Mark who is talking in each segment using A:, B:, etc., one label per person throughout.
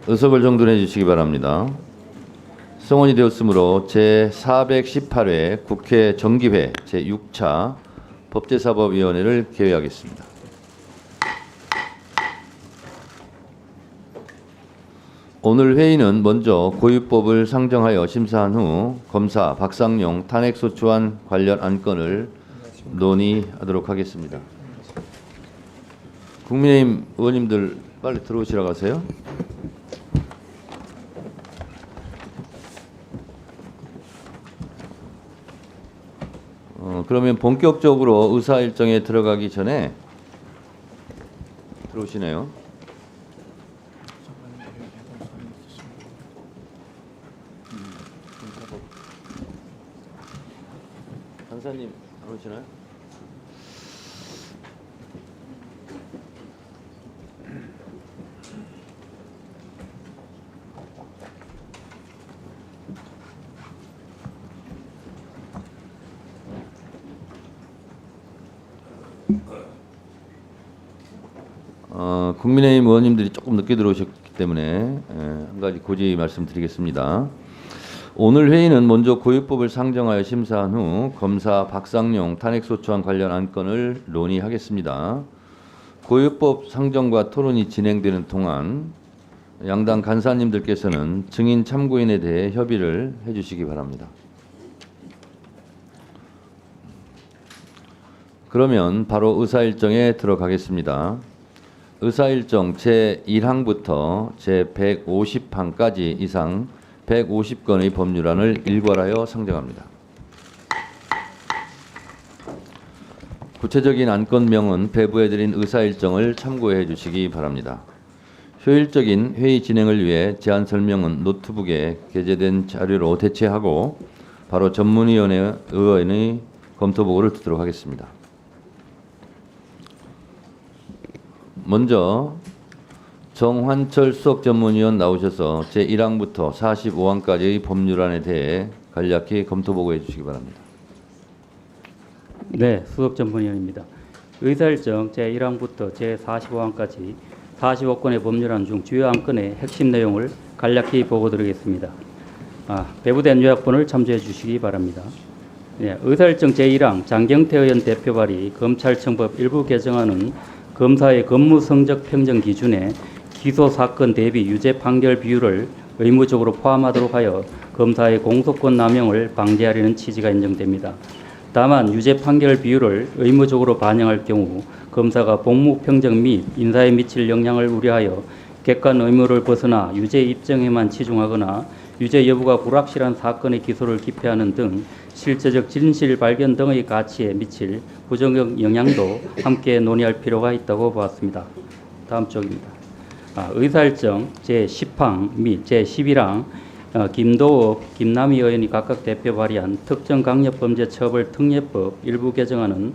A: 의석을 정돈해 주시기 바랍니다. 성원이 되었으므로 제418회 국회 정기회 제6차 법제사법위원회를 개회하겠습니다. 오늘 회의는 먼저 고유법을 상정하여 심사한 후 검사 박상용 탄핵소추안 관련 안건을 논의하도록 하겠습니다. 국민의힘 의원님들 빨리 들어오시라고 하세요. 그러면 본격적으로 의사 일정에 들어가기 전에 들어오시네요. 간사님 안 오시나요? 국민의힘 의원님들이 조금 늦게 들어오셨기 때문에 한 가지 고지 말씀드리겠습니다. 오늘 회의는 먼저 고유법을 상정하여 심사한 후 검사 박상용 탄핵소추안 관련 안건을 논의하겠습니다. 고유법 상정과 토론이 진행되는 동안 양당 간사님들께서는 증인 참고인에 대해 협의를 해주시기 바랍니다. 그러면 바로 의사일정에 들어가겠습니다. 의사일정 제1항부터 제150항까지 이상 150건의 법률안을 일괄하여 상정합니다. 구체적인 안건명은 배부해드린 의사일정을 참고해 주시기 바랍니다. 효율적인 회의 진행을 위해 제안 설명은 노트북에 게재된 자료로 대체하고 바로 전문위원회 의원의 검토보고를 듣도록 하겠습니다. 먼저 정환철 수석전문위원 나오셔서 제1항부터 45항까지의 법률안에 대해 간략히 검토보고해 주시기 바랍니다.
B: 네, 수석전문위원입니다. 의사일정 제1항부터 제45항까지 45건의 법률안 중 주요 안건의 핵심 내용을 간략히 보고드리겠습니다. 배부된 요약본을 참조해 주시기 바랍니다. 네, 의사일정 제1항 장경태 의원 대표 발의 검찰청법 일부 개정안은 검사의 근무 성적 평정 기준에 기소 사건 대비 유죄 판결 비율을 의무적으로 포함하도록 하여 검사의 공소권 남용을 방지하려는 취지가 인정됩니다. 다만 유죄 판결 비율을 의무적으로 반영할 경우 검사가 복무 평정 및 인사에 미칠 영향을 우려하여 객관 의무를 벗어나 유죄 입증에만 치중하거나 유죄 여부가 불확실한 사건의 기소를 기피하는 등 실제적 진실 발견 등의 가치에 미칠 부정적 영향도 함께 논의할 필요가 있다고 보았습니다. 다음 쪽입니다. 의사일정 제10항 및 제11항 김도읍, 김남희 의원이 각각 대표 발의한 특정강력범죄처벌 특례법 일부 개정안은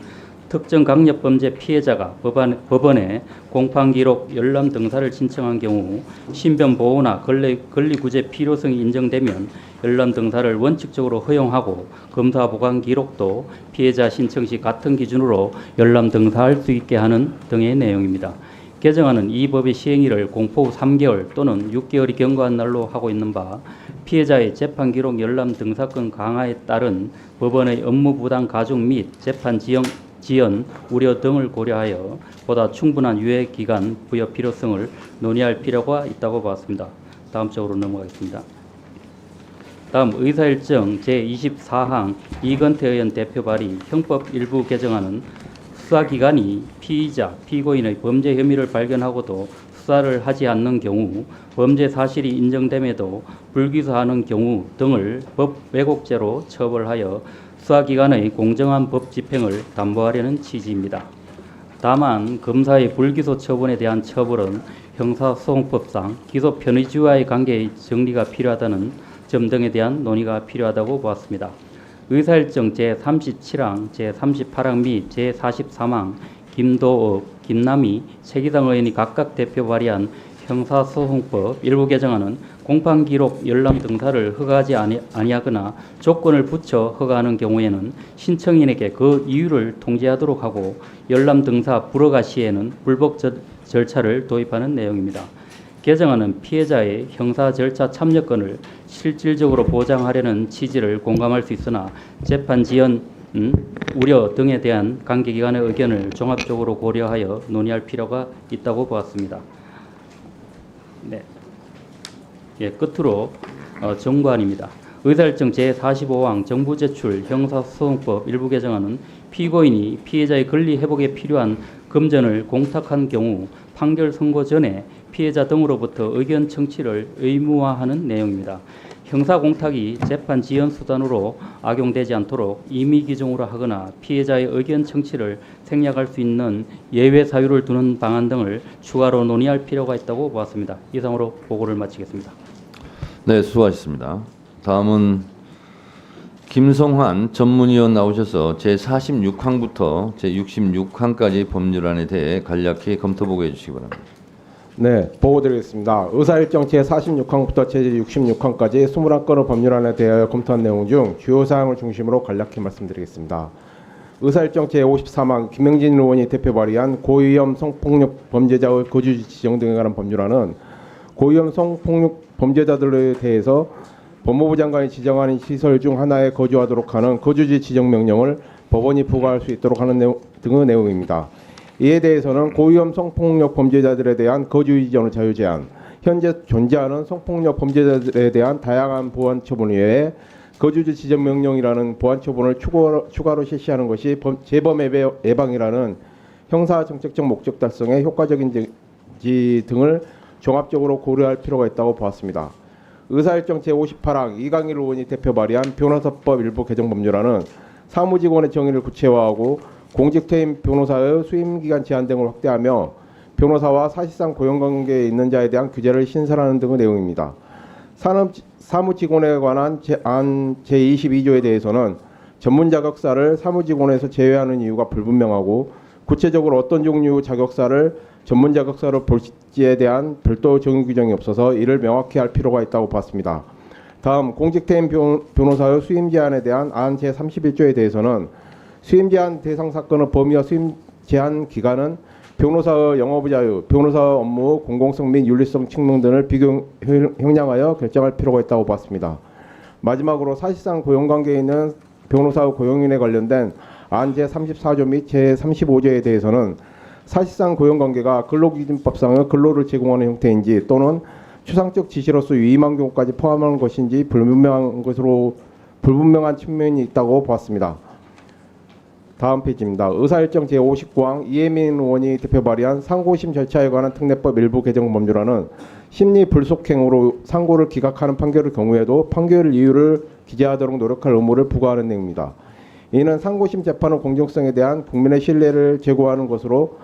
B: 특정강력범죄 피해자가 법원에 공판기록 열람 등사를 신청한 경우 신변 보호나 권리구제 필요성이 인정되면 열람 등사를 원칙적으로 허용하고 검사 보관 기록도 피해자 신청 시 같은 기준으로 열람 등사할 수 있게 하는 등의 내용입니다. 개정안은 이 법의 시행일을 공포 후 3개월 또는 6개월이 경과한 날로 하고 있는 바 피해자의 재판 기록 열람 등사권 강화에 따른 법원의 업무 부담 가중 및 재판 지연 우려 등을 고려하여 보다 충분한 유예 기간 부여 필요성을 논의할 필요가 있다고 봤습니다. 다음 쪽으로 넘어가겠습니다. 다음 의사일정 제24항 이건태 의원 대표 발의 형법 일부 개정안은 수사기관이 피의자, 피고인의 범죄 혐의를 발견하고도 수사를 하지 않는 경우 범죄 사실이 인정됨에도 불기소하는 경우 등을 법 왜곡죄로 처벌하여 수사기관의 공정한 법 집행을 담보하려는 취지입니다. 다만 검사의 불기소 처분에 대한 처벌은 형사소송법상 기소 편의주와의 관계의 정리가 필요하다는 점 등에 대한 논의가 필요하다고 보았습니다. 의사일정 제37항, 제38항 및 제43항 김도읍, 김남희, 최기상 의원이 각각 대표 발의한 형사소송법 일부 개정안은 공판기록 열람 등사를 허가하지 아니하거나 조건을 붙여 허가하는 경우에는 신청인에게 그 이유를 통지하도록 하고 열람 등사 불허가 시에는 불복 절차를 도입하는 내용입니다. 개정안은 피해자의 형사 절차 참여권을 실질적으로 보장하려는 취지를 공감할 수 있으나 재판 지연 우려 등에 대한 관계기관의 의견을 종합적으로 고려하여 논의할 필요가 있다고 보았습니다. 네. 예, 끝으로 정관입니다. 의사일정 제45항 정부 제출 형사소송법 일부 개정안은 피고인이 피해자의 권리 회복에 필요한 금전을 공탁한 경우 판결 선고 전에 피해자 등으로부터 의견 청취를 의무화하는 내용입니다. 형사 공탁이 재판 지연 수단으로 악용되지 않도록 임의 기종으로 하거나 피해자의 의견 청취를 생략할 수 있는 예외 사유를 두는 방안 등을 추가로 논의할 필요가 있다고 보았습니다. 이상으로 보고를 마치겠습니다.
A: 네, 수고하셨습니다. 다음은 김성환 전문위원 나오셔서 제46항부터 제66항까지 법률안에 대해 간략히 검토 보고해 주시기 바랍니다.
C: 네, 보고드리겠습니다. 의사일정 제46항부터 제66항까지 21건의 법률안에 대하여 검토한 내용 중 주요 사항을 중심으로 간략히 말씀드리겠습니다. 의사일정 제53항 김명진 의원이 대표 발의한 고위험 성폭력 범죄자의 거주지 지정 등에 관한 법률안은 고위험 성폭력 범죄자들에 대해서 법무부 장관이 지정하는 시설 중 하나에 거주하도록 하는 거주지 지정 명령을 법원이 부과할 수 있도록 하는 등의 내용입니다. 이에 대해서는 고위험 성폭력 범죄자들에 대한 거주 이전 자유 제한, 현재 존재하는 성폭력 범죄자들에 대한 다양한 보완 처분 외에 거주지 지정 명령이라는 보완 처분을 추가로 실시하는 것이 재범 예방이라는 형사 정책적 목적 달성에 효과적인지 등을 종합적으로 고려할 필요가 있다고 보았습니다. 의사일정 제58항 이강일 의원이 대표 발의한 변호사법 일부 개정 법률안은 사무직원의 정의를 구체화하고 공직퇴임 변호사의 수임기간 제한 등을 확대하며 변호사와 사실상 고용관계에 있는 자에 대한 규제를 신설하는 등의 내용입니다. 사무직원에 관한 안 제22조에 대해서는 전문 자격사를 사무직원에서 제외하는 이유가 불분명하고 구체적으로 어떤 종류 자격사를 전문 자격사로 볼지에 대한 별도 정의 규정이 없어서 이를 명확히 할 필요가 있다고 봤습니다. 다음 공직퇴임 변호사의 수임 제한에 대한 안 제31조에 대해서는 수임 제한 대상 사건의 범위와 수임 제한 기간은 변호사의 영업 자유, 변호사 업무 공공성 및 윤리성 측면 등을 형량하여 결정할 필요가 있다고 봤습니다. 마지막으로 사실상 고용관계에 있는 변호사의 고용인에 관련된 안 제34조 및 제35조에 대해서는 사실상 고용관계가 근로기준법상의 근로를 제공하는 형태인지 또는 추상적 지시로서 위임한 경우까지 포함하는 것인지 불분명한 측면이 있다고 보았습니다. 다음 페이지입니다. 의사일정 제59항 이혜민 의원이 대표 발의한 상고심 절차에 관한 특례법 일부 개정 법률안은 심리 불속행으로 상고를 기각하는 판결의 경우에도 판결 이유를 기재하도록 노력할 의무를 부과하는 내용입니다. 이는 상고심 재판의 공정성에 대한 국민의 신뢰를 제고하는 것으로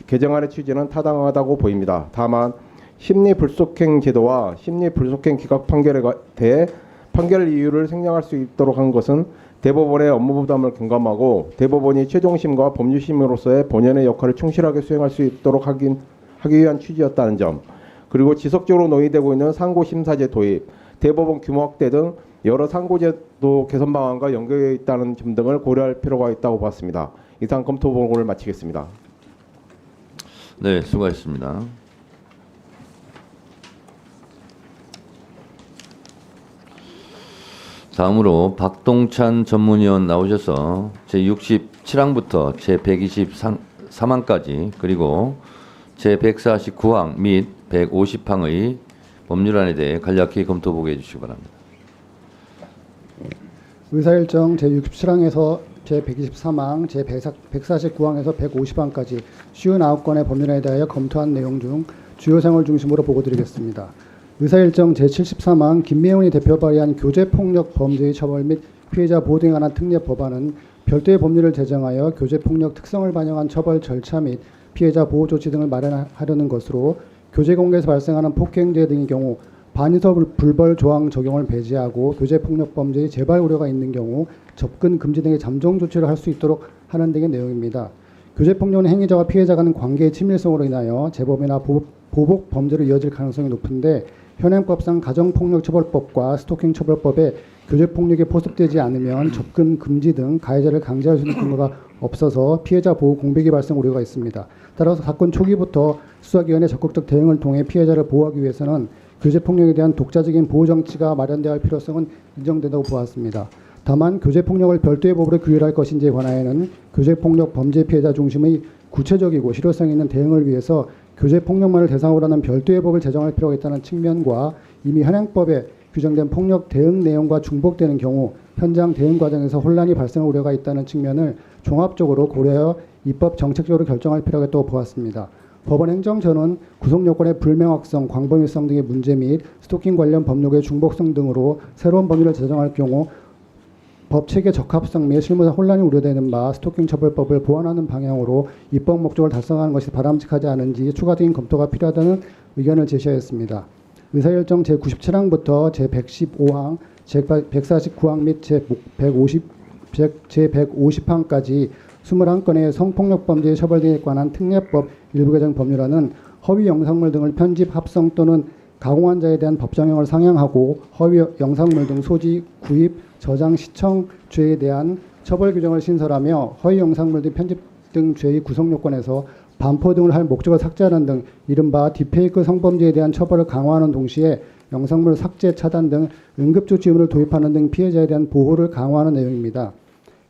C: 개정안의 취지는 타당하다고 보입니다. 다만 심리 불속행 제도와 심리 불속행 기각 판결에 대해 판결 이유를 생략할 수 있도록 한 것은 대법원의 업무 부담을 경감하고 대법원이 최종심과 법률심으로서의 본연의 역할을 충실하게 수행할 수 있도록 하기 위한 취지였다는 점, 그리고 지속적으로 논의되고 있는 상고심사제 도입, 대법원 규모 확대 등 여러 상고제도 개선 방안과 연결되어 있다는 점 등을 고려할 필요가 있다고 봤습니다. 이상 검토 보고를 마치겠습니다.
A: 네, 수고하셨습니다. 다음으로 박동찬 전문위원 나오셔서 제67항부터 제123항까지 그리고 제149항 및 150항의 법률안에 대해 간략히 검토 보고해 주시기 바랍니다.
D: 의사일정 제67항에서 제123항, 제149항에서 150항까지 59건의 법률안에 대하여 검토한 내용 중 주요 사항을 중심으로 보고드리겠습니다. 의사일정 제73항 김미영이 대표 발의한 교제폭력 범죄의 처벌 및 피해자 보호 등에 관한 특례 법안은 별도의 법률을 제정하여 교제폭력 특성을 반영한 처벌 절차 및 피해자 보호 조치 등을 마련하려는 것으로 교제공간에서 발생하는 폭행죄 등의 경우 반의서 불벌 조항 적용을 배제하고 교제폭력 범죄의 재발 우려가 있는 경우 접근 금지 등의 잠정 조치를 할 수 있도록 하는 등의 내용입니다. 교제폭력은 행위자와 피해자 간 관계의 친밀성으로 인하여 재범이나 보복 범죄로 이어질 가능성이 높은데 현행법상 가정폭력처벌법과 스토킹처벌법에 교제폭력이 포섭되지 않으면 접근 금지 등 가해자를 강제할 수 있는 근거가 없어서 피해자 보호 공백이 발생 우려가 있습니다. 따라서 사건 초기부터 수사기관의 적극적 대응을 통해 피해자를 보호하기 위해서는 교제폭력에 대한 독자적인 보호 정치가 마련되어야 할 필요성은 인정된다고 보았습니다. 다만 교제폭력을 별도의 법으로 규율할 것인지에 관하여는 교제폭력 범죄 피해자 중심의 구체적이고 실효성 있는 대응을 위해서 교제폭력만을 대상으로 하는 별도의 법을 제정할 필요가 있다는 측면과 이미 현행법에 규정된 폭력 대응 내용과 중복되는 경우 현장 대응 과정에서 혼란이 발생할 우려가 있다는 측면을 종합적으로 고려하여 입법 정책적으로 결정할 필요가 있다고 보았습니다. 법원 행정처는 구속 요건의 불명확성, 광범위성 등의 문제 및 스토킹 관련 법률의 중복성 등으로 새로운 법률을 제정할 경우 법 체계 적합성 및 실무상 혼란이 우려되는 바 스토킹 처벌법을 보완하는 방향으로 입법 목적을 달성하는 것이 바람직하지 않은지 추가적인 검토가 필요하다는 의견을 제시하였습니다. 의사일정 제97항부터 제115항, 제149항 및 제150항까지 21건의 성폭력 범죄의 처벌 등에 관한 특례법 일부 개정 법률안은 허위 영상물 등을 편집, 합성 또는 가공한 자에 대한 법정형을 상향하고 허위 영상물 등 소지, 구입, 저장, 시청 죄에 대한 처벌 규정을 신설하며 허위 영상물 등 편집 등 죄의 구성 요건에서 반포 등을 할 목적을 삭제하는 등 이른바 딥페이크 성범죄에 대한 처벌을 강화하는 동시에 영상물 삭제, 차단 등 응급조치 의무를 도입하는 등 피해자에 대한 보호를 강화하는 내용입니다.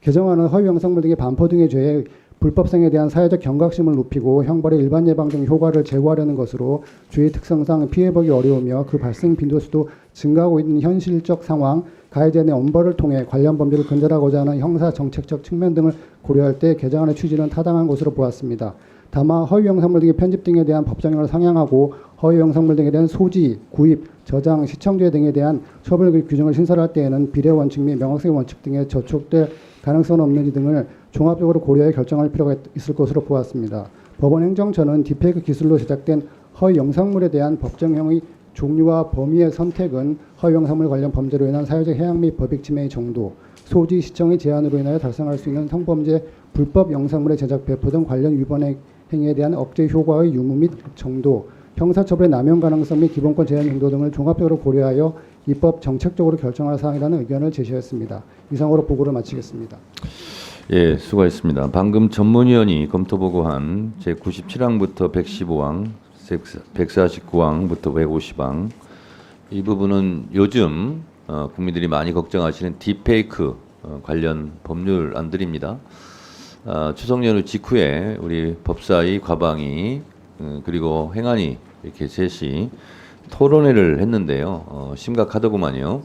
D: 개정안은 허위 영상물 등의 반포 등의 죄의 불법성에 대한 사회적 경각심을 높이고 형벌의 일반 예방 등 효과를 제고하려는 것으로 죄의 특성상 피해보기 어려우며 그 발생 빈도수도 증가하고 있는 현실적 상황, 가해자 내 엄벌을 통해 관련 범죄를 근절하고자 하는 형사 정책적 측면 등을 고려할 때 개정안의 취지는 타당한 것으로 보았습니다. 다만 허위 영상물 등의 편집 등에 대한 법정형을 상향하고 허위 영상물 등에 대한 소지, 구입, 저장, 시청죄 등에 대한 처벌 규정을 신설할 때에는 비례 원칙 및 명확성의 원칙 등에 저촉될 가능성은 없는지 등을 종합적으로 고려해 결정할 필요가 있을 것으로 보았습니다. 법원 행정처는 딥페이크 기술로 제작된 허위 영상물에 대한 법정형의 종류와 범위의 선택은 허위 영상물 관련 범죄로 인한 사회적 해악 및 법익 침해의 정도, 소지, 시청의 제한으로 인하여 달성할 수 있는 성범죄, 불법 영상물의 제작, 배포 등 관련 위반 행위에 대한 억제 효과의 유무 및 정도, 형사처벌의 남용 가능성 및 기본권 제한 정도 등을 종합적으로 고려하여 입법 정책적으로 결정할 사항이라는 의견을 제시했습니다. 이상으로 보고를 마치겠습니다.
A: 예, 수고하셨습니다. 방금 전문위원이 검토 보고한 제97항부터 115항, 149항부터 150항 이 부분은 요즘 국민들이 많이 걱정하시는 딥페이크 관련 법률안들입니다. 추석 연휴 직후에 우리 법사위, 과방위 그리고 행안위 이렇게 셋이 토론회를 했는데요. 심각하더구만요.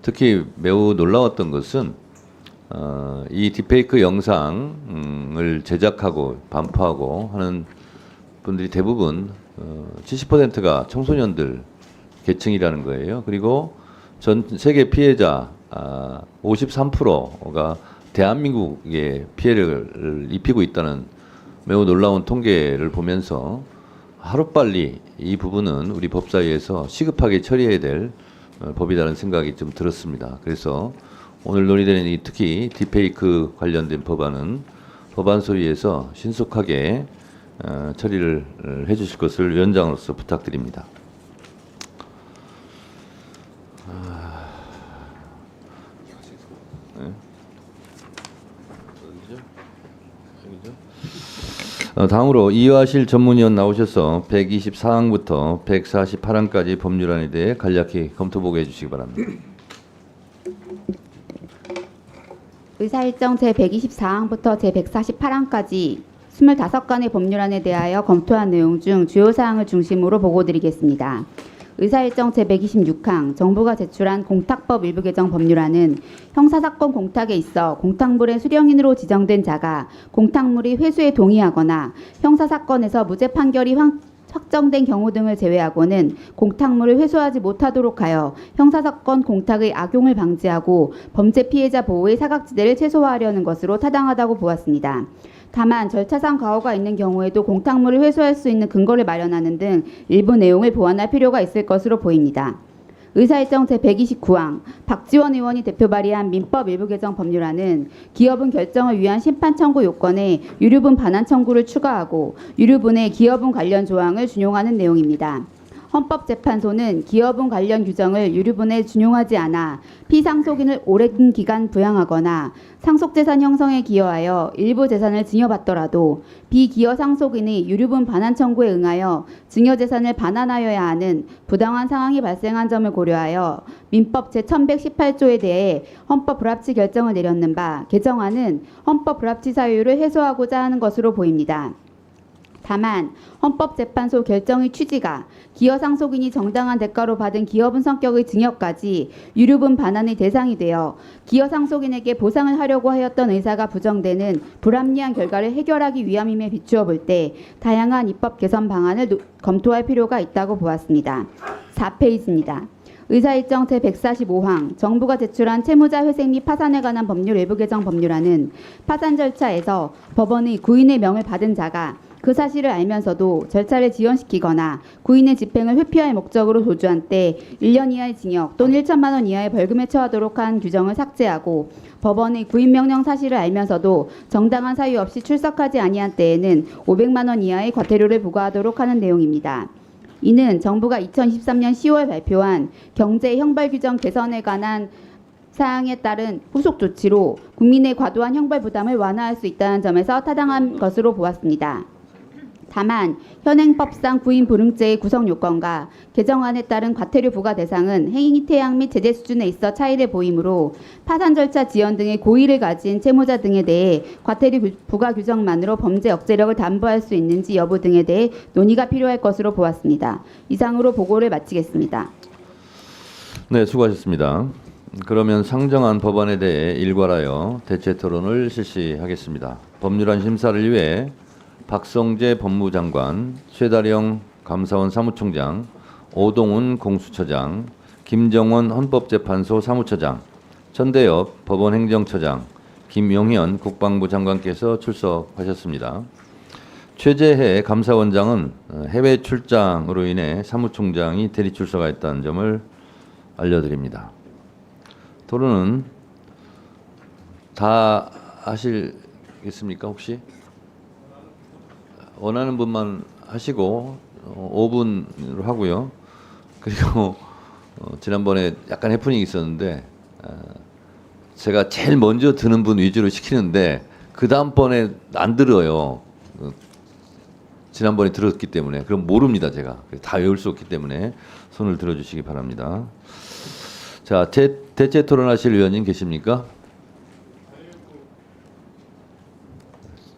A: 특히 매우 놀라웠던 것은 이 딥페이크 영상을 제작하고 반포하고 하는 분들이 대부분 70%가 청소년들 계층이라는 거예요. 그리고 전 세계 피해자 53%가 대한민국에 피해를 입히고 있다는 매우 놀라운 통계를 보면서 하루빨리 이 부분은 우리 법사위에서 시급하게 처리해야 될 법이라는 생각이 좀 들었습니다. 그래서 오늘 논의되는 이 특히 딥페이크 관련된 법안은 법안 소위에서 신속하게 처리를 해주실 것을 위원장으로서 부탁드립니다. 다음으로 이화실 전문위원 나오셔서 124항부터 148항까지 법률안에 대해 간략히 검토 보고해 주시기 바랍니다.
E: 의사일정 제124항부터 제148항까지 25건의 법률안에 대하여 검토한 내용 중 주요 사항을 중심으로 보고드리겠습니다. 의사일정 제126항 정부가 제출한 공탁법 일부 개정 법률안은 형사사건 공탁에 있어 공탁물의 수령인으로 지정된 자가 공탁물이 회수에 동의하거나 형사사건에서 무죄 판결이 확정된 경우 등을 제외하고는 공탁물을 회수하지 못하도록 하여 형사사건 공탁의 악용을 방지하고 범죄 피해자 보호의 사각지대를 최소화하려는 것으로 타당하다고 보았습니다. 다만 절차상 과오가 있는 경우에도 공탁물을 회수할 수 있는 근거를 마련하는 등 일부 내용을 보완할 필요가 있을 것으로 보입니다. 의사일정 제129항 박지원 의원이 대표 발의한 민법 일부 개정 법률안은 기여분 결정을 위한 심판 청구 요건에 유류분 반환 청구를 추가하고 유류분의 기여분 관련 조항을 준용하는 내용입니다. 헌법재판소는 기여분 관련 규정을 유류분에 준용하지 않아 피상속인을 오랜 기간 부양하거나 상속재산 형성에 기여하여 일부 재산을 증여받더라도 비기여 상속인이 유류분 반환 청구에 응하여 증여재산을 반환하여야 하는 부당한 상황이 발생한 점을 고려하여 민법 제1118조에 대해 헌법 불합치 결정을 내렸는 바 개정안은 헌법 불합치 사유를 해소하고자 하는 것으로 보입니다. 다만 헌법재판소 결정의 취지가 기여 상속인이 정당한 대가로 받은 기여분 성격의 증여까지 유류분 반환의 대상이 되어 기여 상속인에게 보상을 하려고 하였던 의사가 부정되는 불합리한 결과를 해결하기 위함임에 비추어 볼 때 다양한 입법 개선 방안을 검토할 필요가 있다고 보았습니다. 4페이지입니다. 의사일정 제145항 정부가 제출한 채무자 회생 및 파산에 관한 법률 외부 개정 법률안은 파산 절차에서 법원의 구인의 명을 받은 자가 그 사실을 알면서도 절차를 지연시키거나 구인의 집행을 회피할 목적으로 도주한 때 1년 이하의 징역 또는 1천만 원 이하의 벌금에 처하도록 한 규정을 삭제하고 법원의 구인명령 사실을 알면서도 정당한 사유 없이 출석하지 아니한 때에는 500만 원 이하의 과태료를 부과하도록 하는 내용입니다. 이는 정부가 2023년 10월 발표한 경제 형벌 규정 개선에 관한 사항에 따른 후속 조치로 국민의 과도한 형벌 부담을 완화할 수 있다는 점에서 타당한 것으로 보았습니다. 다만 현행법상 구인 불응죄의 구성 요건과 개정안에 따른 과태료 부과 대상은 행위 태양 및 제재 수준에 있어 차이를 보이므로 파산 절차 지연 등의 고의를 가진 채무자 등에 대해 과태료 부과 규정만으로 범죄 억제력을 담보할 수 있는지 여부 등에 대해 논의가 필요할 것으로 보았습니다. 이상으로 보고를 마치겠습니다.
A: 네, 수고하셨습니다. 그러면 상정한 법안에 대해 일괄하여 대체 토론을 실시하겠습니다. 법률안 심사를 위해 박성재 법무장관, 최다령 감사원 사무총장, 오동훈 공수처장, 김정원 헌법재판소 사무처장, 전대엽 법원행정처장, 김용현 국방부 장관께서 출석하셨습니다. 최재해 감사원장은 해외 출장으로 인해 사무총장이 대리 출석하였다는 점을 알려드립니다. 토론은 다 하시겠습니까 혹시? 원하는 분만 하시고 5분으로 하고요. 그리고 지난번에 약간 해프닝이 있었는데 제가 제일 먼저 드는 분 위주로 시키는데 그 다음번에 안 들어요. 지난번에 들었기 때문에 그럼 모릅니다 제가. 다 외울 수 없기 때문에 손을 들어주시기 바랍니다. 자, 대체 토론하실 의원님 계십니까?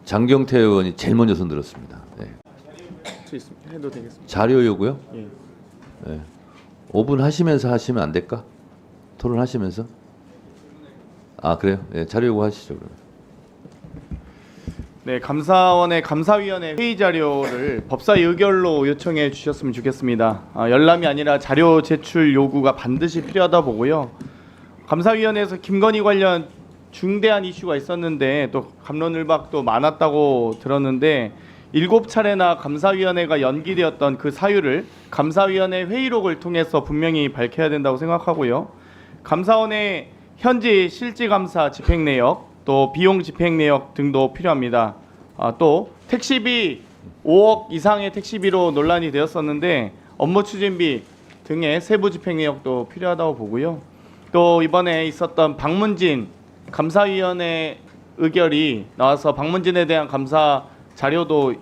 A: 장경태 의원이 제일 먼저 손 들었습니다. 네.
F: 해도 되겠습니다.
A: 자료 요구요?
F: 예.
A: 네. 5분 하시면서 하시면 안 될까? 토론하시면서? 아 그래요? 네, 자료 요구 하시죠 그러면.
F: 네, 감사원의 감사위원회 회의 자료를 법사 의결로 요청해 주셨으면 좋겠습니다. 열람이 아니라 자료 제출 요구가 반드시 필요하다 보고요. 감사위원회에서 김건희 관련 중대한 이슈가 있었는데 또 갑론을박도 많았다고 들었는데 7차례나 감사위원회가 연기되었던 그 사유를 감사위원회 회의록을 통해서 분명히 밝혀야 된다고 생각하고요. 감사원의 현재 실질감사 집행 내역, 또 비용 집행 내역 등도 필요합니다. 또 택시비 5억 이상의 택시비로 논란이 되었었는데 업무 추진비 등의 세부 집행 내역도 필요하다고 보고요. 또 이번에 있었던 박문진 감사위원회 의결이 나와서 박문진에 대한 감사 자료도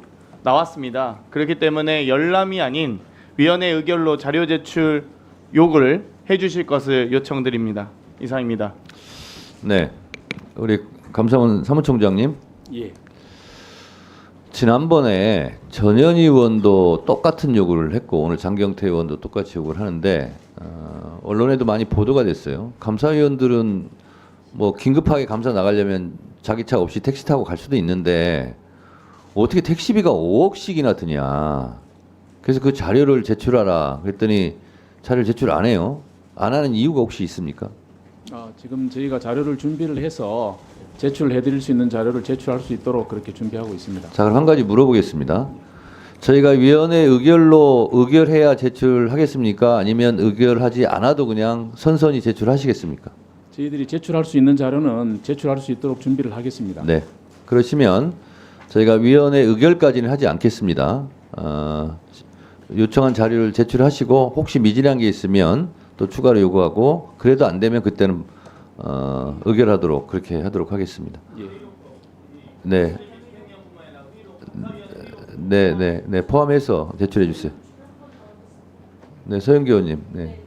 F: 나왔습니다. 그렇기 때문에 열람이 아닌 위원회 의결로 자료 제출 요구를 해주실 것을 요청드립니다. 이상입니다.
A: 네, 우리 감사원 사무총장님.
B: 예.
A: 지난번에 전현희 의원도 똑같은 요구를 했고 오늘 장경태 의원도 똑같이 요구를 하는데 언론에도 많이 보도가 됐어요. 감사위원들은 뭐 긴급하게 감사 나가려면 자기 차 없이 택시 타고 갈 수도 있는데 어떻게 택시비가 5억씩이나 드냐. 그래서 그 자료를 제출하라 그랬더니 자료를 제출 안 해요. 안 하는 이유가 혹시 있습니까?
G: 지금 저희가 자료를 준비를 해서 제출해드릴 수 있는 자료를 제출할 수 있도록 그렇게 준비하고 있습니다.
A: 자, 그럼 한 가지 물어보겠습니다. 저희가 위원회 의결로 의결해야 제출하겠습니까? 아니면 의결하지 않아도 그냥 선선히 제출하시겠습니까?
G: 저희들이 제출할 수 있는 자료는 제출할 수 있도록 준비를 하겠습니다.
A: 네. 그러시면 저희가 위원회 의결까지는 하지 않겠습니다. 요청한 자료를 제출하시고 혹시 미진한 게 있으면 또 추가로 요구하고 그래도 안 되면 그때는 의결하도록 그렇게 하도록 하겠습니다. 네. 네, 포함해서 제출해 주세요. 네, 서영기 의원님. 네.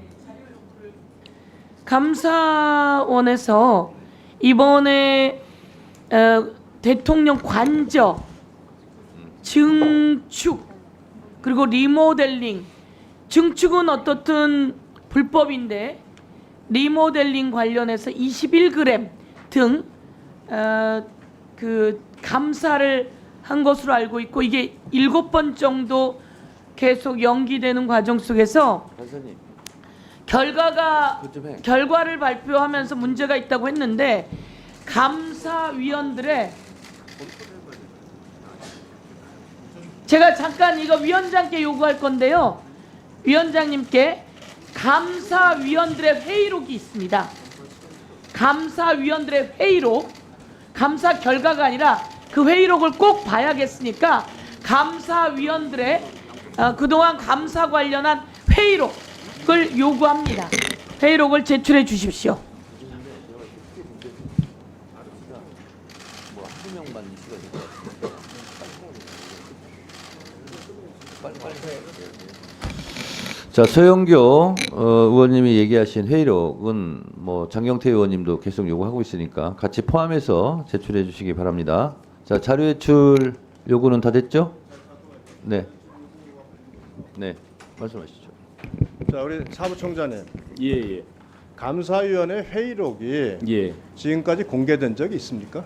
H: 감사원에서 이번에 대통령 관저, 증축, 그리고 리모델링, 증축은 어떻든 불법인데 리모델링 관련해서 21g 등 그 감사를 한 것으로 알고 있고 이게 7번 정도 계속 연기되는 과정 속에서
A: 판사님.
H: 결과를 발표하면서 문제가 있다고 했는데 감사위원들의 제가 잠깐 이거 위원장께 요구할 건데요. 위원장님께 감사위원들의 회의록이 있습니다. 감사위원들의 회의록, 감사 결과가 아니라 그 회의록을 꼭 봐야겠으니까 감사위원들의 그동안 감사 관련한 회의록을 요구합니다. 회의록을 제출해 주십시오.
A: 자, 서영교 의원님이 얘기하신 회의록은 뭐 장경태 의원님도 계속 요구하고 있으니까 같이 포함해서 제출해 주시기 바랍니다. 자, 자료 제출 요구는 다 됐죠? 네. 네, 말씀하시죠.
I: 자, 우리 사무총장님,
G: 예.
I: 감사위원회 회의록이
G: 예.
I: 지금까지 공개된 적이 있습니까?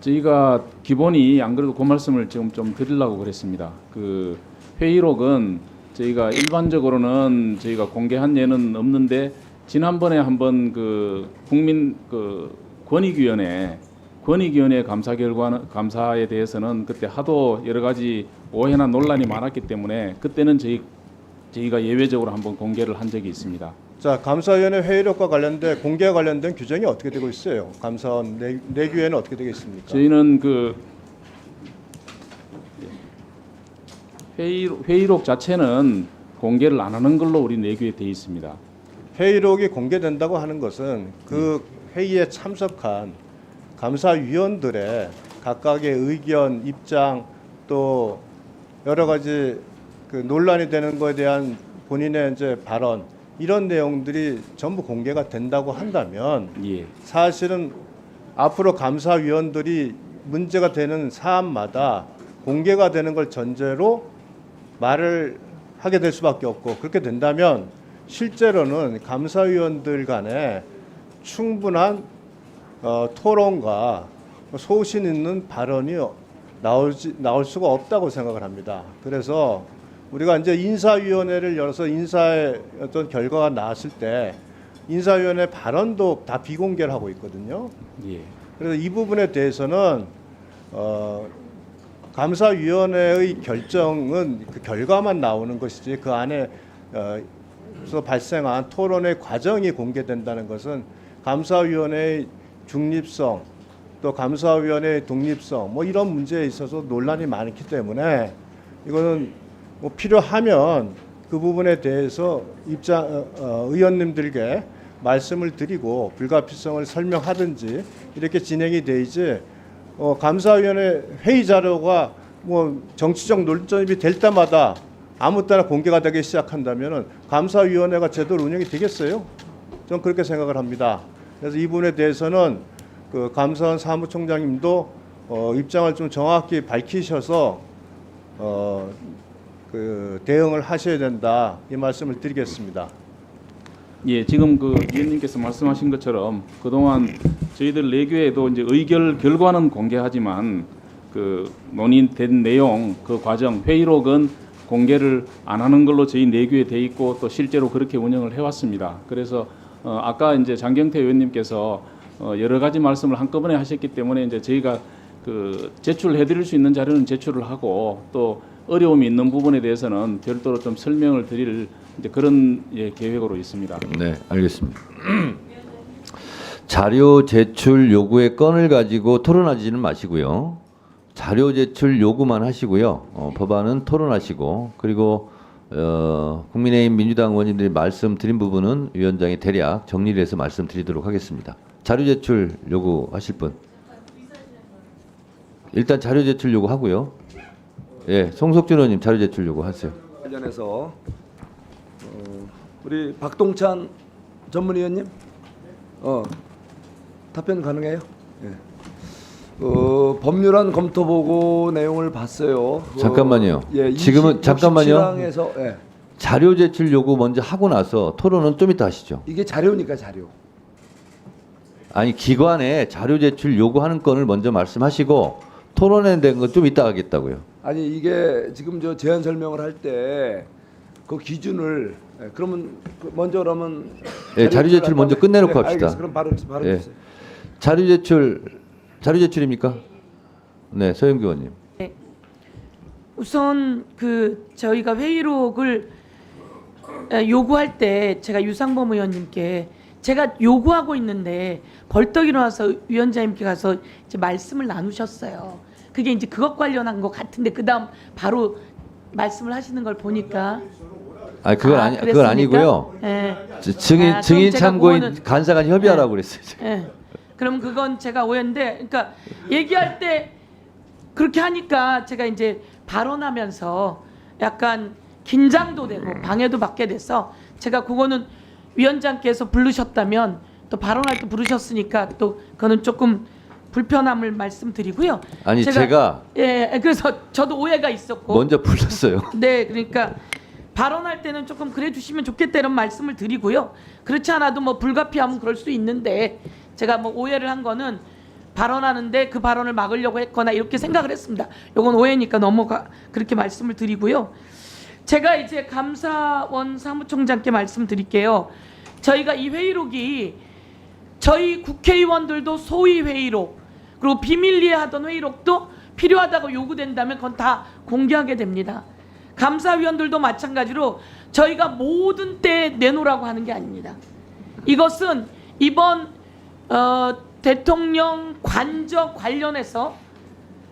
G: 저희가 기본이 안 그래도 그 말씀을 지금 좀 드리려고 그랬습니다. 그 회의록은 저희가 일반적으로는 저희가 공개한 예는 없는데 지난번에 한번 그 국민 그 권익위원회 감사에 대해서는 그때 하도 여러 가지 오해나 논란이 많았기 때문에 그때는 저희가 예외적으로 한번 공개를 한 적이 있습니다.
I: 자, 감사위원회 회의록과 관련된 공개와 관련된 규정이 어떻게 되고 있어요? 감사원 내규에는 어떻게 되겠습니까?
G: 저희는 그 회의록 자체는 공개를 안 하는 걸로 우리 내규에 되어 있습니다.
I: 회의록이 공개된다고 하는 것은 그 회의에 참석한 감사위원들의 각각의 의견, 입장 또 여러 가지 그 논란이 되는 것에 대한 본인의 이제 발언 이런 내용들이 전부 공개가 된다고 한다면
G: 예.
I: 사실은 앞으로 감사위원들이 문제가 되는 사안마다 공개가 되는 걸 전제로 말을 하게 될 수밖에 없고 그렇게 된다면 실제로는 감사위원들 간에 충분한 토론과 소신 있는 발언이 나올 수가 없다고 생각을 합니다. 그래서 우리가 이제 인사위원회를 열어서 인사의 어떤 결과가 나왔을 때 인사위원회 발언도 다 비공개를 하고 있거든요.
G: 예.
I: 그래서 이 부분에 대해서는 감사위원회의 결정은 그 결과만 나오는 것이지 그 안에서 발생한 토론의 과정이 공개된다는 것은 감사위원회의 중립성 또 감사위원회의 독립성 뭐 이런 문제에 있어서 논란이 많기 때문에 이거는 뭐 필요하면 그 부분에 대해서 의원님들께 말씀을 드리고 불가피성을 설명하든지 이렇게 진행이 되지 감사위원회 회의 자료가 뭐 정치적 논점이 될 때마다 아무 때나 공개가 되기 시작한다면은 감사위원회가 제대로 운영이 되겠어요? 저는 그렇게 생각을 합니다. 그래서 이 부분에 대해서는 그 감사원 사무총장님도 입장을 좀 정확히 밝히셔서 그 대응을 하셔야 된다 이 말씀을 드리겠습니다.
G: 예, 지금 그 위원님께서 말씀하신 것처럼 그동안 저희들 내규에도 이제 의결 결과는 공개하지만 그 논의된 내용, 그 과정, 회의록은 공개를 안 하는 걸로 저희 내규에 돼 있고 또 실제로 그렇게 운영을 해왔습니다. 그래서 아까 이제 장경태 의원님께서 여러 가지 말씀을 한꺼번에 하셨기 때문에 이제 저희가 그 제출해드릴 수 있는 자료는 제출을 하고 또 어려움이 있는 부분에 대해서는 별도로 좀 설명을 드릴 이제 그런 계획으로 있습니다.
A: 네, 알겠습니다. 자료 제출 요구의 건을 가지고 토론하지는 마시고요. 자료 제출 요구만 하시고요. 법안은 토론하시고 그리고 국민의힘 민주당 의원님들이 말씀드린 부분은 위원장이 대략 정리를 해서 말씀드리도록 하겠습니다. 자료 제출 요구하실 분. 일단 자료 제출 요구하고요. 예, 송석준 의원님 자료 제출 요구하세요.
J: 관련해서 우리 박동찬 전문위원님 답변 가능해요? 예. 법률안 검토 보고 내용을 봤어요.
A: 잠깐만요.
J: 예,
A: 지금은 잠깐만요.
J: 67항에서 예.
A: 자료 제출 요구 먼저 하고 나서 토론은 좀 이따 하시죠.
J: 이게 자료니까 자료.
A: 아니 기관에 자료 제출 요구하는 건을 먼저 말씀하시고 토론에 대한 건 좀 이따 하겠다고요.
J: 아니 이게 지금 저 제안 설명을 할 때 그 기준을 그러면 먼저 그러면
A: 예, 자료 제출 먼저 끝내놓고
J: 예,
A: 합시다.
J: 알겠어. 그럼 바로
A: 예.
J: 주세요.
A: 자료 제출입니까? 네, 서영규 의원님.
H: 우선 저희가 회의록을 요구할 때 제가 유상범 의원님께 제가 요구하고 있는데 벌떡 일어나서 위원장님께 가서 이제 말씀을 나누셨어요. 그게 이제 그것 관련한 것 같은데 그다음 바로 말씀을 하시는 걸 보니까
A: 아니 그건 아니고요.
H: 예.
A: 증인
H: 제가
A: 참고인
H: 그거는-
A: 간사간 협의하라고 그랬어요.
H: 예. 그럼 그건 제가 오해인데, 그러니까 얘기할 때 그렇게 하니까 제가 이제 발언하면서 약간 긴장도 되고 방해도 받게 돼서 제가 그거는 위원장께서 부르셨다면 또 발언할 때 부르셨으니까 또 그거는 조금 불편함을 말씀드리고요.
A: 아니 제가
H: 예, 그래서 저도 오해가 있었고
A: 먼저 불렀어요.
H: 네, 그러니까 발언할 때는 조금 그래 주시면 좋겠다는 말씀을 드리고요. 그렇지 않아도 뭐 불가피하면 그럴 수 있는데 제가 뭐 오해를 한 거는 발언하는데 그 발언을 막으려고 했거나 이렇게 생각을 했습니다. 요건 오해니까 그렇게 말씀을 드리고요. 제가 이제 감사원 사무총장께 말씀드릴게요. 저희가 이 회의록이 저희 국회의원들도 소위 회의록 그리고 비밀리에 하던 회의록도 필요하다고 요구된다면 그건 다 공개하게 됩니다. 감사위원들도 마찬가지로 저희가 모든 때에 내놓으라고 하는 게 아닙니다. 이것은 이번 대통령 관저 관련해서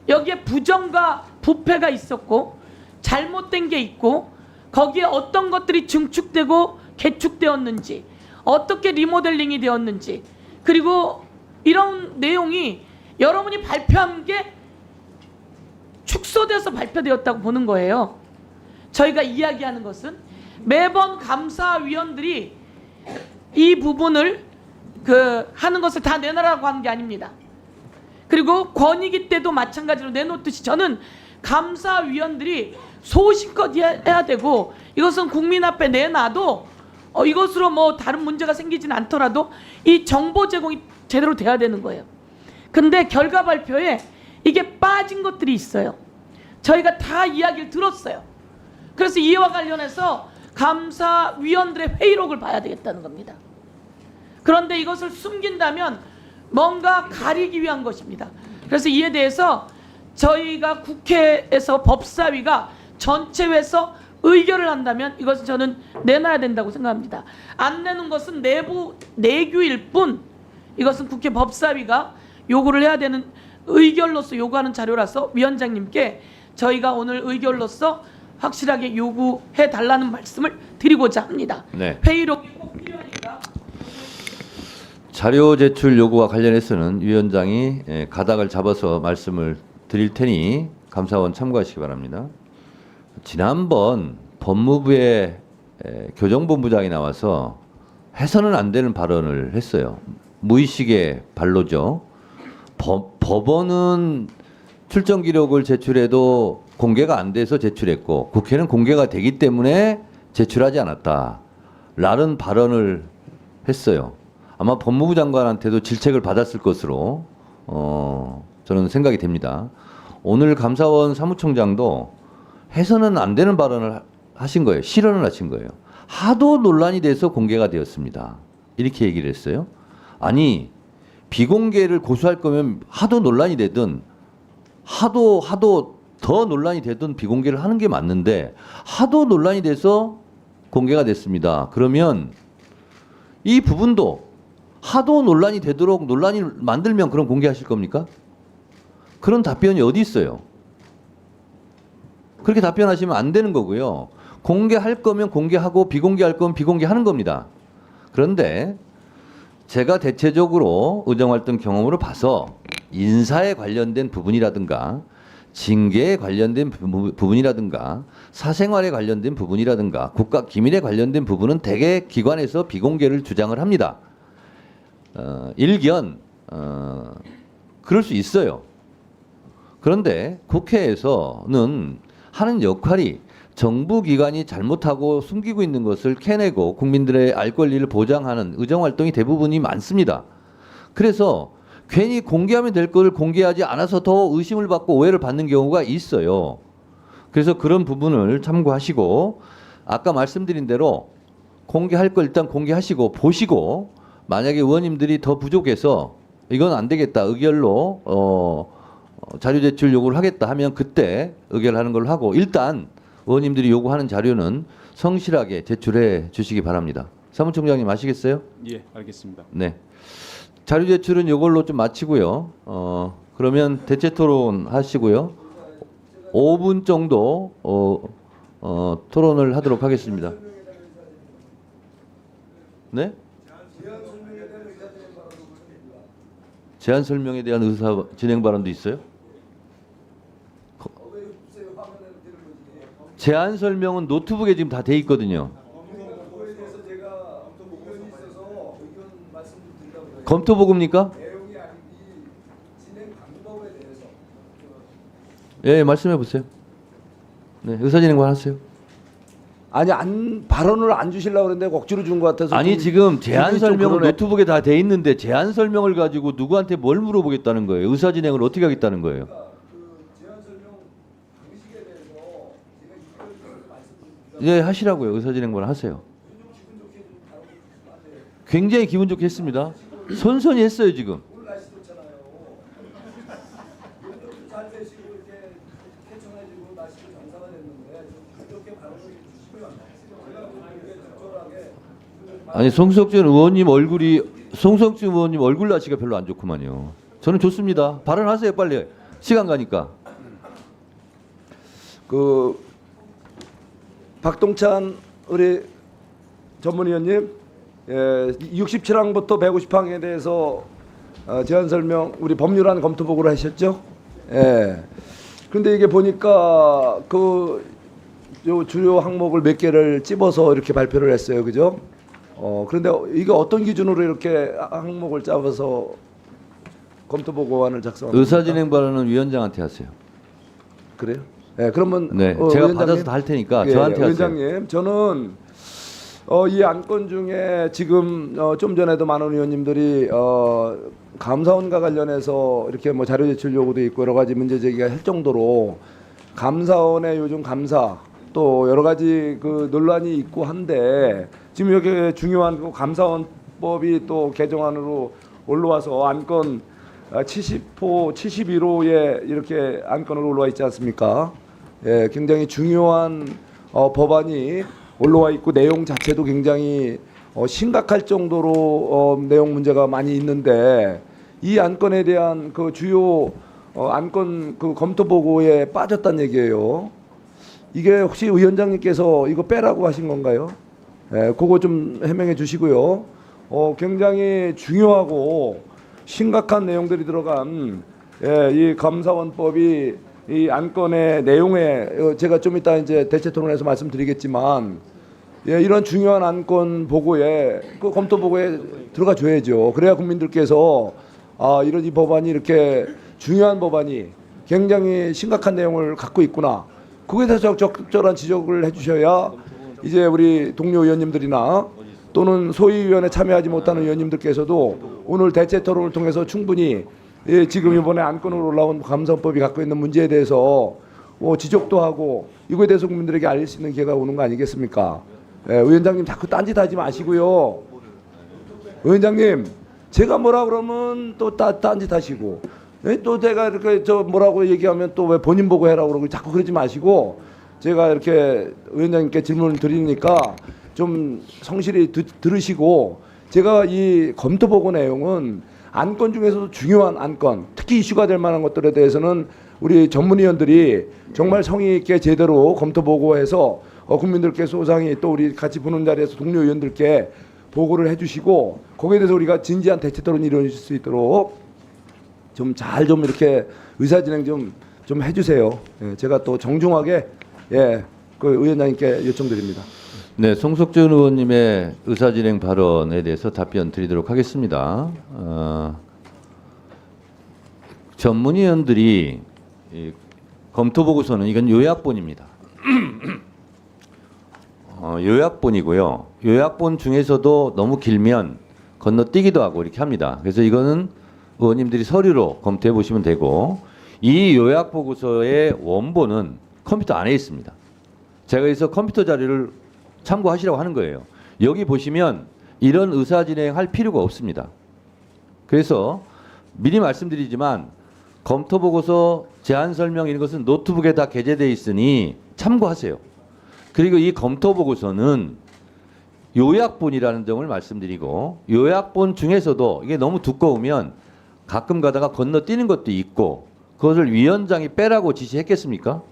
H: 여기에 부정과 부패가 있었고 잘못된 게 있고 거기에 어떤 것들이 증축되고 개축되었는지 어떻게 리모델링이 되었는지 그리고 이런 내용이 여러분이 발표한 게 축소돼서 발표되었다고 보는 거예요. 저희가 이야기하는 것은 매번 감사위원들이 이 부분을 하는 것을 다 내놔라고 하는 게 아닙니다. 그리고 권익위 때도 마찬가지로 내놓듯이 저는 감사위원들이 소신껏 해야 되고 이것은 국민 앞에 내놔도 이것으로 뭐 다른 문제가 생기진 않더라도 이 정보 제공이 제대로 돼야 되는 거예요. 근데 결과 발표에 이게 빠진 것들이 있어요. 저희가 다 이야기를 들었어요. 그래서 이와 관련해서 감사위원들의 회의록을 봐야 되겠다는 겁니다. 그런데 이것을 숨긴다면 뭔가 가리기 위한 것입니다. 그래서 이에 대해서 저희가 국회에서 법사위가 전체회에서 의결을 한다면 이것은 저는 내놔야 된다고 생각합니다. 안 내는 것은 내부 내규일 뿐 이것은 국회 법사위가 요구를 해야 되는 의결로서 요구하는 자료라서 위원장님께 저희가 오늘 의결로서 확실하게 요구해 달라는 말씀을 드리고자 합니다.
A: 네.
H: 회의록이 꼭 필요하니까.
A: 자료 제출 요구와 관련해서는 위원장이 가닥을 잡아서 말씀을 드릴 테니 감사원 참고하시기 바랍니다. 지난번 법무부의 교정본부장이 나와서 해서는 안 되는 발언을 했어요. 무의식의 발로죠. 법원은 출정 기록을 제출해도 공개가 안 돼서 제출했고 국회는 공개가 되기 때문에 제출하지 않았다. 라는 발언을 했어요. 아마 법무부 장관한테도 질책을 받았을 것으로 저는 생각이 됩니다. 오늘 감사원 사무총장도 해서는 안 되는 발언을 하신 거예요. 실언을 하신 거예요. 하도 논란이 돼서 공개가 되었습니다. 이렇게 얘기를 했어요. 아니 비공개를 고수할 거면 하도 논란이 되든 하도 더 논란이 되든 비공개를 하는 게 맞는데 하도 논란이 돼서 공개가 됐습니다. 그러면 이 부분도 하도 논란이 되도록 논란이 만들면 그럼 공개하실 겁니까? 그런 답변이 어디 있어요? 그렇게 답변하시면 안 되는 거고요. 공개할 거면 공개하고 비공개할 거면 비공개하는 겁니다. 그런데 제가 대체적으로 의정활동 경험으로 봐서 인사에 관련된 부분이라든가 징계에 관련된 부분이라든가 사생활에 관련된 부분이라든가 국가 기밀에 관련된 부분은 대개 기관에서 비공개를 주장을 합니다. 일견 그럴 수 있어요. 그런데 국회에서는 하는 역할이 정부 기관이 잘못하고 숨기고 있는 것을 캐내고 국민들의 알 권리를 보장하는 의정활동이 대부분이 많습니다. 그래서 괜히 공개하면 될 것을 공개하지 않아서 더 의심을 받고 오해를 받는 경우가 있어요. 그래서 그런 부분을 참고하시고 아까 말씀드린 대로 공개할 걸 일단 공개하시고 보시고 만약에 의원님들이 더 부족해서 이건 안 되겠다 의결로 자료 제출 요구를 하겠다 하면 그때 의결하는 걸로 하고 일단 의원님들이 요구하는 자료는 성실하게 제출해 주시기 바랍니다. 사무총장님 아시겠어요?
G: 예, 알겠습니다.
A: 네. 자료 제출은 이걸로 좀 마치고요. 그러면 대체 토론 하시고요. 5분 정도 토론을 하도록 하겠습니다. 네? 제안 설명에 대한 의사 진행 발언도 있어요? 제안 설명은 노트북에 지금 다 돼 있거든요. 검토 보고입니까? 예, 말씀해 보세요. 네, 의사진행관 하세요.
J: 아니 발언을 안 주시려고 그랬는데 억지로 준 것 같아서.
A: 아니 지금 제안
J: 기분이 좀
A: 설명은
J: 그러네.
A: 노트북에 다 돼 있는데 제안 설명을 가지고 누구한테 뭘 물어보겠다는 거예요? 의사진행을 어떻게 하겠다는 거예요? 예, 하시라고요. 의사진행관 하세요. 굉장히 기분 좋게 했습니다. 선선히 했어요 지금. 아니 송석준 의원님 얼굴 날씨가 별로 안 좋구만요. 저는 좋습니다. 발언하세요 빨리. 시간 가니까.
J: 그 박동찬 우리 전문위원님, 67항부터 150항에 대해서 제안 설명 우리 법률안 검토 보고를 하셨죠? 예. 근데 이게 보니까 요 주요 항목을 몇 개를 찝어서 이렇게 발표를 했어요, 그죠? 그런데 이게 어떤 기준으로 이렇게 항목을 잡아서 검토 보고안을 작성합니까?
A: 의사진행 발언은 위원장한테 하세요.
J: 그래요? 네, 그러면
A: 네, 제가 받아서 다 할 테니까 저한테 하세요.
J: 위원장님, 저는 이 안건 중에 지금 좀 전에도 많은 의원님들이 감사원과 관련해서 이렇게 뭐 자료 제출 요구도 있고 여러 가지 문제 제기가 할 정도로 감사원의 요즘 감사 또 여러 가지 그 논란이 있고 한데 지금 여기 중요한 그 감사원법이 또 개정안으로 올라와서 안건 70호, 71호에 이렇게 안건으로 올라와 있지 않습니까? 예, 굉장히 중요한 법안이 올라와 있고 내용 자체도 굉장히 심각할 정도로 내용 문제가 많이 있는데 이 안건에 대한 그 주요 안건 그 검토 보고에 빠졌다는 얘기예요. 이게 혹시 위원장님께서 이거 빼라고 하신 건가요? 예, 그거 좀 해명해 주시고요. 굉장히 중요하고 심각한 내용들이 들어간 이 감사원법이 이 안건의 내용에 제가 좀 이따 이제 대체 토론에서 말씀드리겠지만 이런 중요한 안건 보고에 그 검토 보고에 들어가 줘야죠. 그래야 국민들께서 이런 이 법안이 이렇게 중요한 법안이 굉장히 심각한 내용을 갖고 있구나. 그거에 대해서 적절한 지적을 해주셔야 이제 우리 동료 의원님들이나 또는 소위위원회 참여하지 못하는 의원님들께서도 오늘 대체 토론을 통해서 충분히 지금 이번에 안건으로 올라온 감사원법이 갖고 있는 문제에 대해서 지적도 하고 이거에 대해서 국민들에게 알릴 수 있는 기회가 오는 거 아니겠습니까? 위원장님 자꾸 딴짓하지 마시고요. 위원장님 제가 뭐라 그러면 또 딴짓하시고 또 제가 이렇게 뭐라고 얘기하면 또 왜 본인 보고 해라고 그러고 자꾸 그러지 마시고 제가 이렇게 위원장님께 질문을 드리니까 좀 성실히 들으시고 제가 이 검토 보고 내용은 안건 중에서도 중요한 안건 특히 이슈가 될 만한 것들에 대해서는 우리 전문위원들이 정말 성의 있게 제대로 검토 보고해서 국민들께 소상히 또 우리 같이 보는 자리에서 동료 의원들께 보고를 해주시고 거기에 대해서 우리가 진지한 대체 토론이 이루어질 수 있도록 좀 잘 좀 이렇게 의사 진행 좀 해주세요. 예, 제가 또 정중하게 그 의원장님께 요청드립니다.
A: 네, 송석준 의원님의 의사진행 발언에 대해서 답변 드리도록 하겠습니다. 전문위원들이 검토 보고서는 이건 요약본입니다. 요약본이고요. 요약본 중에서도 너무 길면 건너뛰기도 하고 이렇게 합니다. 그래서 이거는 의원님들이 서류로 검토해 보시면 되고 이 요약 보고서의 원본은 컴퓨터 안에 있습니다. 제가 그래서 컴퓨터 자료를 참고하시라고 하는 거예요. 여기 보시면 이런 의사 진행할 필요가 없습니다. 그래서 미리 말씀드리지만 검토 보고서 제안 설명 이런 것은 노트북에 다 게재되어 있으니 참고하세요. 그리고 이 검토 보고서는 요약본이라는 점을 말씀드리고 요약본 중에서도 이게 너무 두꺼우면 가끔 가다가 건너뛰는 것도 있고 그것을 위원장이 빼라고 지시했겠습니까?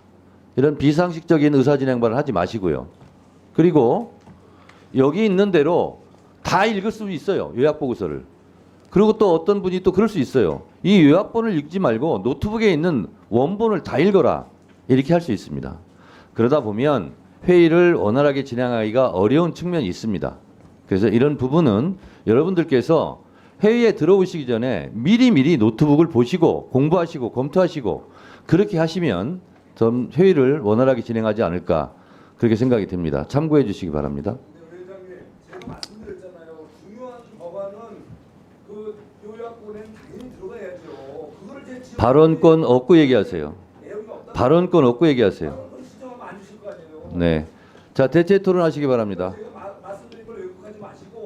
A: 이런 비상식적인 의사진행발을 하지 마시고요. 그리고 여기 있는 대로 다 읽을 수 있어요. 요약보고서를. 그리고 또 어떤 분이 또 그럴 수 있어요. 이 요약본을 읽지 말고 노트북에 있는 원본을 다 읽어라. 이렇게 할 수 있습니다. 그러다 보면 회의를 원활하게 진행하기가 어려운 측면이 있습니다. 그래서 이런 부분은 여러분들께서 회의에 들어오시기 전에 미리미리 노트북을 보시고 공부하시고 검토하시고 그렇게 하시면 좀 회의를 원활하게 진행하지 않을까 그렇게 생각이 듭니다. 참고해 주시기 바랍니다.
J: 회장님, 제가 말씀드렸잖아요. 중요한 법안은 그 요약본에 당연히 들어가야죠. 그거를 제 지금
A: 발언권 얻고 얘기하세요.
J: 내용이 없다.
A: 발언권 얻고 얘기하세요.
J: 그건 시정하면 안 주실 거 아니에요.
A: 네. 자, 대체 토론하시기 바랍니다.
J: 제가 말씀드린 걸 왜곡하지 마시고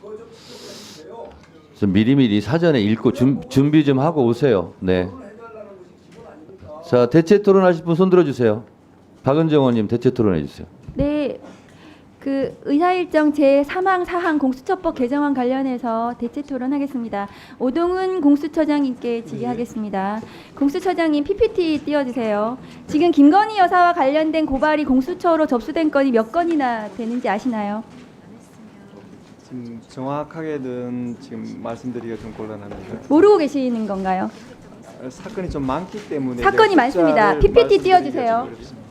J: 그거 좀 지적을 해주세요.
A: 좀 미리미리 사전에 읽고 준비 좀 하고 오세요. 네.
J: 해달라는 것이 기본 아닙니까?
A: 자, 대체 토론하실 분 손 들어주세요. 박은정 의원님 대체 토론해 주세요.
K: 네, 그 의사일정 제3항 4항 공수처법 개정안 관련해서 대체 토론하겠습니다. 오동훈 공수처장님께 질의하겠습니다. 공수처장님 PPT 띄워주세요. 지금 김건희 여사와 관련된 고발이 공수처로 접수된 건이 몇 건이나 되는지 아시나요?
L: 지금 정확하게는 지금 말씀드리기가 좀 곤란합니다.
K: 모르고 계시는 건가요?
L: 사건이 좀 많기 때문에
K: 사건이 많습니다.
L: 숫자를
K: PPT
L: 말씀드리기가
K: 띄워주세요.
L: 좀 어렵습니다.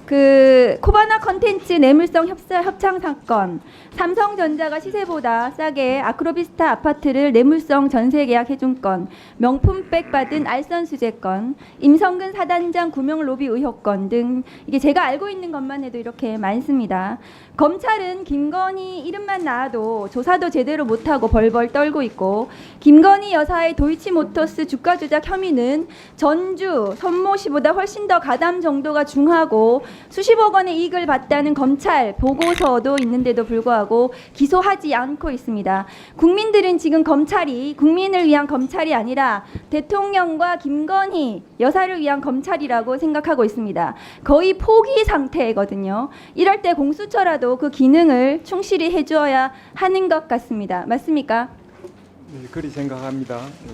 K: 그 코바나 컨텐츠 뇌물성 협상 사건, 삼성전자가 시세보다 싸게 아크로비스타 아파트를 뇌물성 전세 계약해준 건, 명품백 받은 알선 수재 건, 임성근 사단장 구명 로비 의혹 건 등 이게 제가 알고 있는 것만 해도 이렇게 많습니다. 검찰은 김건희 이름만 나와도 조사도 제대로 못하고 벌벌 떨고 있고, 김건희 여사의 도이치모터스 주가 조작 혐의는 전주 손모씨보다 훨씬 더 가담 정도가 중하고 수십억 원의 이익을 봤다는 검찰 보고서도 있는데도 불구하고 기소하지 않고 있습니다. 국민들은 지금 검찰이 국민을 위한 검찰이 아니라 대통령과 김건희 여사를 위한 검찰이라고 생각하고 있습니다. 거의 포기 상태거든요. 이럴 때 공수처라도 그 기능을 충실히 해줘야 하는 것 같습니다. 맞습니까?
L: 네, 그리 생각합니다. 네.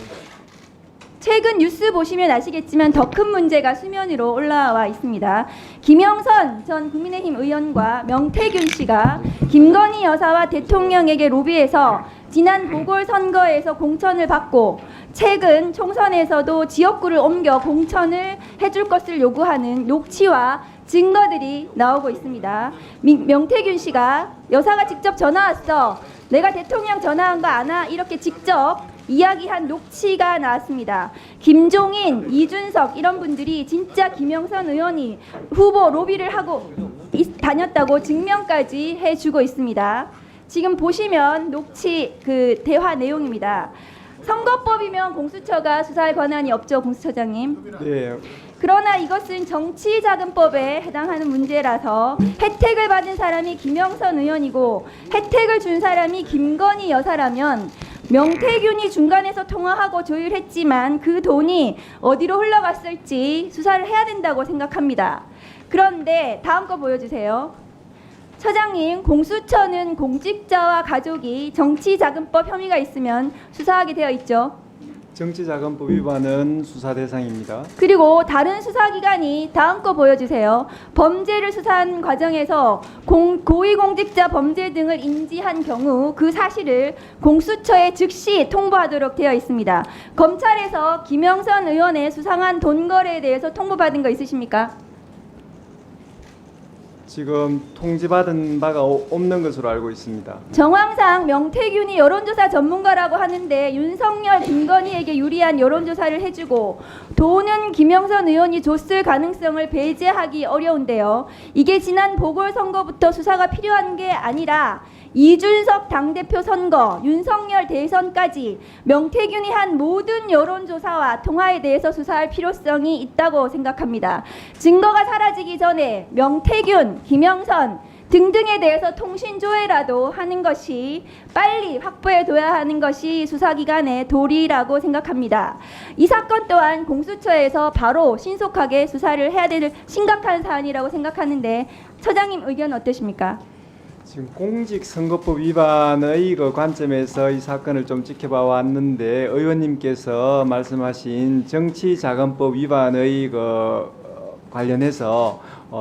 K: 최근 뉴스 보시면 아시겠지만 더 큰 문제가 수면 위로 올라와 있습니다. 김영선 전 국민의힘 의원과 명태균 씨가 김건희 여사와 대통령에게 로비해서 지난 보궐선거에서 공천을 받고 최근 총선에서도 지역구를 옮겨 공천을 해줄 것을 요구하는 녹취와 증거들이 나오고 있습니다. 명태균 씨가 여사가 직접 전화 왔어. 내가 대통령 전화한 거 아나? 이렇게 직접 이야기한 녹취가 나왔습니다. 김종인, 이준석 이런 분들이 진짜 김영선 의원이 후보 로비를 하고 다녔다고 증명까지 해주고 있습니다. 지금 보시면 녹취 그 대화 내용입니다. 선거법이면 공수처가 수사할 권한이 없죠, 공수처장님.
L: 네.
K: 그러나 이것은 정치자금법에 해당하는 문제라서 혜택을 받은 사람이 김영선 의원이고 혜택을 준 사람이 김건희 여사라면 명태균이 중간에서 통화하고 조율했지만 그 돈이 어디로 흘러갔을지 수사를 해야 된다고 생각합니다. 그런데 다음 거 보여주세요. 처장님, 공수처는 공직자와 가족이 정치자금법 혐의가 있으면 수사하게 되어 있죠.
L: 정치자금법 위반은 수사 대상입니다.
K: 그리고 다른 수사기관이 다음 거 보여주세요. 범죄를 수사한 과정에서 고위공직자 범죄 등을 인지한 경우 그 사실을 공수처에 즉시 통보하도록 되어 있습니다. 검찰에서 김영선 의원의 수상한 돈 거래에 대해서 통보받은 거 있으십니까?
L: 지금 통지받은 바가 없는 것으로 알고 있습니다.
K: 정황상 명태균이 여론조사 전문가라고 하는데 윤석열, 김건희에게 유리한 여론조사를 해주고 돈은 김영선 의원이 줬을 가능성을 배제하기 어려운데요. 이게 지난 보궐선거부터 수사가 필요한 게 아니라 이준석 당대표 선거, 윤석열 대선까지 명태균이 한 모든 여론조사와 통화에 대해서 수사할 필요성이 있다고 생각합니다. 증거가 사라지기 전에 명태균, 김영선 등등에 대해서 통신조회라도 하는 것이 빨리 확보해둬야 하는 것이 수사기관의 도리라고 생각합니다. 이 사건 또한 공수처에서 바로 신속하게 수사를 해야 될 심각한 사안이라고 생각하는데 처장님 의견 어떠십니까?
L: 지금 공직선거법 위반의 그 관점에서 이 사건을 좀 지켜봐 왔는데 의원님께서 말씀하신 정치자금법 위반의 그 관련해서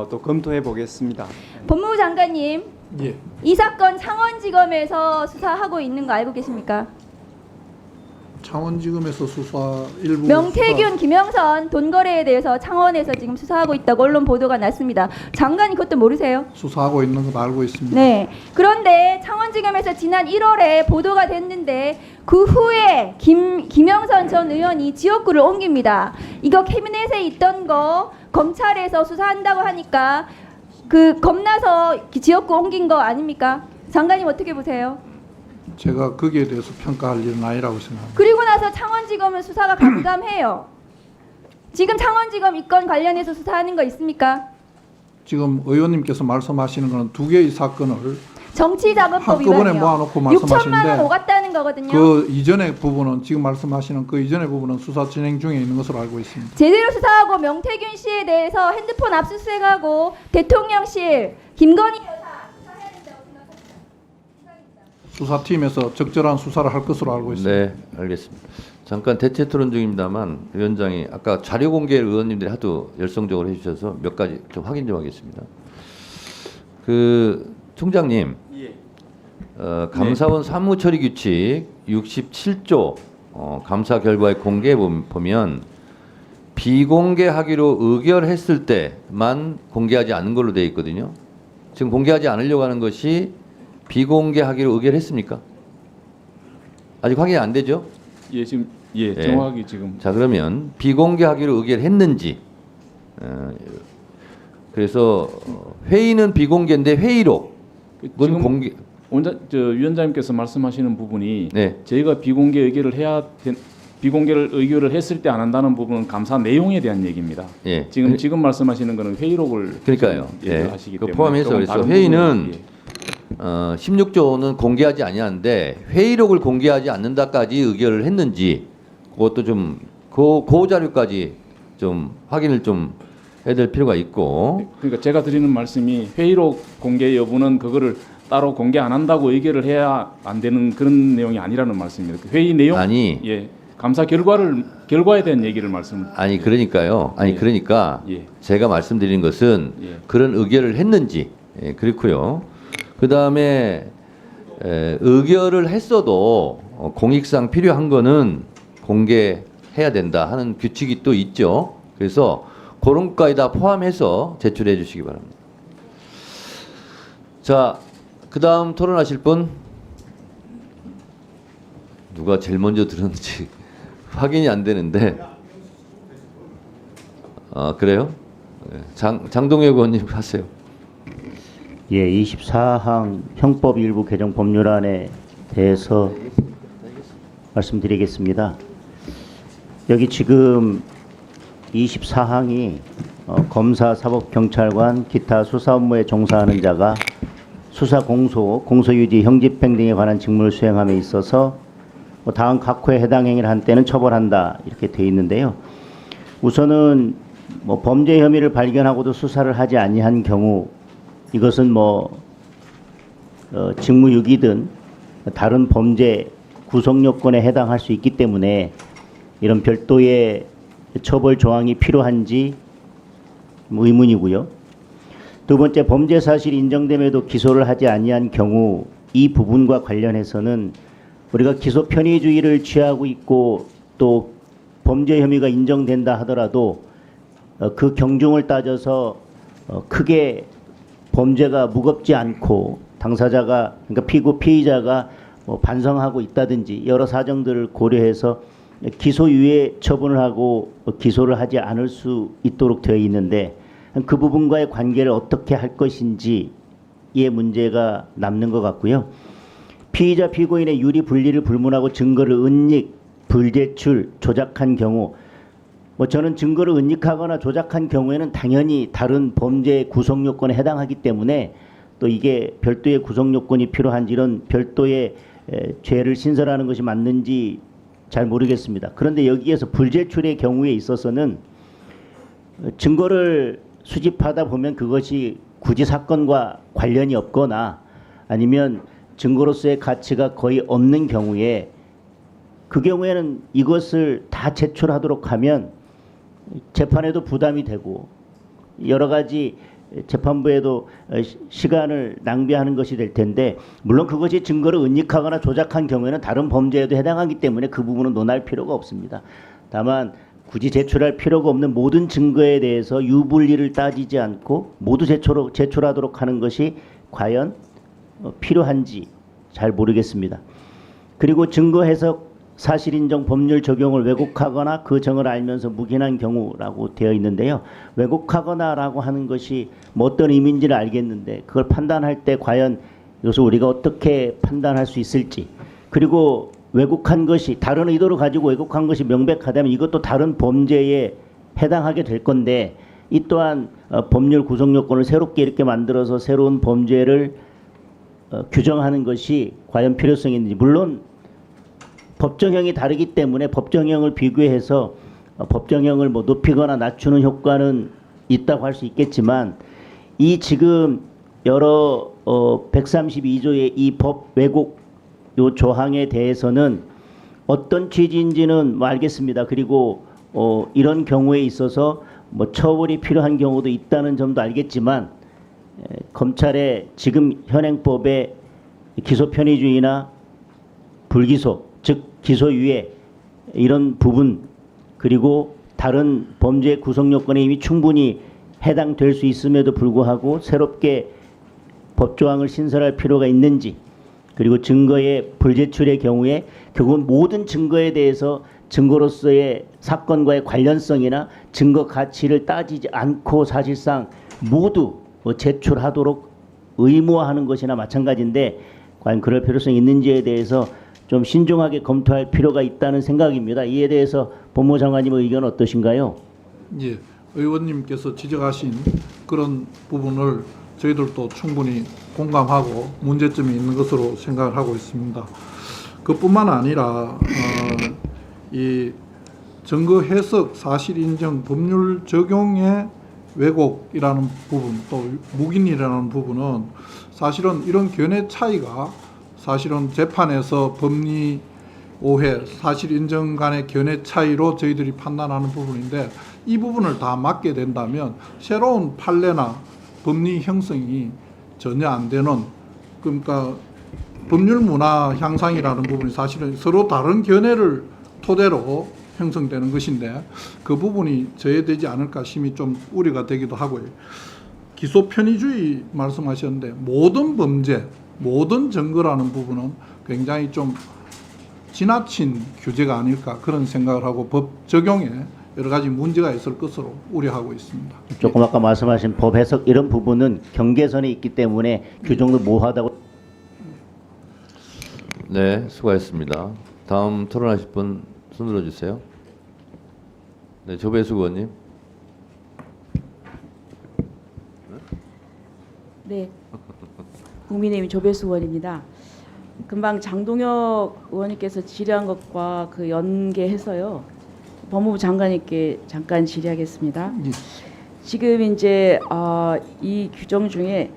L: 또 검토해 보겠습니다.
K: 법무부 장관님,
M: 예.
K: 이 사건 창원지검에서 수사하고 있는 거 알고 계십니까?
M: 창원지검에서 수사 일부
K: 명태균, 김영선 돈 거래에 대해서 창원에서 지금 수사하고 있다고 언론 보도가 났습니다. 장관이 그것도 모르세요?
M: 수사하고 있는 건 알고 있습니다.
K: 네. 그런데 창원지검에서 지난 1월에 보도가 됐는데 그 후에 김영선 전 의원이 지역구를 옮깁니다. 이거 캐비넷에 있던 거 검찰에서 수사한다고 하니까 그 겁나서 지역구 옮긴 거 아닙니까? 장관님 어떻게 보세요?
M: 제가 거기에 대해서 평가할 일은 아니라고 생각합니다.
K: 그리고 나서 창원지검은 수사가 감감해요. 지금 창원지검 이 건 관련해서 수사하는 거 있습니까?
M: 지금 의원님께서 말씀하시는 것은 두 개의 사건을
K: 정치자금법
M: 한꺼번에
K: 위반이요.
M: 모아놓고
K: 6천만 원
M: 말씀하시는데
K: 오갔다는 거거든요.
M: 그 이전의 부분은 지금 말씀하시는 그 이전의 부분은 수사 진행 중에 있는 것으로 알고 있습니다.
K: 제대로 수사하고 명태균 씨에 대해서 핸드폰 압수수색하고 대통령실 김건희 여사 수사해야 된다고 생각합니다.
M: 수사팀에서 적절한 수사를 할 것으로 알고 있습니다.
A: 네, 알겠습니다. 잠깐 대체 토론 중입니다만 위원장이 아까 자료 공개를 의원님들이 하도 열성적으로 해주셔서 몇 가지 좀 확인 좀 하겠습니다. 그 총장님, 감사원 사무처리 규칙 67조 감사 결과의 공개 보면 비공개하기로 의결했을 때만 공개하지 않은 걸로 되어 있거든요. 지금 공개하지 않으려고 하는 것이 비공개하기로 의결했습니까? 아직 확인이 안 되죠?
G: 예, 지금 정확하게 지금.
A: 자, 그러면 비공개하기로 의결했는지. 그래서 회의는 비공개인데 회의록
G: 지금
A: 공개.
G: 위원장님께서 말씀하시는 부분이
A: 네.
G: 저희가 비공개를 의결을 했을 때 안 한다는 부분은 감사 내용에 대한 얘기입니다.
A: 예.
G: 지금 말씀하시는 거는 회의록을
A: 그러니까요.
G: 얘기하시기
A: 그
G: 때문에
A: 포함해서
G: 조금
A: 그래서
G: 다른
A: 회의는
G: 부분은,
A: 16조는 공개하지 아니하는데 회의록을 공개하지 않는다까지 의결을 했는지 그것도 좀 그 자료까지 좀 확인을 좀 해야 될 필요가 있고.
G: 그러니까 제가 드리는 말씀이 회의록 공개 여부는 그거를 따로 공개 안 한다고 의결을 해야 안 되는 그런 내용이 아니라는 말씀입니다. 회의 내용 감사 결과에 대한 얘기를
A: 그러니까요. 그러니까 제가 말씀드리는 것은 그런 의결을 했는지 그렇고요. 그 다음에 의결을 했어도 공익상 필요한 거는 공개해야 된다 하는 규칙이 또 있죠. 그래서 그런 것까지 다 포함해서 제출해 주시기 바랍니다. 자, 그 다음 토론하실 분 누가 제일 먼저 들었는지 확인이 안 되는데. 그래요? 장동혁 의원님 하세요.
N: 예, 24항 형법 일부 개정 법률안에 대해서 말씀드리겠습니다. 여기 지금 24항이 검사, 사법, 경찰관, 기타 수사 업무에 종사하는 자가 수사 공소, 공소유지, 형집행 등에 관한 직무를 수행함에 있어서 다음 각 호에 해당 행위를 한 때는 처벌한다 이렇게 돼 있는데요. 우선은 범죄 혐의를 발견하고도 수사를 하지 아니한 경우 이것은 직무유기든 다른 범죄 구성 요건에 해당할 수 있기 때문에 이런 별도의 처벌 조항이 필요한지 의문이고요. 두 번째, 범죄 사실이 인정됨에도 기소를 하지 아니한 경우 이 부분과 관련해서는 우리가 기소 편의주의를 취하고 있고 또 범죄 혐의가 인정된다 하더라도 그 경중을 따져서 크게 범죄가 무겁지 않고 당사자가 그러니까 피의자가 반성하고 있다든지 여러 사정들을 고려해서 기소유예 처분을 하고 기소를 하지 않을 수 있도록 되어 있는데 그 부분과의 관계를 어떻게 할 것인지의 문제가 남는 것 같고요. 피의자 피고인의 유리 분리를 불문하고 증거를 은닉, 불제출, 조작한 경우 저는 증거를 은닉하거나 조작한 경우에는 당연히 다른 범죄 구성 요건에 해당하기 때문에 또 이게 별도의 구성 요건이 필요한지 이런 별도의 죄를 신설하는 것이 맞는지 잘 모르겠습니다. 그런데 여기에서 불제출의 경우에 있어서는 증거를 수집하다 보면 그것이 굳이 사건과 관련이 없거나 아니면 증거로서의 가치가 거의 없는 경우에 그 경우에는 이것을 다 제출하도록 하면 재판에도 부담이 되고 여러 가지 재판부에도 시간을 낭비하는 것이 될 텐데 물론 그것이 증거를 은닉하거나 조작한 경우에는 다른 범죄에도 해당하기 때문에 그 부분은 논할 필요가 없습니다. 다만 굳이 제출할 필요가 없는 모든 증거에 대해서 유불리를 따지지 않고 모두 제출하도록 하는 것이 과연 필요한지 잘 모르겠습니다. 그리고 증거 해석 사실 인정 법률 적용을 왜곡하거나 그 정을 알면서 묵인한 경우라고 되어 있는데요. 왜곡하거나라고 하는 것이 어떤 의미인지는 알겠는데 그걸 판단할 때 과연 이것을 우리가 어떻게 판단할 수 있을지 그리고 왜곡한 것이 다른 의도를 가지고 왜곡한 것이 명백하다면 이것도 다른 범죄에 해당하게 될 건데 이 또한 법률 구성 요건을 새롭게 이렇게 만들어서 새로운 범죄를 규정하는 것이 과연 필요성이 있는지 물론 법정형이 다르기 때문에 법정형을 비교해서 법정형을 높이거나 낮추는 효과는 있다고 할 수 있겠지만 이 지금 여러 132조의 이 법 왜곡 요 조항에 대해서는 어떤 취지인지는 알겠습니다. 그리고 이런 경우에 있어서 처벌이 필요한 경우도 있다는 점도 알겠지만 검찰의 지금 현행법의 기소 편의주의나 불기소 즉 기소유예 이런 부분 그리고 다른 범죄 구성 요건에 이미 충분히 해당될 수 있음에도 불구하고 새롭게 법조항을 신설할 필요가 있는지 그리고 증거의 불제출의 경우에 결국은 모든 증거에 대해서 증거로서의 사건과의 관련성이나 증거 가치를 따지지 않고 사실상 모두 제출하도록 의무화하는 것이나 마찬가지인데 과연 그럴 필요성이 있는지에 대해서 좀 신중하게 검토할 필요가 있다는 생각입니다. 이에 대해서 법무장관님의 의견은 어떠신가요?
M: 예, 의원님께서 지적하신 그런 부분을 저희들도 충분히 공감하고 문제점이 있는 것으로 생각을 하고 있습니다. 그뿐만 아니라 이 증거 해석, 사실 인정, 법률 적용의 왜곡이라는 부분, 또 묵인이라는 부분은 사실은 이런 견해 차이가 사실은 재판에서 법리 오해, 사실 인정 간의 견해 차이로 저희들이 판단하는 부분인데 이 부분을 다 막게 된다면 새로운 판례나 법리 형성이 전혀 안 되는 그러니까 법률 문화 향상이라는 부분이 사실은 서로 다른 견해를 토대로 형성되는 것인데 그 부분이 저해되지 않을까 심히 좀 우려가 되기도 하고요. 기소 편의주의 말씀하셨는데 모든 범죄, 모든 증거라는 부분은 굉장히 좀 지나친 규제가 아닐까 그런 생각을 하고 법 적용에 여러 가지 문제가 있을 것으로 우려하고 있습니다.
N: 조금 아까 말씀하신 법 해석 이런 부분은 경계선에 있기 때문에 규정도 모호하다고.
A: 네, 수고하셨습니다. 다음 토론하실 분 손 들어주세요. 네, 조배수 의원님.
O: 네, 국민의힘 조배수 의원입니다. 금방 장동혁 의원님께서 질의한 것과 그 연계해서요. 법무부 장관님께 잠깐 질의하겠습니다. 지금 이제 이 규정 중에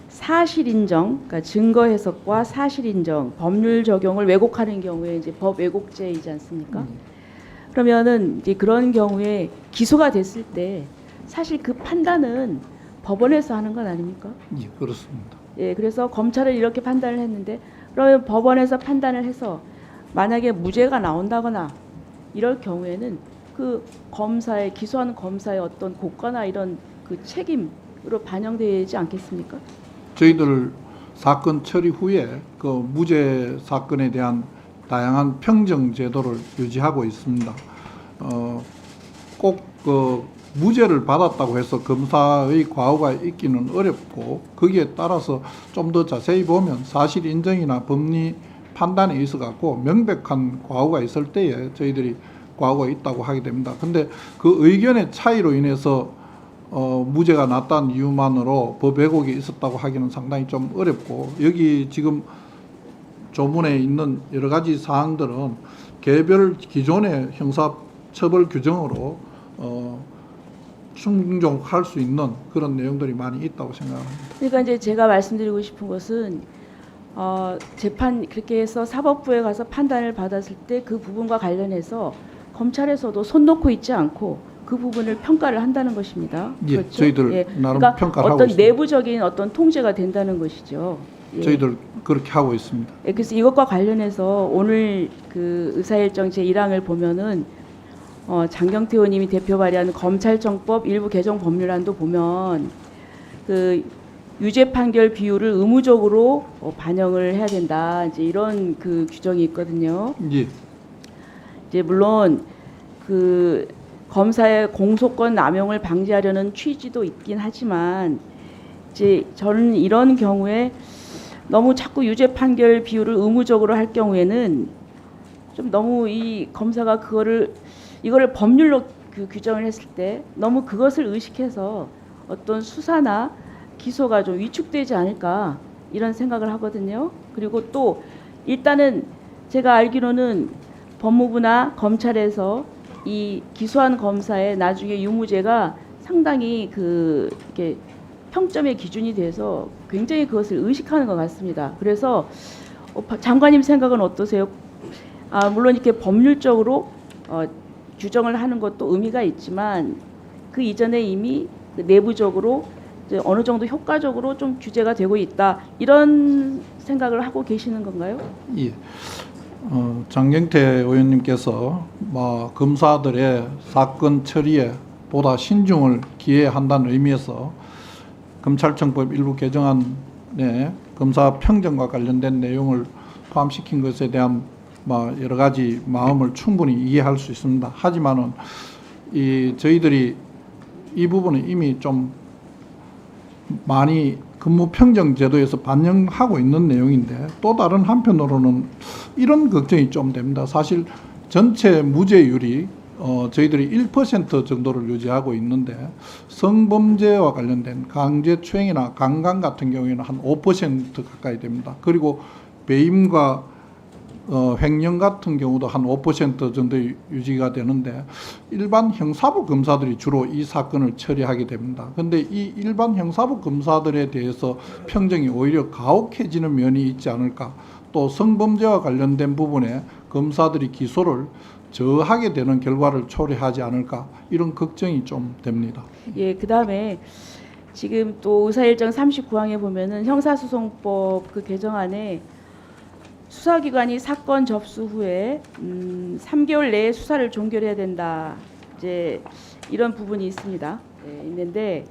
O: 사실 인정, 그러니까 증거 해석과 사실 인정, 법률 적용을 왜곡하는 경우에 이제 법 왜곡죄이지 않습니까? 그러면은 이제 그런 경우에 기소가 됐을 때 사실 그 판단은 법원에서 하는 건 아닙니까?
M: 예, 그렇습니다.
O: 예, 그래서 검찰은 이렇게 판단을 했는데 그러면 법원에서 판단을 해서 만약에 무죄가 나온다거나 이럴 경우에는 그 검사의 기소하는 검사의 어떤 고과나 이런 그 책임으로 반영되지 않겠습니까?
M: 저희들 사건 처리 후에 그 무죄 사건에 대한 다양한 평정 제도를 유지하고 있습니다. 꼭 그 무죄를 받았다고 해서 검사의 과오가 있기는 어렵고 거기에 따라서 좀 더 자세히 보면 사실 인정이나 법리 판단에 있어 갖고 명백한 과오가 있을 때에 저희들이 과오가 있다고 하게 됩니다. 근데 그 의견의 차이로 인해서 무죄가 났다는 이유만으로 법 왜곡이 있었다고 하기는 상당히 좀 어렵고 여기 지금 조문에 있는 여러 가지 사항들은 개별 기존의 형사처벌 규정으로 충족할 수 있는 그런 내용들이 많이 있다고 생각합니다.
O: 그러니까 이제 제가 말씀드리고 싶은 것은 재판 그렇게 해서 사법부에 가서 판단을 받았을 때 그 부분과 관련해서 검찰에서도 손 놓고 있지 않고 그 부분을 평가를 한다는 것입니다.
M: 예,
O: 그렇죠?
M: 저희들
O: 예,
M: 나름
O: 그러니까
M: 평가를 하고
O: 어떤
M: 있습니다.
O: 내부적인 어떤 통제가 된다는 것이죠. 예.
M: 저희들 그렇게 하고 있습니다.
O: 예, 그래서 이것과 관련해서 오늘 그 의사일정 제1항을 보면은 장경태 의원님이 대표 발의한 검찰청법 일부 개정 법률안도 보면 그 유죄 판결 비율을 의무적으로 반영을 해야 된다. 이제 이런 그 규정이 있거든요.
M: 예.
O: 이제 물론 그 검사의 공소권 남용을 방지하려는 취지도 있긴 하지만 이제 저는 이런 경우에 너무 자꾸 유죄 판결 비율을 의무적으로 할 경우에는 좀 너무 이 검사가 이거를 법률로 그 규정을 했을 때 너무 그것을 의식해서 어떤 수사나 기소가 좀 위축되지 않을까 이런 생각을 하거든요. 그리고 또 일단은 제가 알기로는 법무부나 검찰에서 이 기소한 검사의 나중에 유무죄가 상당히 그 이렇게 평점의 기준이 돼서 굉장히 그것을 의식하는 것 같습니다. 그래서 장관님 생각은 어떠세요? 물론 이렇게 법률적으로 규정을 하는 것도 의미가 있지만 그 이전에 이미 내부적으로 이제 어느 정도 효과적으로 좀 규제가 되고 있다 이런 생각을 하고 계시는 건가요?
M: 예. 장경태 의원님께서 검사들의 사건 처리에 보다 신중을 기해한다는 의미에서 검찰청법 일부 개정안에 검사 평정과 관련된 내용을 포함시킨 것에 대한 여러 가지 마음을 충분히 이해할 수 있습니다. 하지만은 저희들이 이 부분은 이미 좀 많이 근무 평정 제도에서 반영하고 있는 내용인데 또 다른 한편으로는 이런 걱정이 좀 됩니다. 사실 전체 무죄율이 저희들이 1% 정도를 유지하고 있는데 성범죄와 관련된 강제추행이나 강간 같은 경우에는 한 5% 가까이 됩니다. 그리고 배임과 횡령 같은 경우도 한 5% 정도 유지가 되는데 일반 형사부 검사들이 주로 이 사건을 처리하게 됩니다. 그런데 이 일반 형사부 검사들에 대해서 평정이 오히려 가혹해지는 면이 있지 않을까. 또 성범죄와 관련된 부분에 검사들이 기소를 저하게 되는 결과를 초래하지 않을까 이런 걱정이 좀 됩니다.
O: 예, 그다음에 지금 또 의사일정 39항에 보면은 형사소송법 그 개정안에 수사기관이 사건 접수 후에 3개월 내에 수사를 종결해야 된다. 이제 이런 부분이 있습니다. 네, 있는데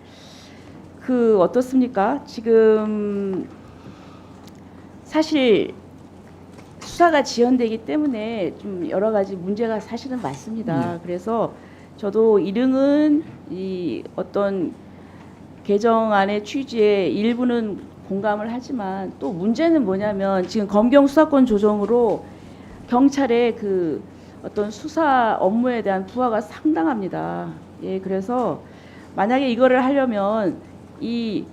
O: 그 어떻습니까? 지금 사실 수사가 지연되기 때문에 좀 여러 가지 문제가 사실은 많습니다. 그래서 저도 일흥은 이 어떤 개정안의 취지에 일부는 공감을 하지만 또 문제는 뭐냐면 지금 검경 수사권 조정으로 경찰의 그 어떤 수사 업무에 대한 부하가 상당합니다. 예, 그래서 만약에 이거를 하려면 이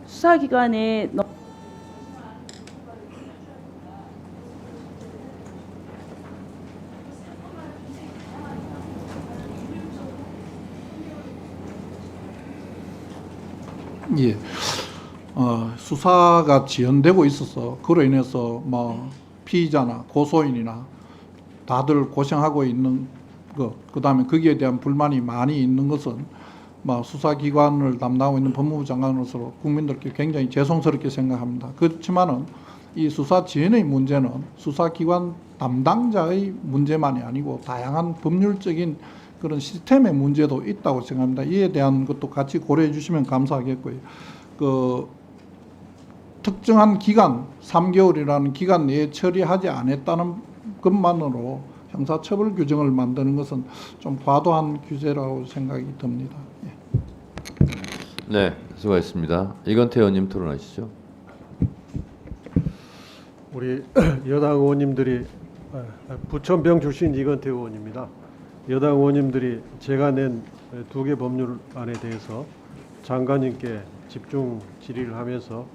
O: 수사기관에
M: 예. 수사가 지연되고 있어서 그로 인해서 피의자나 고소인이나 다들 고생하고 있는 그다음에 거기에 대한 불만이 많이 있는 것은 수사기관을 담당하고 있는 법무부 장관으로서 국민들께 굉장히 죄송스럽게 생각합니다. 그렇지만은 이 수사 지연의 문제는 수사기관 담당자의 문제만이 아니고 다양한 법률적인 그런 시스템의 문제도 있다고 생각합니다. 이에 대한 것도 같이 고려해 주시면 감사하겠고요. 특정한 기간, 3개월이라는 기간 내에 처리하지 않았다는 것만으로 형사처벌 규정을 만드는 것은 좀 과도한 규제라고 생각이 듭니다.
A: 네, 수고하셨습니다. 이건태 의원님 토론하시죠.
P: 우리 여당 의원님들이 부천병 출신 이건태 의원입니다. 여당 의원님들이 제가 낸 2개 법률안에 대해서 장관님께 집중 질의를 하면서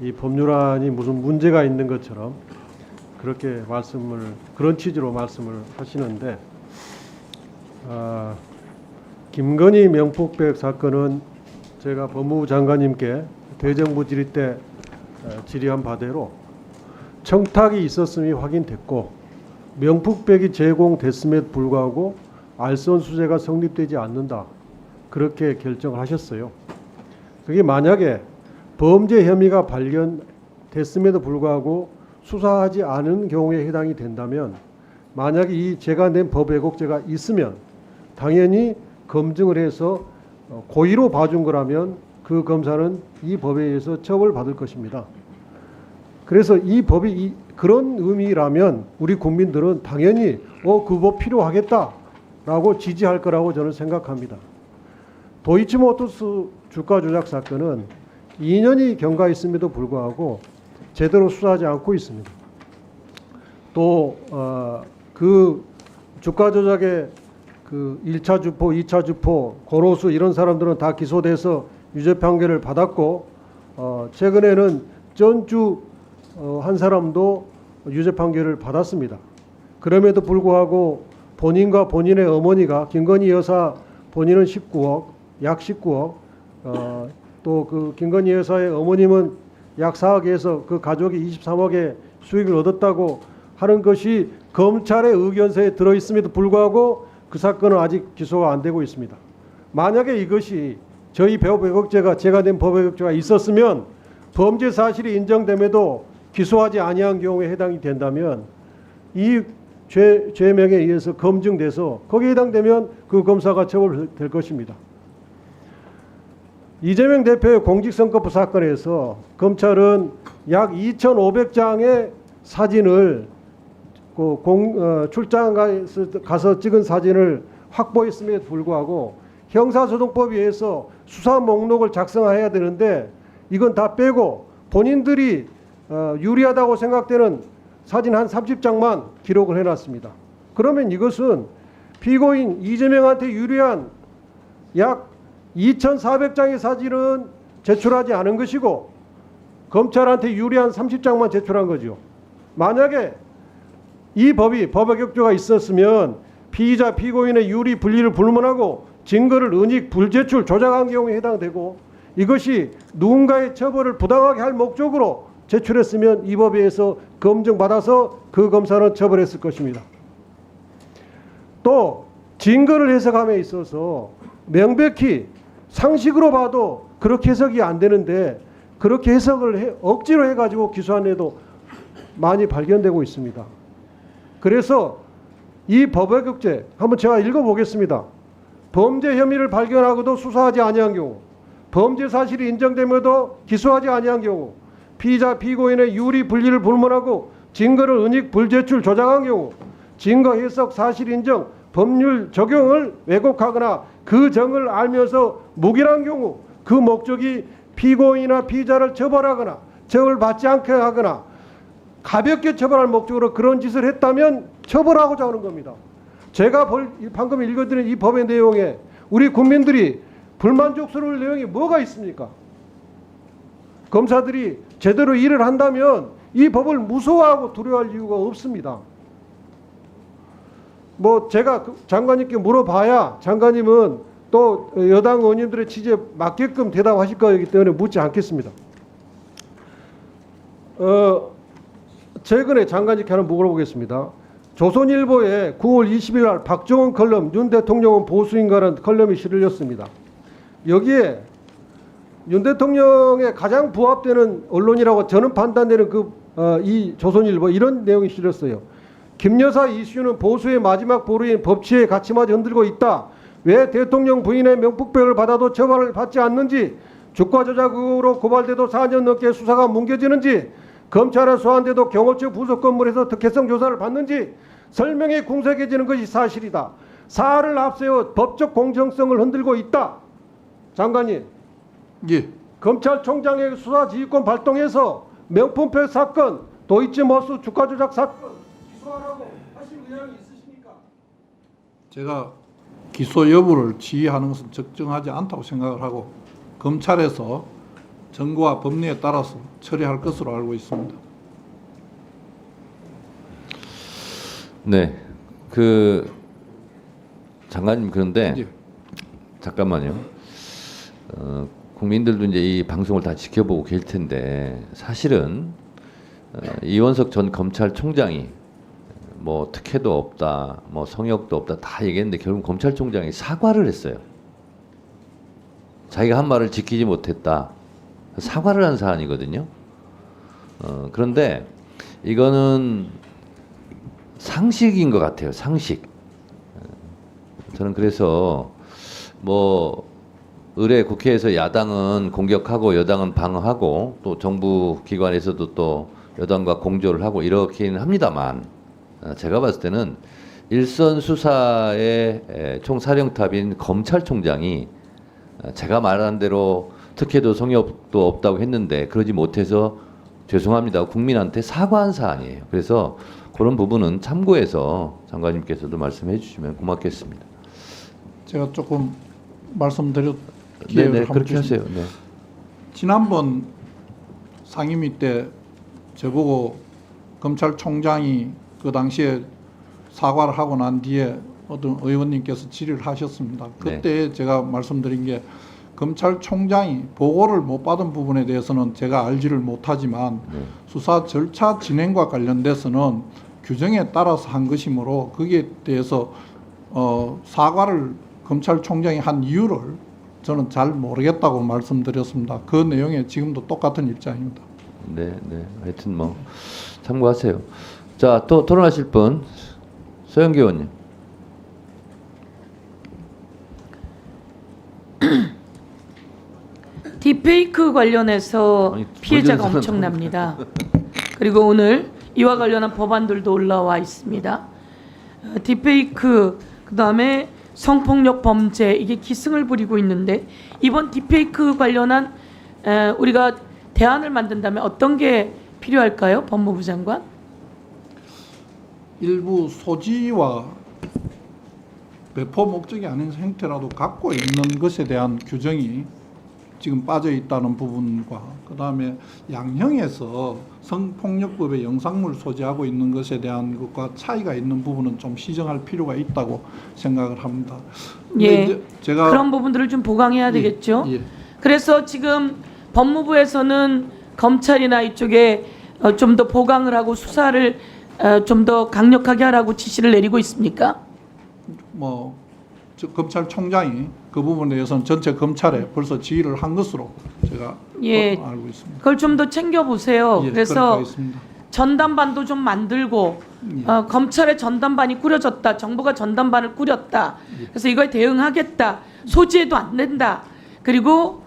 P: 이 법률안이 무슨 문제가 있는 것처럼 그렇게 그런 취지로 말씀을 하시는데, 김건희 명품백 사건은 제가 법무부 장관님께 대정부 질의 때 질의한 바대로 청탁이 있었음이 확인됐고 명품백이 제공됐음에도 불구하고 알선수재가 성립되지 않는다, 그렇게 결정을 하셨어요. 그게 만약에 범죄 혐의가 발견됐음에도 불구하고 수사하지 않은 경우에 해당이 된다면, 만약에 이 제가 낸 법 왜곡죄가 있으면 당연히 검증을 해서 고의로 봐준 거라면 그 검사는 이 법에 의해서 처벌받을 것입니다. 그래서 이 법이 그런 의미라면 우리 국민들은 당연히 그 법 필요하겠다라고 지지할 거라고 저는 생각합니다. 도이치모터스 주가 조작 사건은 2년이 경과했음에도 불구하고 제대로 수사하지 않고 있습니다. 또 그 주가 조작의 그 1차 주포, 2차 주포, 고로수 이런 사람들은 다 기소돼서 유죄 판결을 받았고, 최근에는 전주 한 사람도 유죄 판결을 받았습니다. 그럼에도 불구하고 본인과 본인의 어머니가, 김건희 여사 본인은 19억, 약 19억, 또 그 김건희 여사의 어머님은 약 4억에서 그 가족이 23억의 수익을 얻었다고 하는 것이 검찰의 의견서에 들어있음에도 불구하고 그 사건은 아직 기소가 안 되고 있습니다. 만약에 이것이 저희 법 왜곡죄가, 제가 낸 법 왜곡죄가 있었으면 범죄 사실이 인정됨에도 기소하지 아니한 경우에 해당이 된다면 이 죄명에 의해서 검증돼서 거기에 해당되면 그 검사가 처벌될 것입니다. 이재명 대표의 공직선거법 사건에서 검찰은 약 2,500장의 사진을 출장 가서 찍은 사진을 확보했음에도 불구하고 형사소송법에 의해서 수사 목록을 작성해야 되는데 이건 다 빼고 본인들이 유리하다고 생각되는 사진 한 30장만 기록을 해놨습니다. 그러면 이것은 피고인 이재명한테 유리한 약 2,400장의 사진은 제출하지 않은 것이고 검찰한테 유리한 30장만 제출한 거죠. 만약에 이 법이 법 왜곡죄가 있었으면 피의자 피고인의 유리 분리를 불문하고 증거를 은닉 불제출 조작한 경우에 해당되고, 이것이 누군가의 처벌을 부당하게 할 목적으로 제출했으면 이 법에 의해서 검증받아서 그 검사는 처벌했을 것입니다. 또 증거를 해석함에 있어서 명백히 상식으로 봐도 그렇게 해석이 안 되는데 그렇게 해석을 억지로 해가지고 기소한 애도 많이 발견되고 있습니다. 그래서 이 법 왜곡죄 한번 제가 읽어보겠습니다. 범죄 혐의를 발견하고도 수사하지 아니한 경우, 범죄 사실이 인정됨에도 기소하지 아니한 경우, 피의자 피고인의 유리 분리를 불문하고 증거를 은닉 불제출 조작한 경우, 증거 해석 사실 인정 법률 적용을 왜곡하거나 그 정을 알면서 묵인한 경우, 그 목적이 피고인이나 피의자를 처벌하거나 처벌받지 않게 하거나 가볍게 처벌할 목적으로 그런 짓을 했다면 처벌하고자 하는 겁니다. 제가 방금 읽어드린 이 법의 내용에 우리 국민들이 불만족스러울 내용이 뭐가 있습니까? 검사들이 제대로 일을 한다면 이 법을 무서워하고 두려워할 이유가 없습니다. 제가 장관님께 물어봐야 장관님은 또 여당 의원님들의 취지에 맞게끔 대답하실 거기 때문에 묻지 않겠습니다. 최근에 장관님께 하나 물어보겠습니다. 조선일보에 9월 20일 날 박정원 컬럼 윤 대통령은 보수인가라는 컬럼이 실렸습니다. 여기에 윤 대통령에 가장 부합되는 언론이라고 저는 판단되는 이 조선일보 이런 내용이 실렸어요. 김 여사 이슈는 보수의 마지막 보루인 법치의 가치마저 흔들고 있다. 왜 대통령 부인의 명품백을 받아도 처벌을 받지 않는지, 주가 조작 의혹으로 고발돼도 4년 넘게 수사가 뭉개지는지, 검찰에 소환돼도 경호처 부속 건물에서 특혜성 조사를 받는지 설명이 궁색해지는 것이 사실이다. 사활을 앞세워 법적 공정성을 흔들고 있다. 장관님,
M: 예.
P: 검찰총장의 수사 지휘권 발동해서 명품백 사건, 도이치모스 주가 조작 사건 기소하라고 하실 의향이 있으십니까?
M: 제가 기소 여부를 지휘하는 것은 적정하지 않다고 생각을 하고 검찰에서 정부와 법리에 따라서 처리할 것으로 알고 있습니다.
A: 네, 장관님 그런데
M: 예.
A: 잠깐만요. 국민들도 이제 이 방송을 다 지켜보고 계실 텐데 사실은 이원석 전 검찰총장이 뭐 특혜도 없다, 뭐 성역도 없다 다 얘기했는데 결국 검찰총장이 사과를 했어요. 자기가 한 말을 지키지 못했다. 사과를 한 사안이거든요. 그런데 이거는 상식인 것 같아요. 상식. 저는 그래서 뭐 의뢰 국회에서 야당은 공격하고 여당은 방어하고 또 정부 기관에서도 또 여당과 공조를 하고 이렇긴 합니다만 제가 봤을 때는 일선 수사의 총사령탑인 검찰총장이 제가 말한 대로 특혜도 성역도 없다고 했는데 그러지 못해서 죄송합니다. 국민한테 사과한 사안이에요. 그래서 그런 부분은 참고해서 장관님께서도 말씀해 주시면 고맙겠습니다.
M: 제가 조금 말씀드릴 기회를
A: 네네,
M: 한번
A: 그렇게
M: 주십니다.
A: 하세요. 네.
M: 지난번 상임위 때 저보고 검찰총장이 그 당시에 사과를 하고 난 뒤에 어떤 의원님께서 질의를 하셨습니다. 그때 제가 말씀드린 게 검찰총장이 보고를 못 받은 부분에 대해서는 제가 알지를 못하지만 수사 절차 진행과 관련돼서는 규정에 따라서 한 것이므로 거기에 대해서 사과를 검찰총장이 한 이유를 저는 잘 모르겠다고 말씀드렸습니다. 그 내용에 지금도 똑같은 입장입니다.
A: 네, 네. 하여튼 뭐 참고하세요. 자, 또 토론하실 분 서영기 의원님.
H: 딥페이크 관련해서
A: 아니,
H: 피해자가
A: 먼저
H: 엄청납니다. 그리고 오늘 이와 관련한 법안들도 올라와 있습니다. 딥페이크 그다음에 성폭력 범죄 이게 기승을 부리고 있는데 이번 딥페이크 관련한 우리가 대안을 만든다면 어떤 게 필요할까요, 법무부 장관?
M: 일부 소지와 배포 목적이 아닌 형태라도 갖고 있는 것에 대한 규정이 지금 빠져 있다는 부분과 그다음에 양형에서 성폭력법의 영상물 소지하고 있는 것에 대한 것과 차이가 있는 부분은 좀 시정할 필요가 있다고 생각을 합니다.
H: 예, 제가 그런 부분들을 좀 보강해야 되겠죠.
M: 예.
H: 그래서 지금 법무부에서는 검찰이나 이쪽에 좀 더 보강을 하고 수사를 좀 더 강력하게 하라고 지시를 내리고 있습니까?
M: 뭐 검찰총장이 그 부분에 대해서는 전체 검찰에 벌써 지휘를 한 것으로 제가 알고 있습니다.
H: 그걸 좀 더 챙겨 보세요.
M: 예,
H: 그래서 전담반도 좀 만들고 검찰의 전담반이 꾸려졌다. 정부가 전담반을 꾸렸다. 그래서 이거에 대응하겠다. 소지해도 안 된다. 그리고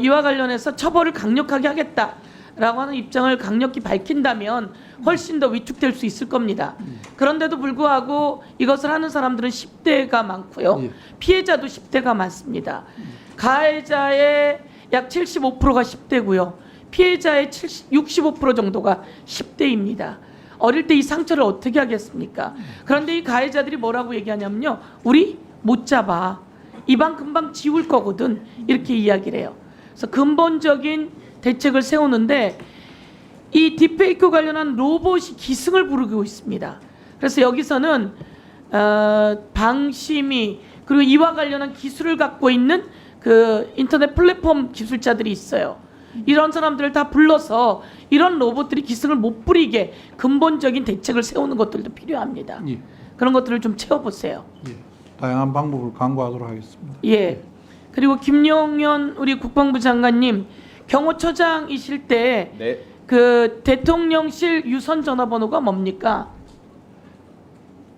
H: 이와 관련해서 처벌을 강력하게 하겠다라고 하는 입장을 강력히 밝힌다면 훨씬 더 위축될 수 있을 겁니다. 그런데도 불구하고 이것을 하는 사람들은 10대가 많고요. 피해자도 10대가 많습니다. 가해자의 약 75%가 10대고요. 피해자의 65% 정도가 10대입니다. 어릴 때 이 상처를 어떻게 하겠습니까? 그런데 이 가해자들이 뭐라고 얘기하냐면요. 우리 못 잡아. 이방 금방 지울 거거든. 이렇게 이야기를 해요. 그래서 근본적인 대책을 세우는데 이 딥페이크 관련한 로봇이 기승을 부르고 있습니다. 그래서 여기서는 방심이 그리고 이와 관련한 기술을 갖고 있는 그 인터넷 플랫폼 기술자들이 있어요. 이런 사람들을 다 불러서 이런 로봇들이 기승을 못 부리게 근본적인 대책을 세우는 것들도 필요합니다.
M: 예.
H: 그런 것들을 좀 채워보세요.
M: 예. 다양한 방법을 강구하도록 하겠습니다.
H: 예. 그리고 김용현 우리 국방부 장관님 경호처장이실 때 그 대통령실 유선 전화번호가 뭡니까?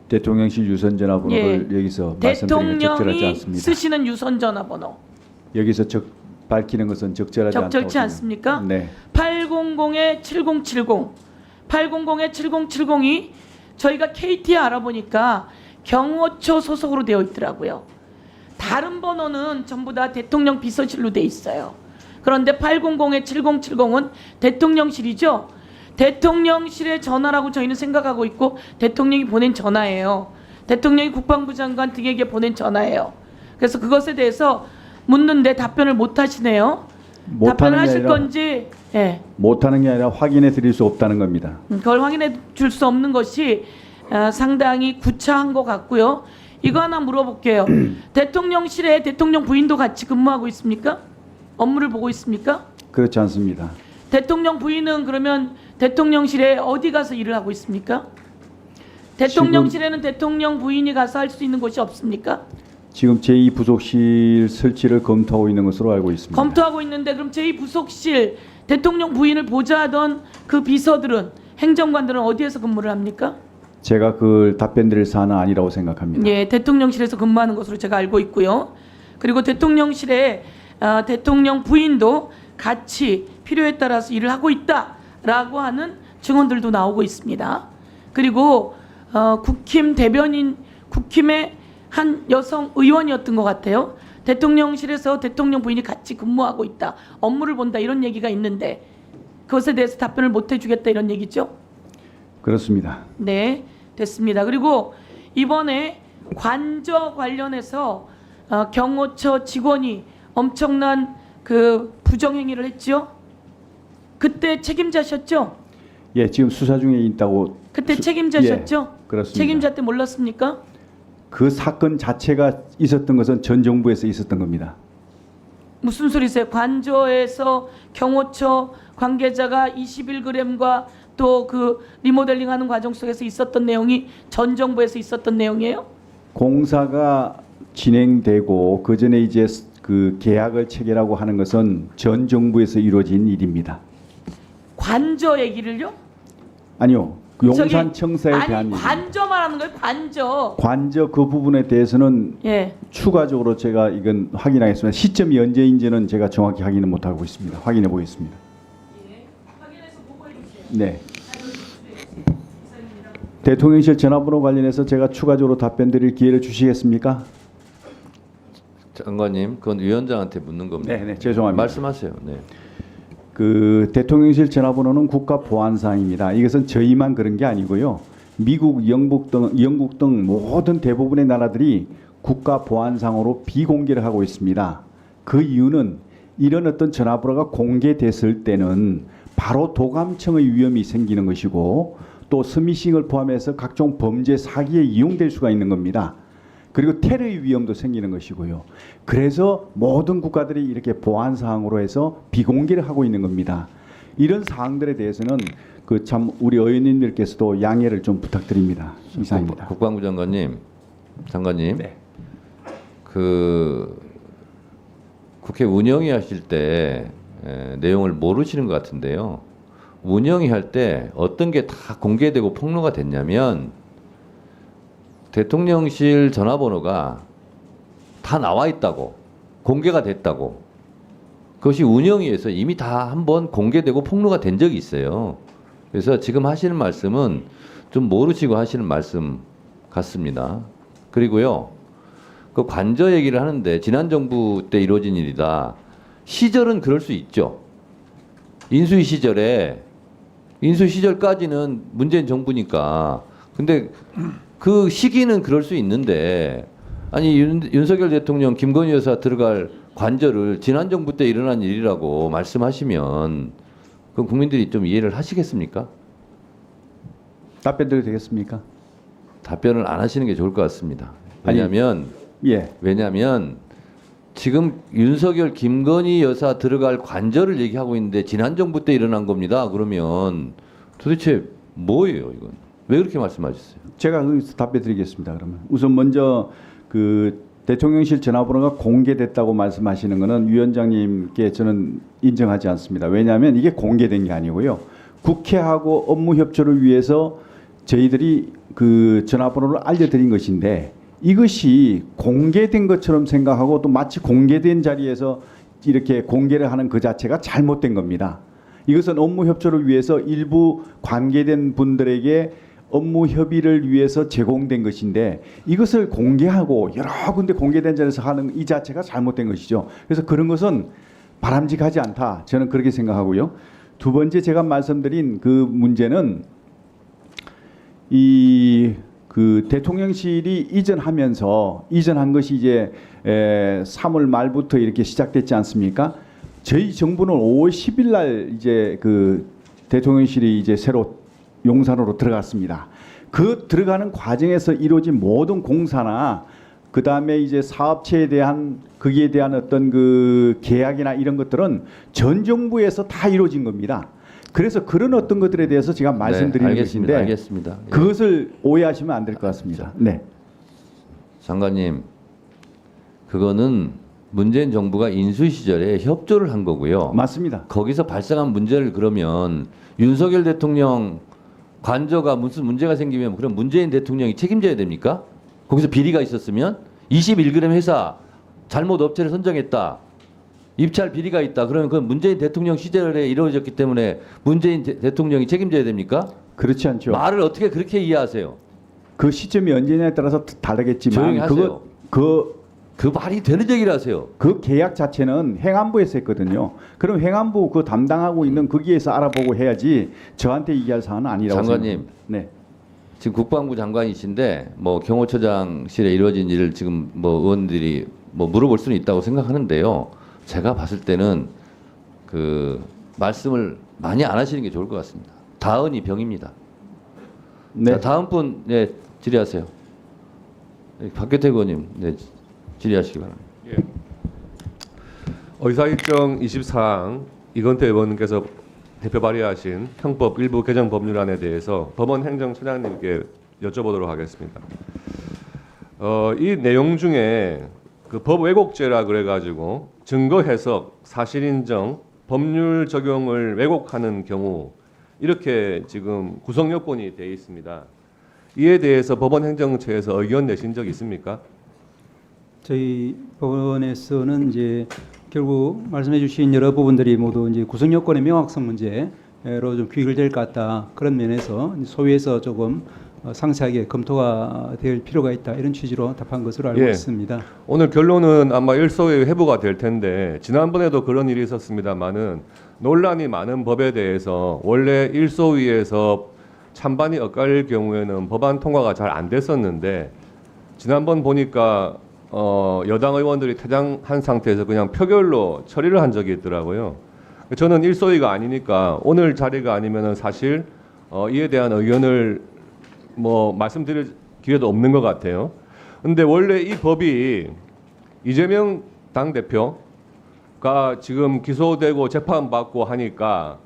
Q: 대통령실 유선 전화번호를 여기서 말씀드리면 적절하지
H: 대통령이
Q: 않습니다.
H: 쓰시는 유선 전화번호
Q: 여기서 밝히는 것은 적절하지 않다고
H: 적절치 않습니까?
Q: 네.
H: 800-7070 800-7070이 저희가 KT에 알아보니까 경호처 소속으로 되어 있더라고요. 다른 번호는 전부 다 대통령 비서실로 돼 있어요. 그런데 800-7070은 대통령실이죠. 대통령실의 전화라고 저희는 생각하고 있고 대통령이 보낸 전화예요. 대통령이 국방부 장관 등에게 보낸 전화예요. 그래서 그것에 대해서 묻는데 답변을 못 하시네요. 답변을 하실 건지
Q: 못하는 게 아니라 확인해 드릴 수 없다는 겁니다.
H: 그걸 확인해 줄 수 없는 것이 상당히 구차한 것 같고요. 이거 하나 물어볼게요. 대통령실에 대통령 부인도 같이 근무하고 있습니까? 업무를 보고 있습니까?
Q: 그렇지 않습니다.
H: 대통령 부인은 그러면 대통령실에 어디 가서 일을 하고 있습니까? 대통령실에는 대통령 부인이 가서 할 수 있는 곳이 없습니까?
Q: 지금 제2부속실 설치를 검토하고 있는 것으로 알고 있습니다.
H: 검토하고 있는데 그럼 제2부속실 대통령 부인을 보좌하던 그 비서들은 행정관들은 어디에서 근무를 합니까?
Q: 제가 그걸 답변 드릴 사안은 아니라고 생각합니다.
H: 예, 대통령실에서 근무하는 것으로 제가 알고 있고요. 그리고 대통령실에 대통령 부인도 같이 필요에 따라서 일을 하고 있다라고 하는 증언들도 나오고 있습니다. 그리고 국힘 대변인, 국힘의 한 여성 의원이었던 것 같아요. 대통령실에서 대통령 부인이 같이 근무하고 있다, 업무를 본다 이런 얘기가 있는데 그것에 대해서 답변을 못 해주겠다 이런 얘기죠?
Q: 그렇습니다.
H: 네, 됐습니다. 그리고 이번에 관저 관련해서 경호처 직원이 엄청난 그 부정행위를 했죠? 그때 책임자셨죠?
Q: 예, 지금 수사 중에 있다고.
H: 그때 책임자셨죠?
Q: 예, 그렇습니다.
H: 책임자 때 몰랐습니까?
Q: 그 사건 자체가 있었던 것은 전 정부에서 있었던 겁니다.
H: 무슨 소리세요? 관저에서 경호처 관계자가 21g과 또 그 리모델링하는 과정 속에서 있었던 내용이 전 정부에서 있었던 내용이에요?
Q: 공사가 진행되고 그 전에 이제 그 계약을 체결하고 하는 것은 전 정부에서 이루어진 일입니다.
H: 관저 얘기를요?
Q: 아니요, 용산청사에 대한
H: 아니 관저 말하는 거예요. 관저.
Q: 관저 그 부분에 대해서는
H: 예.
Q: 추가적으로 제가 이건 확인하겠습니다. 시점이 언제인지는 제가 정확히 확인을 못 하고 있습니다. 확인해 보겠습니다. 네. 대통령실 전화번호 관련해서 제가 추가적으로 답변 드릴 기회를 주시겠습니까?
A: 장관님, 그건 위원장한테 묻는 겁니다.
Q: 네, 죄송합니다.
A: 말씀하세요. 네.
Q: 그 대통령실 전화번호는 국가 보안 사항입니다. 이것은 저희만 그런 게 아니고요. 미국, 영국 등 모든 대부분의 나라들이 국가 보안상으로 비공개를 하고 있습니다. 그 이유는 이런 어떤 전화번호가 공개됐을 때는 바로 도감청의 위험이 생기는 것이고 또 스미싱을 포함해서 각종 범죄 사기에 이용될 수가 있는 겁니다. 그리고 테러의 위험도 생기는 것이고요. 그래서 모든 국가들이 이렇게 보안 사항으로 해서 비공개를 하고 있는 겁니다. 이런 사항들에 대해서는 그 참 우리 의원님들께서도 양해를 좀 부탁드립니다. 이상입니다.
A: 국방부 장관님, 네. 그 국회 운영위 하실 때 내용을 모르시는 것 같은데요. 운영위 할 때 어떤 게 다 공개되고 폭로가 됐냐면 대통령실 전화번호가 다 나와 있다고, 공개가 됐다고. 그것이 운영위에서 이미 다 한번 공개되고 폭로가 된 적이 있어요. 그래서 지금 하시는 말씀은 좀 모르시고 하시는 말씀 같습니다. 그리고요, 그 관저 얘기를 하는데 지난 정부 때 이루어진 일이다. 시절은 그럴 수 있죠. 인수위 시절까지는 문재인 정부니까. 근데 그 시기는 그럴 수 있는데, 아니 윤석열 대통령 김건희 여사 들어갈 관저를 지난 정부 때 일어난 일이라고 말씀하시면 그럼 국민들이 좀 이해를 하시겠습니까?
Q: 답변 드려도 되겠습니까?
A: 답변을 안 하시는 게 좋을 것 같습니다. 왜냐하면 지금 윤석열 김건희 여사 들어갈 관절을 얘기하고 있는데 지난 정부 때 일어난 겁니다. 그러면 도대체 뭐예요, 이건? 왜 그렇게 말씀하셨어요?
Q: 제가 거기서 답변드리겠습니다. 그러면 우선 먼저 그 대통령실 전화번호가 공개됐다고 말씀하시는 것은 위원장님께 저는 인정하지 않습니다. 왜냐하면 이게 공개된 게 아니고요. 국회하고 업무 협조를 위해서 저희들이 그 전화번호를 알려드린 것인데 이것이 공개된 것처럼 생각하고 또 마치 공개된 자리에서 이렇게 공개를 하는 그 자체가 잘못된 겁니다. 이것은 업무 협조를 위해서 일부 관계된 분들에게 업무 협의를 위해서 제공된 것인데 이것을 공개하고 여러 군데 공개된 자리에서 하는 이 자체가 잘못된 것이죠. 그래서 그런 것은 바람직하지 않다. 저는 그렇게 생각하고요. 두 번째 제가 말씀드린 그 문제는 그 대통령실이 이전한 것이 이제 3월 말부터 이렇게 시작됐지 않습니까? 저희 정부는 5월 10일 날 이제 그 대통령실이 이제 새로 용산으로 들어갔습니다. 그 들어가는 과정에서 이루어진 모든 공사나 그 다음에 이제 사업체에 대한 거기에 대한 어떤 그 계약이나 이런 것들은 전 정부에서 다 이루어진 겁니다. 그래서 그런 어떤 것들에 대해서 제가 말씀드리는 것인데
A: 알겠습니다. 예.
Q: 그것을 오해하시면 안 될 것 같습니다. 네.
A: 장관님, 그거는 문재인 정부가 인수 시절에 협조를 한 거고요.
Q: 맞습니다.
A: 거기서 발생한 문제를 그러면 윤석열 대통령 관저가 무슨 문제가 생기면 그럼 문재인 대통령이 책임져야 됩니까? 거기서 비리가 있었으면 21g 회사 잘못 업체를 선정했다. 입찰 비리가 있다. 그러면 그건 문재인 대통령 시절에 이루어졌기 때문에 문재인 대통령이 책임져야 됩니까?
Q: 그렇지 않죠.
A: 말을 어떻게 그렇게 이해하세요?
Q: 그 시점이 언제냐에 따라서 다르겠지만
A: 조용히 하세요. 그 말이 되는 얘기를 하세요.
Q: 그 계약 자체는 행안부에서 했거든요. 그럼 행안부 그 담당하고 있는 거기에서 알아보고 해야지 저한테 얘기할 사안은 아니라고
A: 장관님,
Q: 생각합니다. 네.
A: 지금 국방부 장관이신데 뭐 경호처장실에 이루어진 일을 지금 뭐 의원들이 뭐 물어볼 수는 있다고 생각하는데요. 제가 봤을 때는 그 말씀을 많이 안 하시는 게 좋을 것 같습니다. 다은이 병입니다.
Q: 네.
A: 자, 다음 분, 네, 질의하세요. 네, 박규태 의원님, 네, 질의하시기 바랍니다.
R: 예. 의사일정 24항 이건태 의원님께서 대표 발의하신 형법 일부 개정 법률안에 대해서 법원 행정처장님께 여쭤보도록 하겠습니다. 이 내용 중에 그 법 왜곡죄라 그래가지고 증거 해석, 사실 인정, 법률 적용을 왜곡하는 경우 이렇게 지금 구성 요건이 되어 있습니다. 이에 대해서 법원 행정처에서 의견 내신 적 있습니까?
S: 저희 법원에서는 이제 결국 말씀해주신 여러 부분들이 모두 이제 구성 요건의 명확성 문제로 좀 귀결될 것 같다. 그런 면에서 소위에서 조금 상세하게 검토가 될 필요가 있다. 이런 취지로 답한 것으로 알고 있습니다.
R: 오늘 결론은 아마 일소의 회부가 될 텐데 지난번에도 그런 일이 있었습니다만은 논란이 많은 법에 대해서 원래 일소위에서 찬반이 엇갈릴 경우에는 법안 통과가 잘 안 됐었는데 지난번 보니까 여당 의원들이 퇴장한 상태에서 그냥 표결로 처리를 한 적이 있더라고요. 저는 일소위가 아니니까 오늘 자리가 아니면은 사실 이에 대한 의견을 뭐 말씀드릴 기회도 없는 것 같아요. 근데 원래 이 법이 이재명 당대표가 지금 기소되고 재판받고 하니까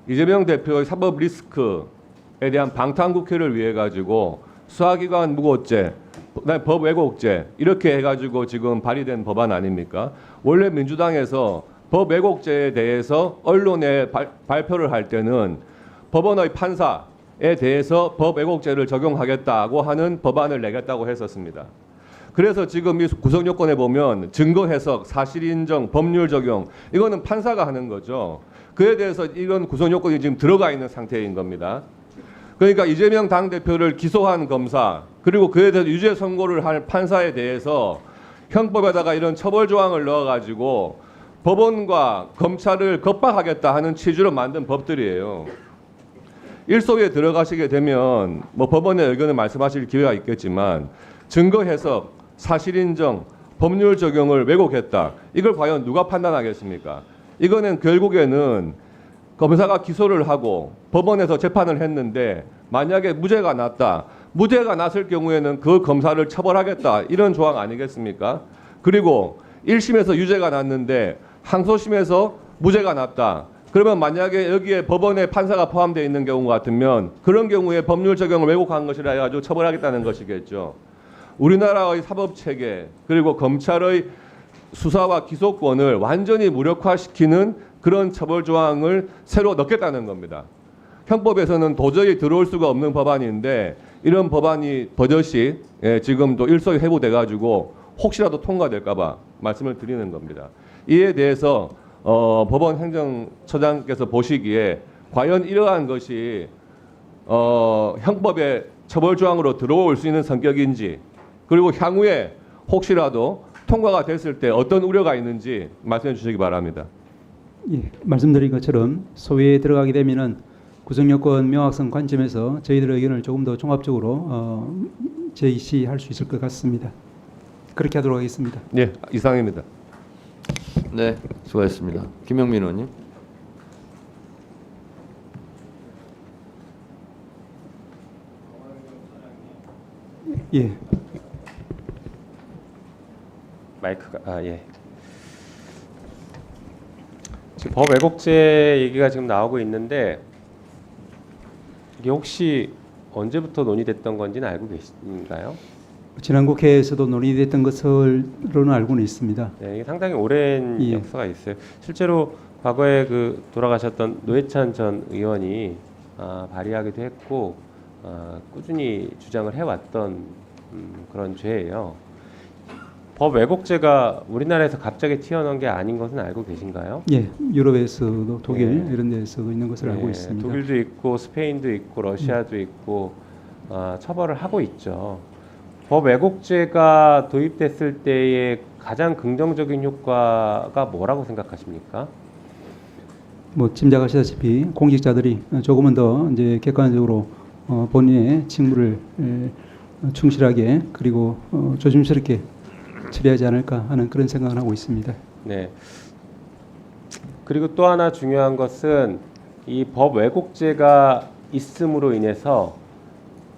R: 이재명 대표의 사법 리스크에 대한 방탄국회를 위해 가지고 수사기관 무고죄, 법 왜곡죄 이렇게 해가지고 지금 발의된 법안 아닙니까? 원래 민주당에서 법 왜곡죄에 대해서 언론에 발표를 할 때는 법원의 판사에 대해서 법 왜곡죄를 적용하겠다고 하는 법안을 내겠다고 했었습니다. 그래서 지금 이 구성 요건에 보면 증거 해석, 사실 인정, 법률 적용 이거는 판사가 하는 거죠. 그에 대해서 이런 구성 요건이 지금 들어가 있는 상태인 겁니다. 그러니까 이재명 당대표를 기소한 검사 그리고 그에 대해서 유죄 선고를 할 판사에 대해서 형법에다가 이런 처벌 조항을 넣어가지고 법원과 검찰을 겁박하겠다 하는 취지로 만든 법들이에요. 일소위에 들어가시게 되면 뭐 법원의 의견을 말씀하실 기회가 있겠지만 증거 해석, 사실 인정, 법률 적용을 왜곡했다. 이걸 과연 누가 판단하겠습니까? 이거는 결국에는 검사가 기소를 하고 법원에서 재판을 했는데 만약에 무죄가 났다. 무죄가 났을 경우에는 그 검사를 처벌하겠다. 이런 조항 아니겠습니까? 그리고 1심에서 유죄가 났는데 항소심에서 무죄가 났다. 그러면 만약에 여기에 법원의 판사가 포함되어 있는 경우 같으면 그런 경우에 법률 적용을 왜곡한 것이라 해가지고 처벌하겠다는 것이겠죠. 우리나라의 사법체계 그리고 검찰의 수사와 기소권을 완전히 무력화시키는 그런 처벌 조항을 새로 넣겠다는 겁니다. 형법에서는 도저히 들어올 수가 없는 법안인데 이런 법안이 버젓이 지금도 일소에 회부돼가지고 혹시라도 통과될까봐 말씀을 드리는 겁니다. 이에 대해서 법원 행정처장께서 보시기에 과연 이러한 것이 형법의 처벌 조항으로 들어올 수 있는 성격인지 그리고 향후에 혹시라도 통과가 됐을 때 어떤 우려가 있는지 말씀해 주시기 바랍니다.
S: 예, 말씀드린 것처럼 소위에 들어가게 되면은 구성요건 명확성 관점에서 저희들의 의견을 조금 더 종합적으로 제시할 수 있을 것 같습니다. 그렇게 하도록 하겠습니다.
R: 네, 이상입니다.
A: 네, 수고하셨습니다. 김영민 의원님.
T: 예. 마이크가 예. 지금 법 왜곡죄 얘기가 지금 나오고 있는데 이게 혹시 언제부터 논의됐던 건지는 알고 계신가요?
S: 지난 국회에서도 논의됐던 것으로는 알고는 있습니다.
T: 네, 이게 상당히 오랜
S: 예.
T: 역사가 있어요. 실제로 과거에 그 돌아가셨던 노회찬 전 의원이 발의하기도 했고 꾸준히 주장을 해왔던 그런 죄예요. 법 왜곡죄가 우리나라에서 갑자기 튀어나온 게 아닌 것은 알고 계신가요?
S: 예, 유럽에서도 독일
T: 네.
S: 이런 데서도 있는 것을 알고
T: 네,
S: 있습니다.
T: 독일도 있고 스페인도 있고 러시아도 있고 처벌을 하고 있죠. 법 왜곡죄가 도입됐을 때의 가장 긍정적인 효과가 뭐라고 생각하십니까?
S: 뭐 짐작하시다시피 공직자들이 조금은 더 이제 객관적으로 본인의 직무를 충실하게 그리고 조심스럽게 처리하지 않을까 하는 그런 생각을 하고 있습니다.
T: 네. 그리고 또 하나 중요한 것은 이 법 왜곡죄가 있음으로 인해서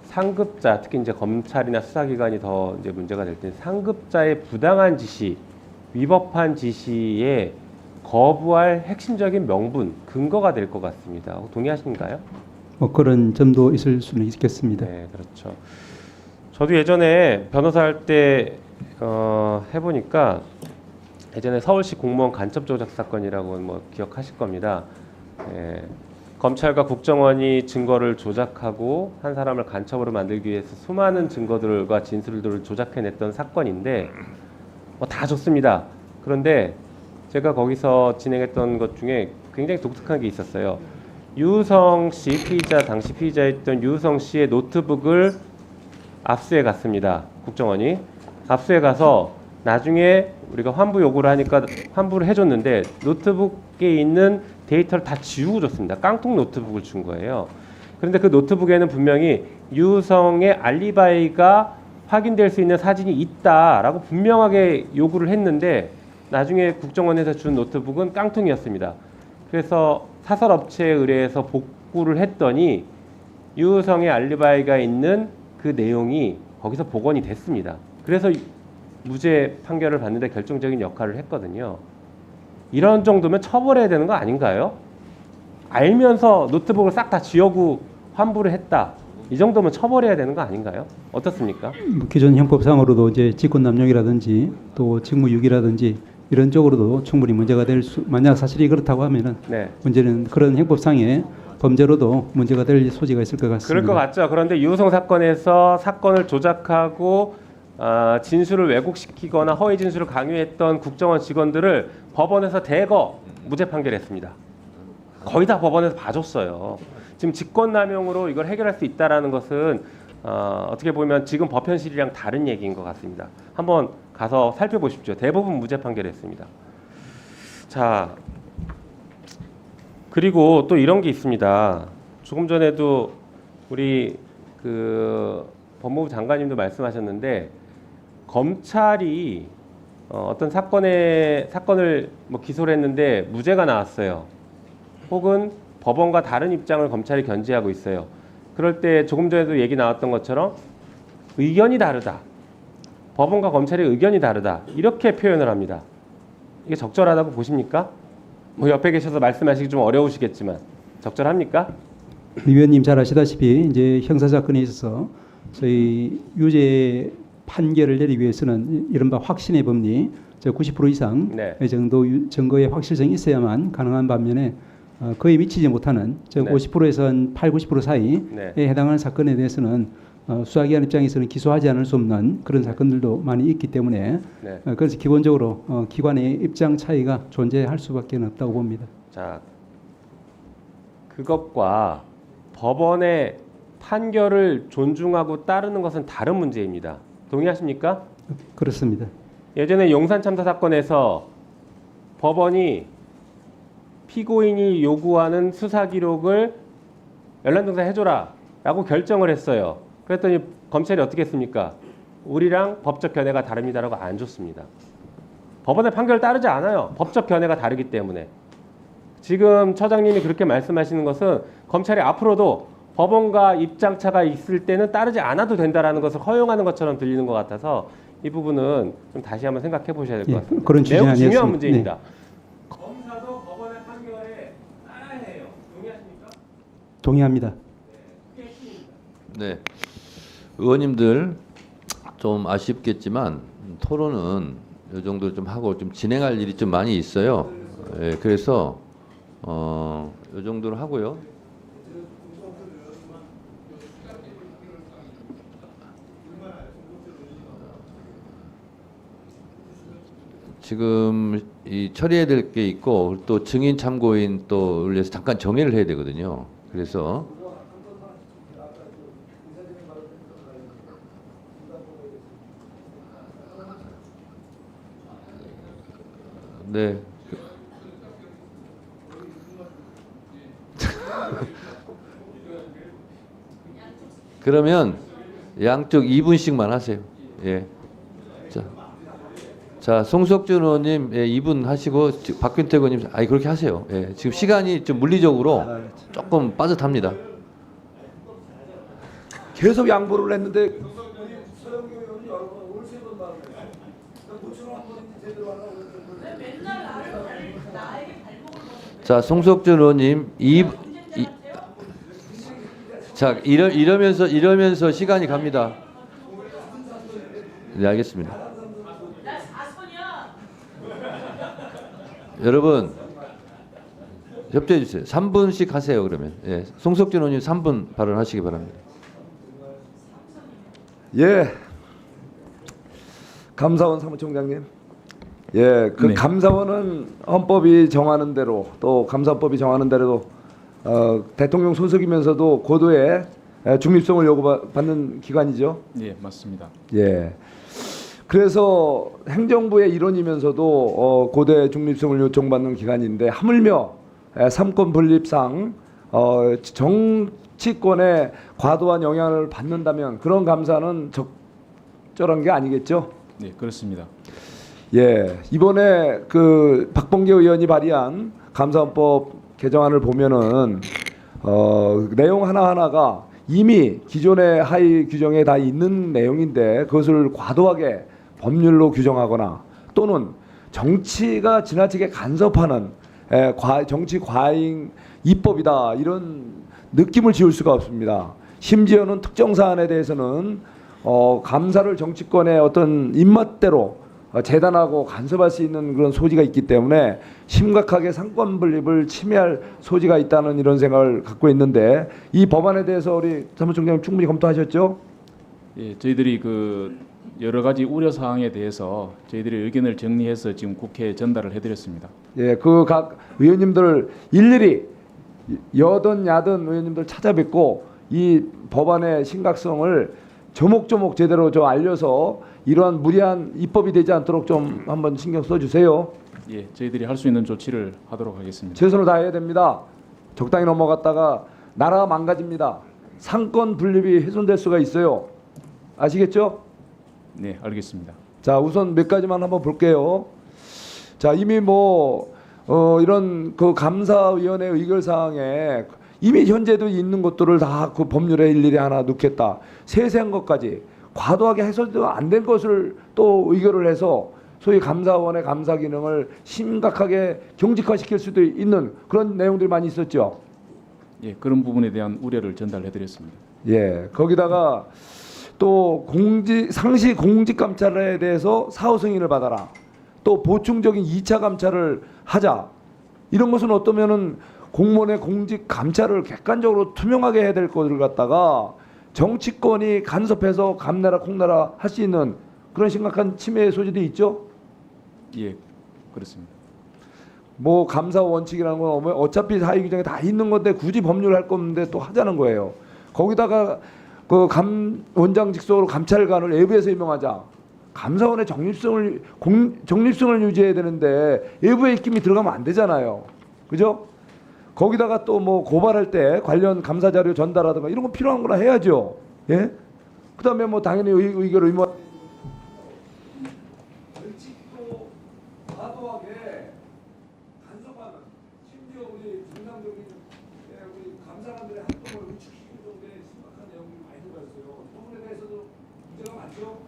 T: 상급자, 특히 이제 검찰이나 수사기관이 더 이제 문제가 될 때 상급자의 부당한 지시, 위법한 지시에 거부할 핵심적인 명분, 근거가 될 것 같습니다. 동의하신가요?
S: 뭐 그런 점도 있을 수는 있겠습니다.
T: 네, 그렇죠. 저도 예전에 변호사 할 때 해보니까 예전에 서울시 공무원 간첩 조작 사건이라고 뭐 기억하실 겁니다. 예, 검찰과 국정원이 증거를 조작하고 한 사람을 간첩으로 만들기 위해서 수많은 증거들과 진술들을 조작해냈던 사건인데 다 좋습니다. 그런데 제가 거기서 진행했던 것 중에 굉장히 독특한 게 있었어요. 유성 씨, 피의자, 당시 피의자였던 유성 씨의 노트북을 압수해 갔습니다. 국정원이. 압수해 가서 나중에 우리가 환부 요구를 하니까 환부를 해줬는데 노트북에 있는 데이터를 다 지우고 줬습니다. 깡통 노트북을 준 거예요. 그런데 그 노트북에는 분명히 유성의 알리바이가 확인될 수 있는 사진이 있다라고 분명하게 요구를 했는데 나중에 국정원에서 준 노트북은 깡통이었습니다. 그래서 사설업체에 의뢰해서 복구를 했더니 유성의 알리바이가 있는 그 내용이 거기서 복원이 됐습니다. 그래서 무죄 판결을 받는데 결정적인 역할을 했거든요. 이런 정도면 처벌해야 되는 거 아닌가요? 알면서 노트북을 싹 다 지우고 환부를 했다. 이 정도면 처벌해야 되는 거 아닌가요? 어떻습니까?
S: 기존 형법상으로도 이제 직권남용이라든지 또 직무유기라든지 이런 쪽으로도 충분히 문제가 될 수, 만약 사실이 그렇다고 하면은
T: 네.
S: 문제는 그런 형법상의 범죄로도 문제가 될 소지가 있을 것 같습니다.
T: 그럴 것 같죠. 그런데 유성 사건에서 사건을 조작하고 진술을 왜곡시키거나 허위 진술을 강요했던 국정원 직원들을 법원에서 대거 무죄 판결했습니다. 거의 다 법원에서 봐줬어요. 지금 직권남용으로 이걸 해결할 수 있다라는 것은 어떻게 보면 지금 법현실이랑 다른 얘기인 것 같습니다. 한번 가서 살펴보십시오. 대부분 무죄 판결했습니다. 자, 그리고 또 이런 게 있습니다. 조금 전에도 우리 그 법무부 장관님도 말씀하셨는데 검찰이 어떤 사건을 뭐 기소를 했는데 무죄가 나왔어요. 혹은 법원과 다른 입장을 검찰이 견지하고 있어요. 그럴 때 조금 전에도 얘기 나왔던 것처럼 의견이 다르다. 법원과 검찰의 의견이 다르다. 이렇게 표현을 합니다. 이게 적절하다고 보십니까? 뭐 옆에 계셔서 말씀하시기 좀 어려우시겠지만 적절합니까?
S: 위원님 잘 아시다시피 이제 형사 사건에 있어서 저희 유죄 판결을 내리기 위해서는 이른바 확신의 법리 90% 이상
T: 네.
S: 정도 증거의 확실성이 있어야만 가능한 반면에 거의 미치지 못하는
T: 네.
S: 50%에서 한 8, 90% 사이에
T: 네.
S: 해당하는 사건에 대해서는 수사기관 입장에서는 기소하지 않을 수 없는 그런 사건들도 많이 있기 때문에
T: 네.
S: 그래서 기본적으로 기관의 입장 차이가 존재할 수밖에 없다고 봅니다.
T: 자, 그것과 법원의 판결을 존중하고 따르는 것은 다른 문제입니다. 동의하십니까?
S: 그렇습니다.
T: 예전에 용산 참사 사건에서 법원이 피고인이 요구하는 수사 기록을 연락조사 해줘라라고 결정을 했어요. 그랬더니 검찰이 어떻게 했습니까? 우리랑 법적 견해가 다릅니다라고 안 줬습니다. 법원의 판결을 따르지 않아요. 법적 견해가 다르기 때문에. 지금 처장님이 그렇게 말씀하시는 것은 검찰이 앞으로도 법원과 입장차가 있을 때는 따르지 않아도 된다라는 것을 허용하는 것처럼 들리는 것 같아서 이 부분은 좀 다시 한번 생각해 보셔야 될 것 같습니다.
S: 그런 취지는
T: 매우 중요한
S: 아니었습니다.
T: 문제입니다.
S: 네.
T: 검사도 법원의 판결에 따라야 해요. 동의하십니까?
S: 동의합니다.
A: 네, 의원님들 좀 아쉽겠지만 토론은 이 정도 좀 하고 좀 진행할 일이 좀 많이 있어요. 예, 그래서 이 정도로 하고요. 지금 이 처리해야 될 게 있고 또 증인 참고인 또 위해서 잠깐 정리를 해야 되거든요. 그래서 네. 그러면 양쪽 2분씩만 하세요. 예. 자, 송석준 의원님 2분 하시고 박균택 의원님 아니 그렇게 하세요. 예. 지금 시간이 좀 물리적으로 조금 빠듯합니다.
J: 계속 양보를 했는데
A: 자, 송석준 의원님 자, 이러면서 시간이 갑니다. 네, 알겠습니다. 여러분 협조해 주세요. 3분씩 하세요. 그러면 예, 송석준 의원님 3분 발언하시기 바랍니다.
J: 예, 감사원 사무총장님. 예, 그
G: 네.
J: 감사원은 헌법이 정하는 대로 또 감사법이 정하는 대로 대통령 소속이면서도 고도의 중립성을 요구받는 기관이죠.
G: 예, 맞습니다.
J: 예. 그래서 행정부의 일원이면서도 고대 중립성을 요청받는 기관인데 하물며 삼권 분립상 정치권에 과도한 영향을 받는다면 그런 감사는 적절한 게 아니겠죠?
G: 네, 그렇습니다.
J: 예, 이번에 그 박범계 의원이 발의한 감사원법 개정안을 보면은 내용 하나하나가 이미 기존의 하위 규정에 다 있는 내용인데 그것을 과도하게 법률로 규정하거나 또는 정치가 지나치게 간섭하는 정치 과잉 입법이다 이런 느낌을 지울 수가 없습니다. 심지어는 특정 사안에 대해서는 감사를 정치권의 어떤 입맛대로 재단하고 간섭할 수 있는 그런 소지가 있기 때문에 심각하게 상권 분립을 침해할 소지가 있다는 이런 생각을 갖고 있는데 이 법안에 대해서 우리 사무총장님 충분히 검토하셨죠?
G: 예, 저희들이 그 여러 가지 우려 사항에 대해서 저희들이 의견을 정리해서 지금 국회에 전달을 해드렸습니다.
J: 예, 그 각 의원님들 일일이 여든 야든 의원님들 찾아뵙고 이 법안의 심각성을 조목조목 제대로 좀 알려서 이러한 무리한 입법이 되지 않도록 좀 한번 신경 써주세요.
G: 예, 저희들이 할 수 있는 조치를 하도록 하겠습니다.
J: 최선을 다해야 됩니다. 적당히 넘어갔다가 나라가 망가집니다. 상권 분립이 훼손될 수가 있어요. 아시겠죠?
G: 네, 알겠습니다.
J: 자, 우선 몇 가지만 한번 볼게요. 자, 이미 이런 그 감사위원회 의결 사항에 이미 현재도 있는 것들을 다 그 법률에 일일이 하나 넣겠다. 세세한 것까지 과도하게 해서도 안 된 것을 또 의결을 해서 소위 감사원의 감사 기능을 심각하게 경직화시킬 수도 있는 그런 내용들이 많이 있었죠.
G: 예, 그런 부분에 대한 우려를 전달해드렸습니다.
J: 예, 거기다가 또 상시 공직 감찰에 대해서 사후 승인을 받아라. 또 보충적인 2차 감찰을 하자. 이런 것은 어떠면은 공무원의 공직 감찰을 객관적으로 투명하게 해야 될 것을 갖다가 정치권이 간섭해서 감나라 콩나라 할 수 있는 그런 심각한 침해 소지도 있죠.
G: 예, 그렇습니다.
J: 뭐 감사 원칙이라는 건 어차피 사회 규정에 다 있는 건데 굳이 법률을 할 건데 또 하자는 거예요. 거기다가 그 원장 직속으로 감찰관을 외부에서 임명하자. 감사원의 중립성을 유지해야 되는데 외부의 입김이 들어가면 안 되잖아요. 그죠? 거기다가 또 뭐 고발할 때 관련 감사 자료 전달하든가 이런 거 필요한 거나 해야죠. 예? 그다음에 뭐 당연히 의결 의무 벌칙도 과도하게 간섭하는 심지어 우리 정상적인 우리 감사관들의 활동을 위축시키는 정도의 심각한 내용이 많이 들어있어요. 이 부분에 대해서도 문제가 많죠.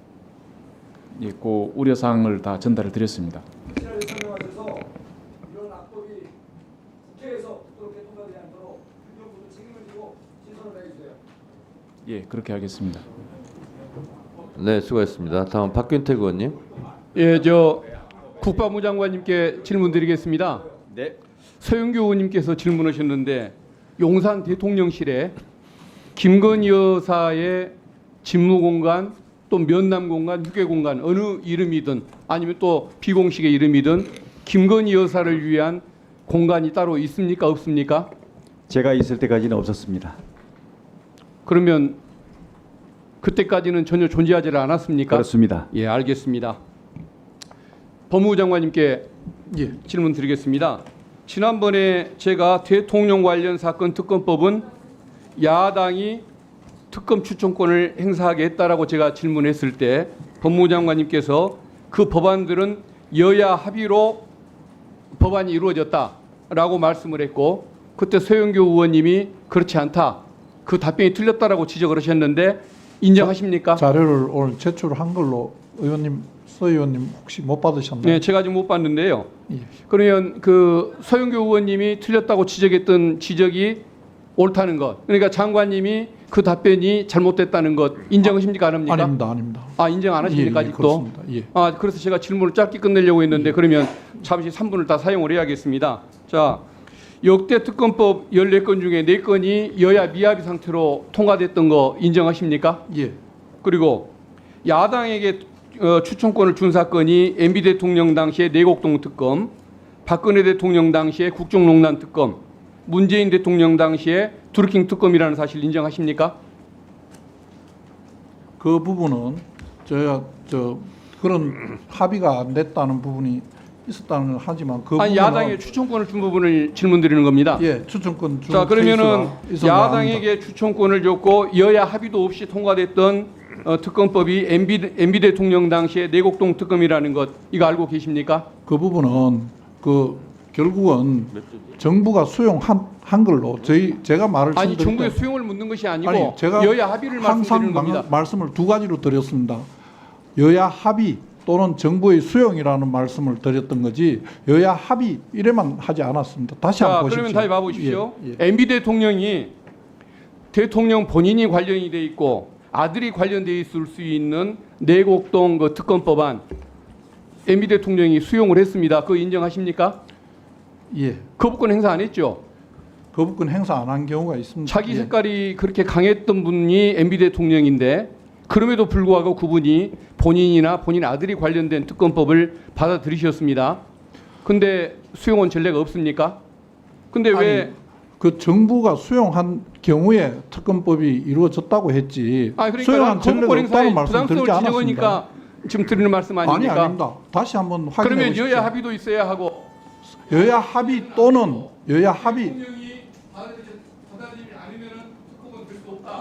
G: 예, 그 우려 사항을 다 전달을 드렸습니다.
J: 확실하게 설명하셔서 이런 악법이 국회에서 그렇게 통과되지 않도록 행정부도 책임을 지고 신선을 해주세요.
G: 예, 그렇게 하겠습니다.
A: 네, 수고했습니다. 다음 박균택 의원님.
U: 예, 저 국방부 장관님께 질문드리겠습니다.
A: 네.
U: 서영교 의원님께서 질문하셨는데 용산 대통령실에 김건희 여사의 집무공간 또 면담공간, 휴게공간 어느 이름이든 아니면 또 비공식의 이름이든 김건희 여사를 위한 공간이 따로 있습니까? 없습니까?
Q: 제가 있을 때까지는 없었습니다.
U: 그러면 그때까지는 전혀 존재하지 않았습니까?
Q: 그렇습니다.
U: 예, 알겠습니다. 법무부 장관님께 질문 드리겠습니다. 지난번에 제가 대통령 관련 사건 특검법은 야당이 특검 추천권을 행사하게 했다라고 제가 질문했을 때 법무부 장관님께서 그 법안들은 여야 합의로 법안이 이루어졌다라고 말씀을 했고 그때 서영교 의원님이 그렇지 않다. 그 답변이 틀렸다라고 지적을 하셨는데 인정하십니까?
M: 자료를 오늘 제출한 걸로 의원님, 서 의원님 혹시 못 받으셨나요?
U: 네, 제가 지금 못 봤는데요.
M: 예.
U: 그러면 그 서영교 의원님이 틀렸다고 지적했던 지적이 옳다는 것. 그러니까 장관님이 그 답변이 잘못됐다는 것 인정하십니까? 안 합니까?
M: 아닙니다.
U: 아, 인정 안 하십니까?
M: 예,
U: 아직도?
M: 그렇습니다. 예.
U: 아, 그래서 제가 질문을 짧게 끝내려고 했는데 그러면 잠시 3분을 다 사용을 해야겠습니다. 자, 역대 특검법 14건 중에 4건이 여야 미합의 상태로 통과됐던 거 인정하십니까?
M: 예.
U: 그리고 야당에게 추천권을 준 사건이 MB 대통령 당시의 내곡동 특검, 박근혜 대통령 당시의 국정농단 특검, 문재인 대통령 당시에 드루킹 특검이라는 사실 인정하십니까?
M: 그 부분은 저희가 그런 합의가 안 됐다는 부분이 있었다는 건 하지만 그
U: 아니,
M: 부분은
U: 야당에 추천권을 준 부분을 질문드리는 겁니다.
M: 예, 추천권 준
U: 자, 그러면은
M: 케이스가 있었나
U: 야당에게 추천권을 줬고 여야 합의도 없이 통과됐던 특검법이 MB 대통령 당시에 내곡동 특검이라는 것 이거 알고 계십니까?
M: 그 부분은 그 결국은 정부가 수용한 걸로 제가 말을
U: 아니,
M: 드릴
U: 정부의
M: 때-
U: 수용을 묻는 것이 아니고
M: 아니, 제가
U: 여야 합의를 말씀드리는 겁니다.
M: 말씀을 두 가지로 드렸습니다. 여야 합의 또는 정부의 수용이라는 말씀을 드렸던 거지 여야 합의 이래만 하지 않았습니다. 다시
U: 자,
M: 한번 보십시오.
U: 그러면 다시 봐보십시오.
M: 예, 예.
U: MB 대통령이 대통령 본인이 관련이 돼 있고 아들이 관련돼 있을 수 있는 내곡동 그 특검법안 MB 대통령이 수용을 했습니다. 그거 인정하십니까?
M: 예.
U: 거부권 행사 안 했죠?
M: 거부권 행사 안 한 경우가 있습니다.
U: 자기
M: 예.
U: 색깔이 그렇게 강했던 분이 MB 대통령인데 그럼에도 불구하고 그분이 본인이나 본인 아들이 관련된 특검법을 받아들이셨습니다. 근데 수용한 전례가 없습니까? 근데 왜
M: 아니, 그 정부가 수용한 경우에 특검법이 이루어졌다고 했지
U: 그러니까
M: 수용한 전례가
U: 거부권 행사에
M: 없다는 말씀 드리지
U: 부당성을
M: 않았습니다.
U: 지적하니까 지금 드리는 말씀 아닙니까?
M: 아니, 아닙니다. 다시 한번 확인해
U: 그러면
M: 보십시오.
U: 여야 합의도 있어야 하고
M: 여야 합의 또는 여야 합의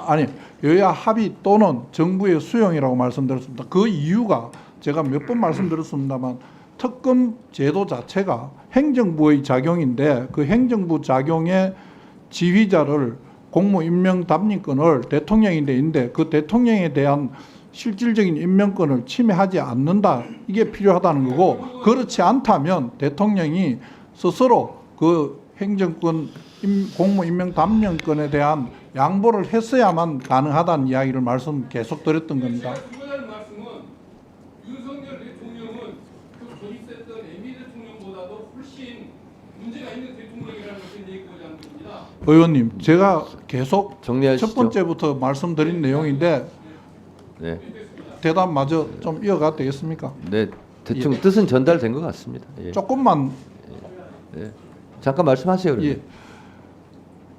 M: 아니 여야 합의 또는 정부의 수용이라고 말씀드렸습니다. 그 이유가 제가 몇 번 말씀드렸습니다만 특검 제도 자체가 행정부의 작용인데 그 행정부 작용의 지휘자를 공무 임명 담임권을 대통령이 돼 있는데 그 대통령에 대한 실질적인 인명권을 침해하지 않는다. 이게 필요하다는 거고, 그렇지 않다면 대통령이 스스로 그 행정권, 공무 임명 담명권에 대한 양보를 했어야만 가능하다는 이야기를 말씀 계속 드렸던 겁니다.
U: 주관하는 말씀은 윤석열 대통령은 그 조립했던 MB 대통령보다도 훨씬 문제가 있는 대통령이라는 것을 얘기하자는 겁니다.
M: 의원님, 제가 계속
A: 정리하시죠.
M: 첫 번째부터 말씀드린 내용인데
A: 네.
M: 대답마저 좀 이어가도 되겠습니까?
A: 네, 대충 뜻은 전달된 것 같습니다. 예.
M: 조금만
A: 네. 잠깐 말씀하세요. 그러면.
M: 예.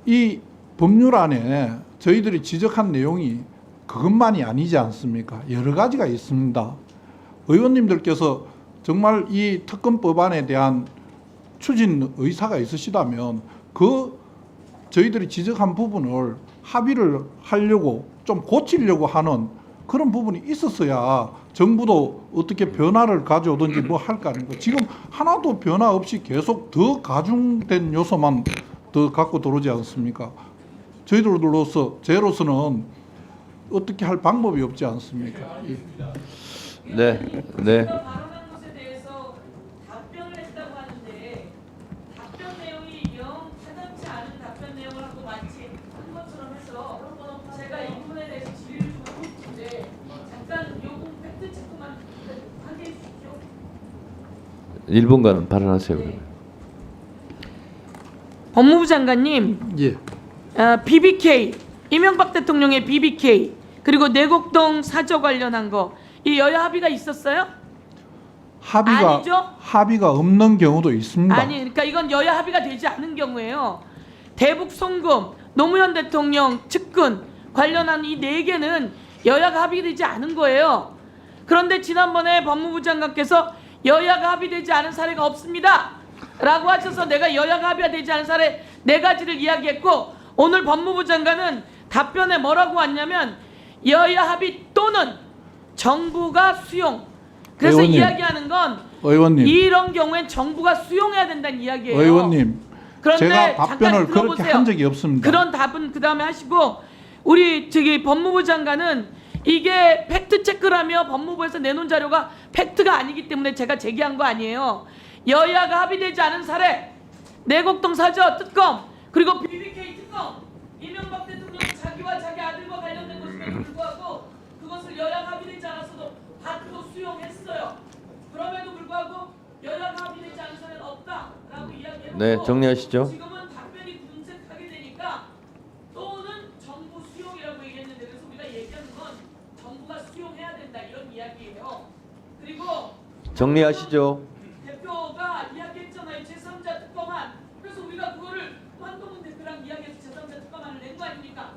M: 이 법률안에 저희들이 지적한 내용이 그것만이 아니지 않습니까? 여러 가지가 있습니다. 의원님들께서 정말 이 특검법안에 대한 추진 의사가 있으시다면 그 저희들이 지적한 부분을 합의를 하려고 좀 고치려고 하는 그런 부분이 있었어야 정부도 어떻게 변화를 가져오든지 뭐 할 거 아닙니까? 지금 하나도 변화 없이 계속 더 가중된 요소만 더 갖고 들어오지 않습니까? 저희들로서 제로서는 어떻게 할 방법이 없지 않습니까? 예.
A: 네, 네.
H: 발언한 것에 대해서 답변을 했다고 하는데 답변 내용이 영 타당치 않은 답변 내용을 하고 마치 한 것처럼 해서 제가 이 부분에 대해서 질의를 좀 하고 싶은데 잠깐 요거 팩트 체크만 하게 해주십시오.
A: 1분간 발언하세요. 그러면.
H: 법무부 장관님,
M: 예.
H: BBK 이명박 대통령의 BBK 그리고 내곡동 사저 관련한 거 이 여야 합의가 있었어요? 아니죠?
M: 합의가 없는 경우도 있습니다.
H: 아니, 그러니까 이건 여야 합의가 되지 않은 경우에요. 대북 송금, 노무현 대통령 측근 관련한 이 4개는 여야가 합의되지 않은 거예요. 그런데 지난번에 법무부 장관께서 여야가 합의되지 않은 사례가 없습니다 라고 하셔서 내가 여야가 합의가 되지 않은 사례 4가지를 이야기했고, 오늘 법무부 장관은 답변에 뭐라고 왔냐면 여야 합의 또는 정부가 수용. 그래서
M: 의원님,
H: 이야기하는 건
M: 의원님,
H: 이런 경우엔 정부가 수용해야 된다는 이야기예요.
M: 의원님,
H: 그런데
M: 제가 답변을
H: 잠깐
M: 그렇게
H: 들어보세요.
M: 한 적이 없습니다.
H: 그런 답은 그 다음에 하시고, 우리 저기 법무부 장관은 이게 팩트 체크라며 법무부에서 내놓은 자료가 팩트가 아니기 때문에 제가 제기한 거 아니에요. 여야가 합의되지 않은 사례, 내곡동 사저 특검, 그리고 BBK 특검, 이명박 대통령 자기와 자기 아들과 관련된 것임에도 불구하고 그것을 여야가 합의되지 않았어도 받고 수용했어요. 그럼에도 불구하고 여야가 합의되지 않은 사례는 없다라고 이야기했고,
A: 네, 정리하시죠.
H: 지금은 답변이 분색하게 되니까 또는 정부 수용이라고 얘기했는데, 그래서 우리가 얘기하는 건 정부가 수용해야 된다 이런 이야기예요. 그리고
A: 정리하시죠.
H: 대표가 이야기했잖아요. 제3자 특검안. 그래서 우리가 그거를 한동훈 대표랑 이야기해서 제3자 특검안을 낸 거 아닙니까?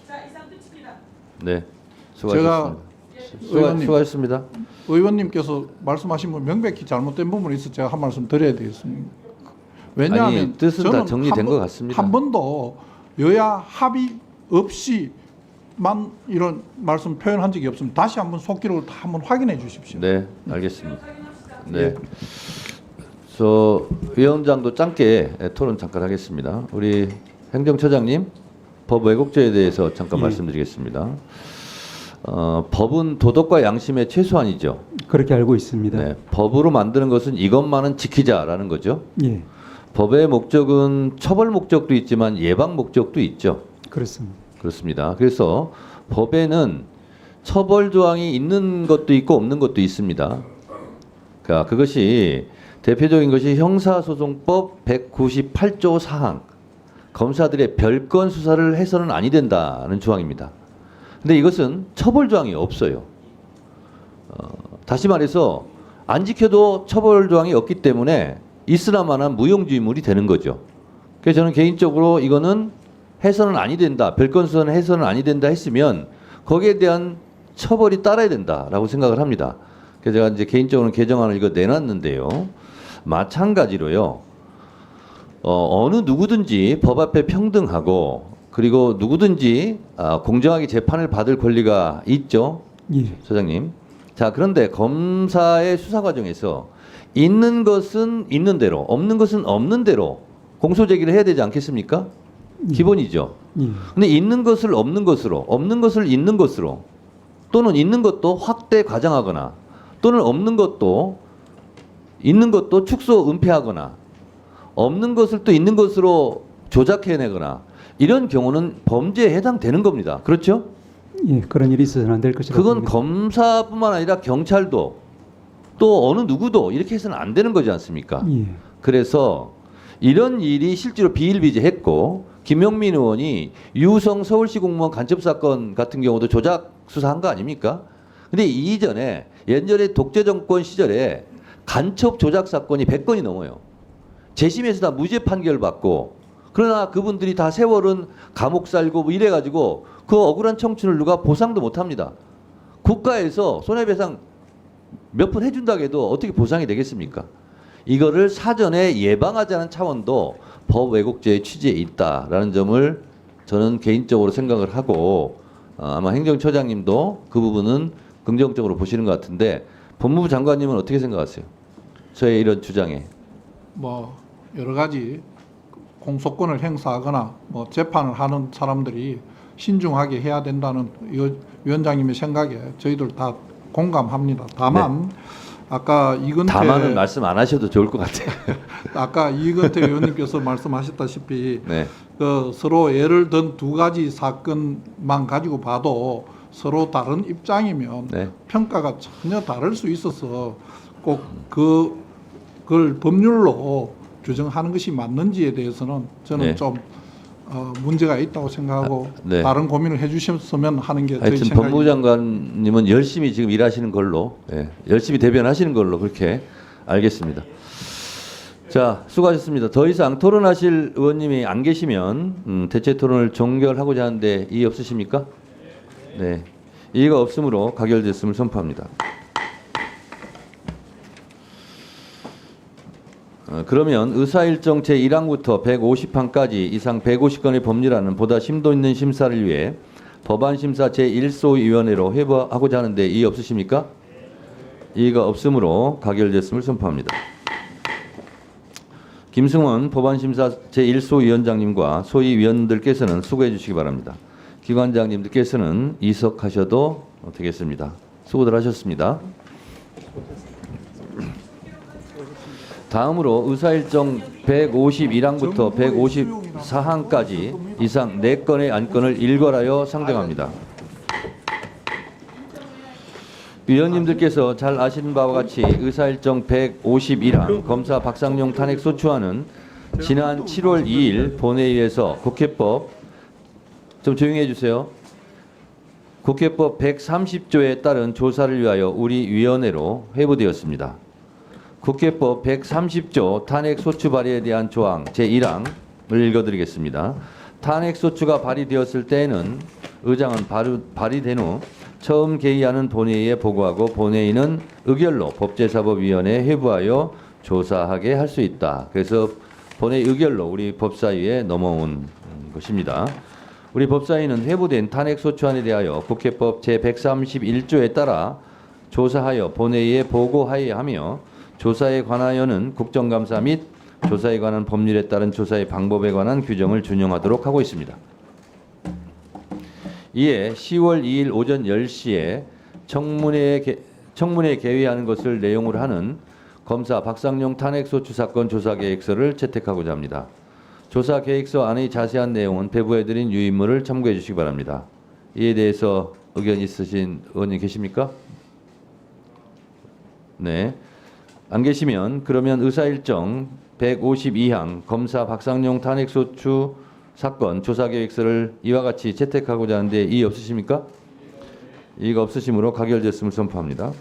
H: 자, 이상 끝입니다.
A: 네, 수고하셨습니다.
M: 의원님,
A: 수고하셨습니다.
M: 의원님께서 말씀하신 분 명백히 잘못된 부분이 있어 제가 한 말씀 드려야 되겠습니다. 왜냐하면
A: 아니, 뜻은 다
M: 저는
A: 정리된 것 같습니다.
M: 한 번도 여야 합의 없이만 이런 말씀 표현한 적이 없습니다. 다시 한번 속기록을 다 한번 확인해 주십시오.
A: 네, 알겠습니다. 네. 저 위원장도 짧게 토론 잠깐 하겠습니다. 우리 행정처장님, 법 왜곡죄에 대해서 잠깐 말씀드리겠습니다. 법은 도덕과 양심의 최소한이죠.
S: 그렇게 알고 있습니다.
A: 네, 법으로 만드는 것은 이것만은 지키자라는 거죠.
S: 예,
A: 법의 목적은 처벌 목적도 있지만 예방 목적도 있죠.
S: 그렇습니다.
A: 그렇습니다. 그래서 법에는 처벌 조항이 있는 것도 있고 없는 것도 있습니다. 그러니까 그것이 대표적인 것이 형사소송법 198조 사항, 검사들의 별건 수사를 해서는 아니 된다는 조항입니다. 근데 이것은 처벌 조항이 없어요. 다시 말해서 안 지켜도 처벌 조항이 없기 때문에 있으나마나 무용지물이 되는 거죠. 그래서 저는 개인적으로 이거는 해서는 아니 된다, 별건 수사는 해서는 아니 된다 했으면 거기에 대한 처벌이 따라야 된다라고 생각을 합니다. 그래서 제가 이제 개인적으로 개정안을 이거 내놨는데요. 마찬가지로요. 어느 누구든지 법 앞에 평등하고 그리고 누구든지 공정하게 재판을 받을 권리가 있죠.
S: 예.
A: 소장님. 자, 그런데 검사의 수사 과정에서 있는 것은 있는 대로, 없는 것은 없는 대로 공소 제기를 해야 되지 않겠습니까? 기본이죠.
S: 예.
A: 근데 있는 것을 없는 것으로, 없는 것을 있는 것으로 또는 있는 것도 확대 과장하거나 또는 없는 것도 있는 것도 축소 은폐하거나 없는 것을 또 있는 것으로 조작해내거나 이런 경우는 범죄에 해당되는 겁니다. 그렇죠?
S: 예, 그런 일이 있어서는 안 될 것이라고
A: 그건
S: 봅니다.
A: 검사뿐만 아니라 경찰도 또 어느 누구도 이렇게 해서는 안 되는 거지 않습니까?
S: 예.
A: 그래서 이런 일이 실제로 비일비재했고 김용민 의원이 유성 서울시 공무원 간첩 사건 같은 경우도 조작 수사한 거 아닙니까? 근데 이전에 예전에 독재 정권 시절에 간첩 조작 사건이 100건이 넘어요. 재심에서 다 무죄 판결 받고 그러나 그분들이 다 세월은 감옥 살고 뭐 이래가지고 그 억울한 청춘을 누가 보상도 못합니다. 국가에서 손해배상 몇 푼 해준다고 해도 어떻게 보상이 되겠습니까? 이거를 사전에 예방하자는 차원도 법 왜곡죄의 취지에 있다라는 점을 저는 개인적으로 생각을 하고 아마 행정처장님도 그 부분은 긍정적으로 보시는 것 같은데 법무부 장관님은 어떻게 생각하세요? 저의 이런 주장에.
M: 뭐 여러 가지 공소권을 행사하거나 뭐 재판을 하는 사람들이 신중하게 해야 된다는 위원장님의 생각에 저희들 다 공감합니다. 다만 아까 이건태
A: 다만은 말씀 안 하셔도 좋을 것 같아요.
M: 아까 이건태 의원님께서 말씀하셨다시피 그 서로 예를 든 두 가지 사건만 가지고 봐도 서로 다른 입장이면 평가가 전혀 다를 수 있어서 꼭 그걸 법률로 규정하는 것이 맞는지에 대해서는 저는 좀 문제가 있다고 생각하고 다른 고민을 해주셨으면 하는 게 저희
A: 하여튼
M: 생각입니다.
A: 법무부 장관님은 열심히 지금 일하시는 걸로 열심히 대변하시는 걸로 그렇게 알겠습니다. 자, 수고하셨습니다. 더 이상 토론하실 의원님이 안 계시면 대체 토론을 종결하고자 하는데 이의 없으십니까? 네, 이의가 없으므로 가결됐음을 선포합니다. 그러면 의사일정 제1항부터 150항까지 이상 150건의 법률안은 보다 심도 있는 심사를 위해 법안심사 제1소위원회로 회부하고자 하는데 이의 없으십니까? 이의가 없으므로 가결됐음을 선포합니다. 김승원 법안심사 제1소위원장님과 소위위원들께서는 수고해 주시기 바랍니다. 기관장님들께서는 이석하셔도 되겠습니다. 수고들 하셨습니다. 다음으로 의사일정 151항부터 154항까지 이상 4건의 안건을 일괄하여 상정합니다. 위원님들께서 잘 아시는 바와 같이 의사일정 151항 검사 박상용 탄핵소추안은 지난 7월 2일 본회의에서 국회법 좀 조용히 해주세요. 국회법 130조에 따른 조사를 위하여 우리 위원회로 회부되었습니다. 국회법 130조 탄핵소추 발의에 대한 조항 제1항을 읽어드리겠습니다. 탄핵소추가 발의되었을 때에는 의장은 발의된 후 처음 개의하는 본회의에 보고하고 본회의는 의결로 법제사법위원회에 회부하여 조사하게 할 수 있다. 그래서 본회의 의결로 우리 법사위에 넘어온 것입니다. 우리 법사위는 회부된 탄핵소추안에 대하여 국회법 제131조에 따라 조사하여 본회의에 보고하여야 하며 조사에 관하여는 국정감사 및 조사에 관한 법률에 따른 조사의 방법에 관한 규정을 준용하도록 하고 있습니다. 이에 10월 2일 오전 10시에 청문회에 개의하는 것을 내용으로 하는 검사 박상용 탄핵소추 사건 조사계획서를 채택하고자 합니다. 조사계획서 안의 자세한 내용은 배부해드린 유인물을 참고해 주시기 바랍니다. 이에 대해서 의견 있으신 의원님 계십니까? 네. 안 계시면 그러면 의사일정 152항 검사 박상용 탄핵소추 사건 조사계획서를 이와 같이 채택하고자 하는데 이의 없으십니까? 이의가 없으시므로 가결됐음을 선포합니다.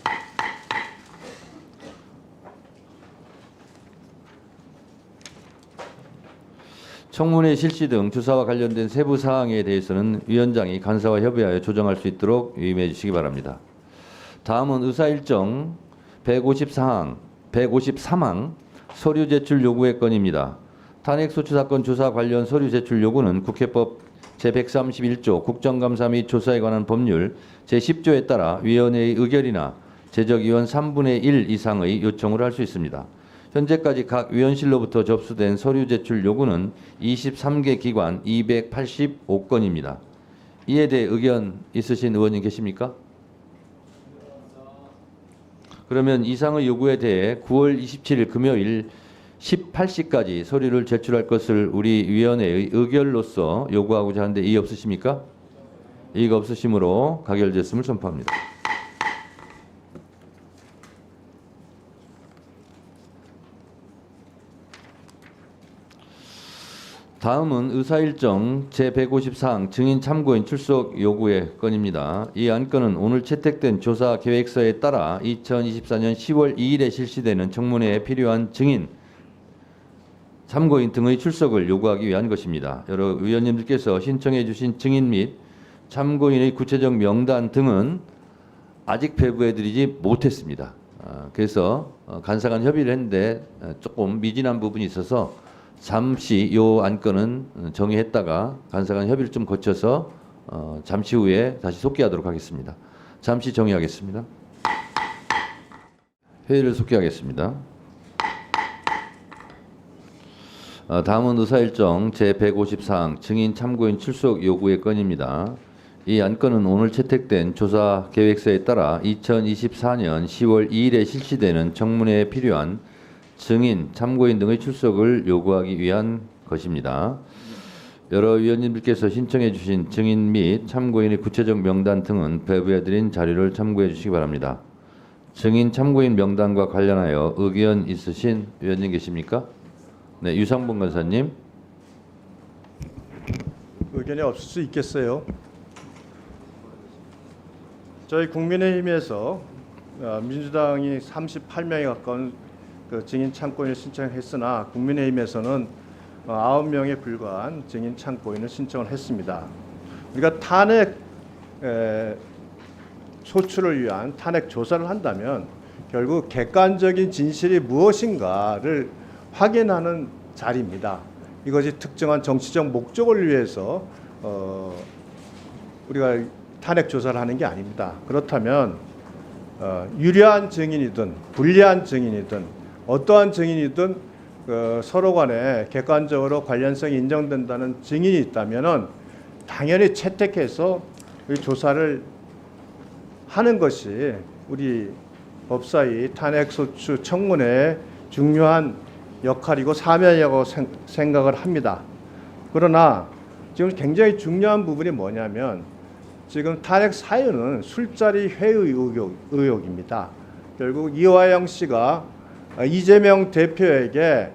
A: 청문회 실시 등 조사와 관련된 세부 사항에 대해서는 위원장이 간사와 협의하여 조정할 수 있도록 유의해 주시기 바랍니다. 다음은 의사일정 153항 서류 제출 요구의 건입니다. 탄핵소추 사건 조사 관련 서류 제출 요구는 국회법 제131조 국정감사 및 조사에 관한 법률 제10조에 따라 위원회의 의결이나 제적위원 3분의 1 이상의 요청을 할 수 있습니다. 현재까지 각 위원실로부터 접수된 서류 제출 요구는 23개 기관 285건입니다. 이에 대해 의견 있으신 의원님 계십니까? 그러면 이상의 요구에 대해 9월 27일 금요일 18시까지 서류를 제출할 것을 우리 위원회의 의결로서 요구하고자 하는데 이의 없으십니까? 이의가 없으시므로 가결됐음을 선포합니다. 다음은 의사일정 제154항 증인 참고인 출석 요구의 건입니다. 이 안건은 오늘 채택된 조사 계획서에 따라 2024년 10월 2일에 실시되는 청문회에 필요한 증인, 참고인 등의 출석을 요구하기 위한 것입니다. 여러 의원님들께서 신청해 주신 증인 및 참고인의 구체적 명단 등은 아직 배부해드리지 못했습니다. 그래서 간사간 협의를 했는데 조금 미진한 부분이 있어서 잠시 이 안건은 정의했다가 간사간 협의를 좀 거쳐서 잠시 후에 다시 속기하도록 하겠습니다. 잠시 정의하겠습니다. 회의를 속기하겠습니다. 다음은 의사일정 제154항 증인 참고인 출석 요구의 건입니다. 이 안건은 오늘 채택된 조사 계획서에 따라 2024년 10월 2일에 실시되는 청문회에 필요한 증인, 참고인 등의 출석을 요구하기 위한 것입니다. 여러 위원님들께서 신청해 주신 증인 및 참고인의 구체적 명단 등은 배부해드린 자료를 참고해 주시기 바랍니다. 증인, 참고인 명단과 관련하여 의견 있으신 위원님 계십니까? 네, 유상봉 간사님.
I: 의견이 없을 수 있겠어요. 저희 국민의힘에서 민주당이 38명에 가까운 그 증인 참고인을 신청했으나 국민의힘에서는 9명에 불과한 증인 참고인을 신청을 했습니다. 우리가 탄핵 소추를 위한 탄핵 조사를 한다면 결국 객관적인 진실이 무엇인가를 확인하는 자리입니다. 이것이 특정한 정치적 목적을 위해서 우리가 탄핵 조사를 하는 게 아닙니다. 그렇다면 유리한 증인이든 불리한 증인이든 어떠한 증인이든 서로 간에 객관적으로 관련성이 인정된다는 증인이 있다면은 당연히 채택해서 이 조사를 하는 것이 우리 법사위 탄핵소추 청문회의 중요한 역할이고 사명이라고 생각을 합니다. 그러나 지금 굉장히 중요한 부분이 뭐냐면 지금 탄핵 사유는 술자리 회의 의혹입니다. 결국 이화영 씨가 이재명 대표에게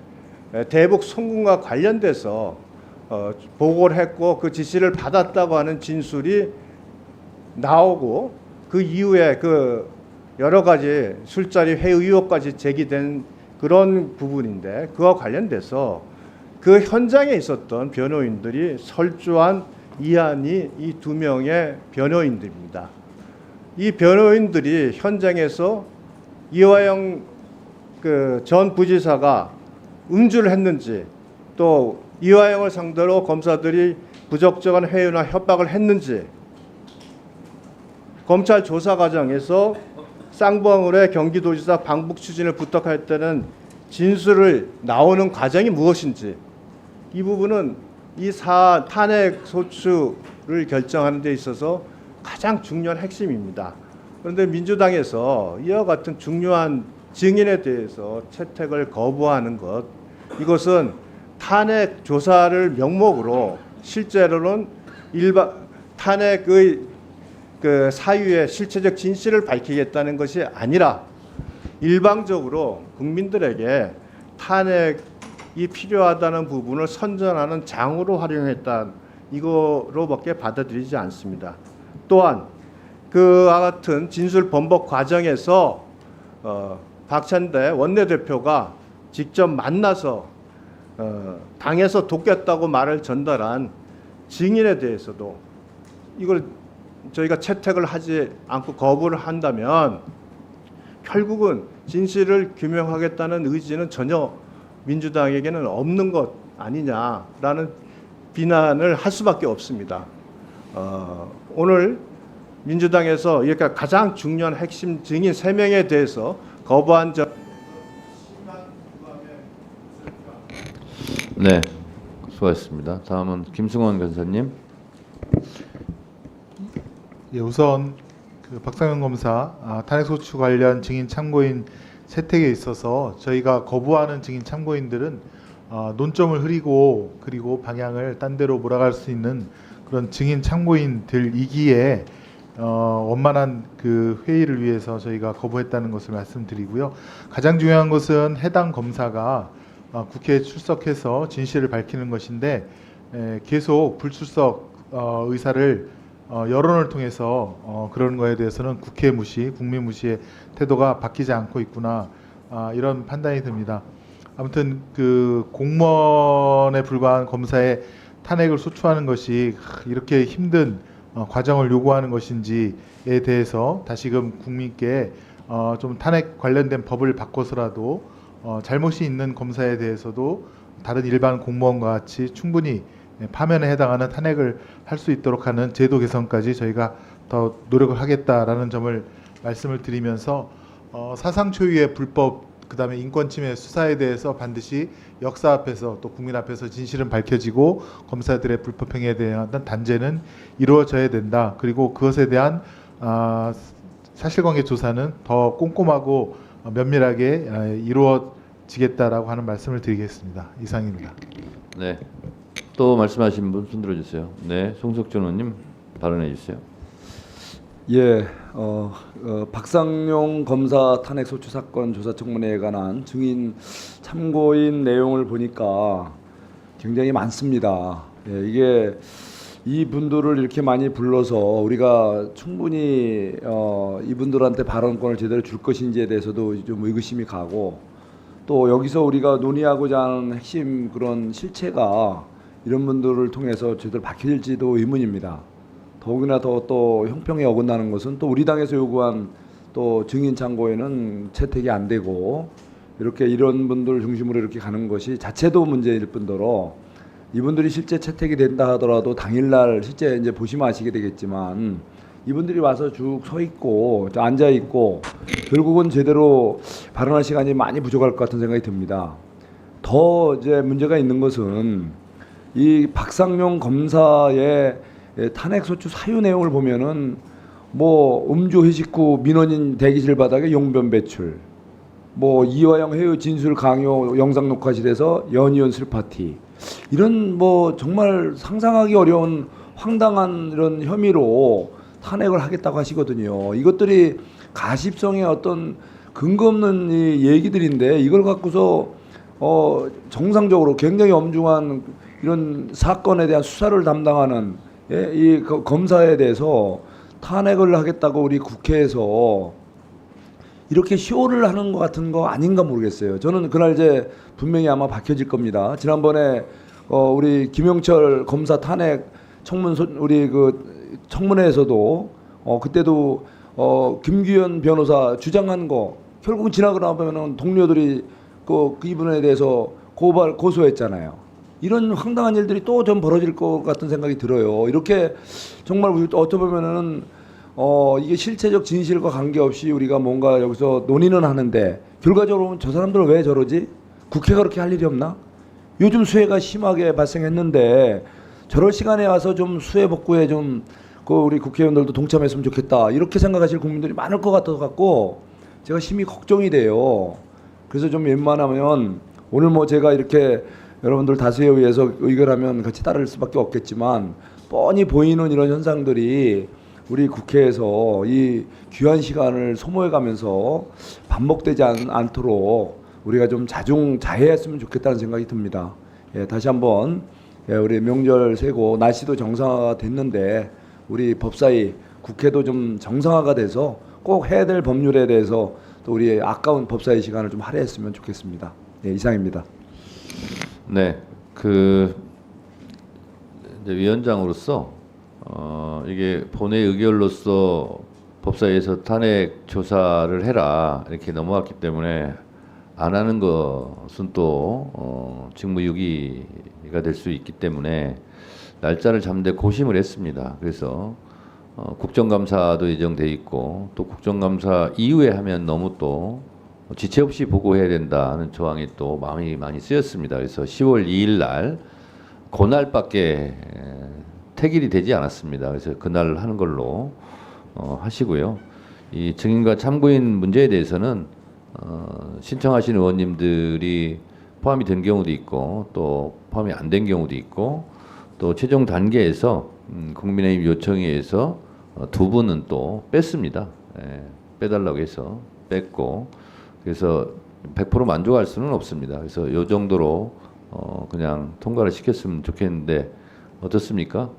I: 대북 송금과 관련돼서 보고를 했고 그 지시를 받았다고 하는 진술이 나오고 그 이후에 그 여러 가지 술자리 회의 의혹까지 제기된 그런 부분인데 그와 관련돼서 그 현장에 있었던 변호인들이 설주한 이한이 이 2명의 변호인들입니다. 이 변호인들이 현장에서 이화영 전 부지사가 음주를 했는지 또 이화영을 상대로 검사들이 부적절한 회유나 협박을 했는지 검찰 조사 과정에서 쌍방울의 경기도지사 방북 추진을 부탁할 때는 진술을 나오는 과정이 무엇인지 이 부분은 이 탄핵 소추를 결정하는 데 있어서 가장 중요한 핵심입니다. 그런데 민주당에서 이와 같은 중요한 증인에 대해서 채택을 거부하는 것, 이것은 탄핵 조사를 명목으로 실제로는 탄핵의 그 사유의 실체적 진실을 밝히겠다는 것이 아니라 일방적으로 국민들에게 탄핵이 필요하다는 부분을 선전하는 장으로 활용했다, 이거로밖에 받아들이지 않습니다. 또한 그와 같은 진술 번복 과정에서 박찬대 원내대표가 직접 만나서 당에서 돕겠다고 말을 전달한 증인에 대해서도 이걸 저희가 채택을 하지 않고 거부를 한다면 결국은 진실을 규명하겠다는 의지는 전혀 민주당에게는 없는 것 아니냐라는 비난을 할 수밖에 없습니다. 오늘 민주당에서 이렇게 가장 중요한 핵심 증인 3명에 대해서 거부한 점.
A: 네, 수고하셨습니다. 다음은 김승원 간사님.
C: 예, 우선 그 박상현 검사 탄핵소추 관련 증인 참고인 채택에 있어서 저희가 거부하는 증인 참고인들은 논점을 흐리고 그리고 방향을 딴 데로 몰아갈 수 있는 그런 증인 참고인들이기에 원만한 그 회의를 위해서 저희가 거부했다는 것을 말씀드리고요. 가장 중요한 것은 해당 검사가 국회에 출석해서 진실을 밝히는 것인데 계속 불출석 의사를 여론을 통해서 그런 거에 대해서는 국회 무시, 국민 무시의 태도가 바뀌지 않고 있구나 이런 판단이 듭니다. 아무튼 그 공무원에 불과한 검사의 탄핵을 소추하는 것이 이렇게 힘든 과정을 요구하는 것인지에 대해서 다시금 국민께 좀 탄핵 관련된 법을 바꿔서라도 잘못이 있는 검사에 대해서도 다른 일반 공무원과 같이 충분히 파면에 해당하는 탄핵을 할 수 있도록 하는 제도 개선까지 저희가 더 노력을 하겠다라는 점을 말씀을 드리면서 사상 초유의 불법 그다음에 인권 침해 수사에 대해서 반드시 역사 앞에서 또 국민 앞에서 진실은 밝혀지고 검사들의 불법 행위에 대한 단죄는 이루어져야 된다. 그리고 그것에 대한 사실관계 조사는 더 꼼꼼하고 면밀하게 이루어지겠다라고 하는 말씀을 드리겠습니다. 이상입니다.
A: 네. 또 말씀하신 분 손 들어주세요. 네, 송석준 의원님 발언해 주세요.
J: 예, 박상용 검사 탄핵소추 사건 조사 청문회에 관한 증인 참고인 내용을 보니까 굉장히 많습니다. 예, 이게 이 분들을 이렇게 많이 불러서 우리가 충분히 이분들한테 발언권을 제대로 줄 것인지에 대해서도 좀 의구심이 가고, 또 여기서 우리가 논의하고자 하는 핵심 그런 실체가 이런 분들을 통해서 제대로 밝혀질지도 의문입니다. 더욱이나 또 형평에 어긋나는 것은 또 우리 당에서 요구한 또 증인 참고에는 채택이 안 되고, 이렇게 이런 분들 중심으로 이렇게 가는 것이 자체도 문제일 뿐더러 이분들이 실제 채택이 된다 하더라도 당일날 실제 이제 보시면 아시게 되겠지만 이분들이 와서 쭉 서 있고 앉아 있고 결국은 제대로 발언할 시간이 많이 부족할 것 같은 생각이 듭니다. 더 이제 문제가 있는 것은 이 박상용 검사의 탄핵소추 사유 내용을 보면은 뭐 음주 회식 후 민원인 대기실 바닥에 용변 배출, 뭐 이화영 회의 진술 강요 영상 녹화실에서 연이은 술 파티, 이런 뭐 정말 상상하기 어려운 황당한 이런 혐의로 탄핵을 하겠다고 하시거든요. 이것들이 가십성의 어떤 근거 없는 이 얘기들인데 이걸 갖고서 정상적으로 굉장히 엄중한 이런 사건에 대한 수사를 담당하는 이 검사에 대해서 탄핵을 하겠다고 우리 국회에서 이렇게 쇼를 하는 것 같은 거 아닌가 모르겠어요. 저는 그날 이제 분명히 아마 밝혀질 겁니다. 지난번에 우리 김영철 검사 탄핵 우리 그 청문회에서도 그때도 김규현 변호사 주장한 거 결국은 지나고 나면 동료들이 그 이분에 대해서 고소했잖아요. 이런 황당한 일들이 또 좀 벌어질 것 같은 생각이 들어요. 이렇게 정말 어떻게 보면은 이게 실체적 진실과 관계없이 우리가 뭔가 여기서 논의는 하는데 결과적으로 저 사람들은 왜 저러지? 국회가 그렇게 할 일이 없나? 요즘 수해가 심하게 발생했는데 저럴 시간에 와서 좀 수해 복구에 좀 우리 국회의원들도 동참했으면 좋겠다, 이렇게 생각하실 국민들이 많을 것 같고 제가 심히 걱정이 돼요. 그래서 좀 웬만하면 오늘 뭐 제가 이렇게 여러분들 다수에 의해서 의결하면 같이 따를 수밖에 없겠지만 뻔히 보이는 이런 현상들이 우리 국회에서 이 귀한 시간을 소모해가면서 반복되지 않도록 우리가 좀 자해했으면 좋겠다는 생각이 듭니다. 예, 다시 한번 우리 명절 세고 날씨도 정상화가 됐는데 우리 법사위 국회도 좀 정상화가 돼서 꼭 해야 될 법률에 대해서 또 우리 아까운 법사위 시간을 좀 할애했으면 좋겠습니다. 예, 이상입니다.
A: 네, 이제 위원장으로서 이게 본회의 의결로서 법사위에서 탄핵 조사를 해라 이렇게 넘어왔기 때문에 안 하는 것은 또 직무유기가 될 수 있기 때문에 날짜를 잡는데 고심을 했습니다. 그래서 국정감사도 예정돼 있고 또 국정감사 이후에 하면 너무 또 지체 없이 보고해야 된다는 조항이 또 마음이 많이 쓰였습니다. 그래서 10월 2일 날 그날밖에 택일이 되지 않았습니다. 그래서 그날 하는 걸로 하시고요. 이 증인과 참고인 문제에 대해서는 신청하신 의원님들이 포함이 된 경우도 있고 또 포함이 안 된 경우도 있고 또 최종 단계에서 국민의힘 요청에 의해서 두 분은 또 뺐습니다. 빼달라고 해서 뺐고 그래서 100% 만족할 수는 없습니다. 그래서 이 정도로 그냥 통과를 시켰으면 좋겠는데 어떻습니까?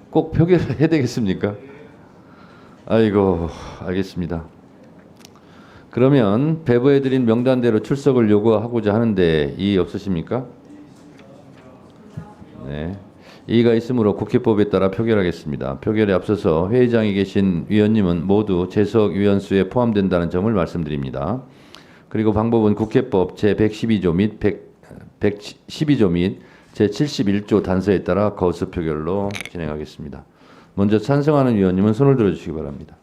A: 꼭 표결해야 되겠습니까? 아이고 알겠습니다. 그러면 배부해드린 명단대로 출석을 요구하고자 하는데 이의 없으십니까? 네. 이의가 있으므로 국회법에 따라 표결하겠습니다. 표결에 앞서서 회의장에 계신 위원님은 모두 재석 위원수에 포함된다는 점을 말씀드립니다. 그리고 방법은 국회법 제112조 및 112조 및 제71조 단서에 따라 거수 표결로 진행하겠습니다. 먼저 찬성하는 위원님은 손을 들어주시기 바랍니다.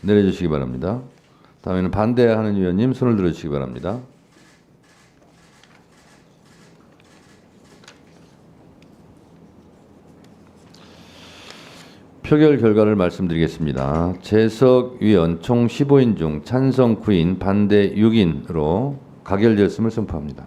A: 내려주시기 바랍니다. 다음에는 반대하는 위원님 손을 들어주시기 바랍니다. 표결 결과를 말씀드리겠습니다. 재석 위원 총 15인 중 찬성 9인, 반대 6인으로 가결되었음을 선포합니다.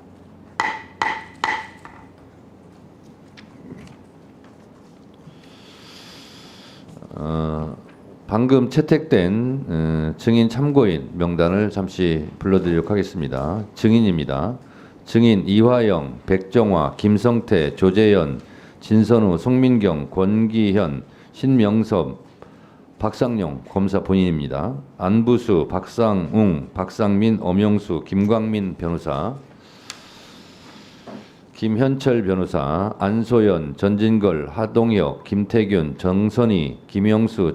A: 방금 채택된 증인 참고인 명단을 잠시 불러드리도록 하겠습니다. 증인입니다. 증인 이화영, 백정화, 김성태, 조재현, 진선우, 송민경, 권기현, 신명섭, 박상용 검사 본인입니다. 안부수, 박상웅, 박상민, 엄영수, 김광민 변호사, 김현철 변호사, 안소연, 전진걸, 하동혁, 김태균, 정선희, 김영수,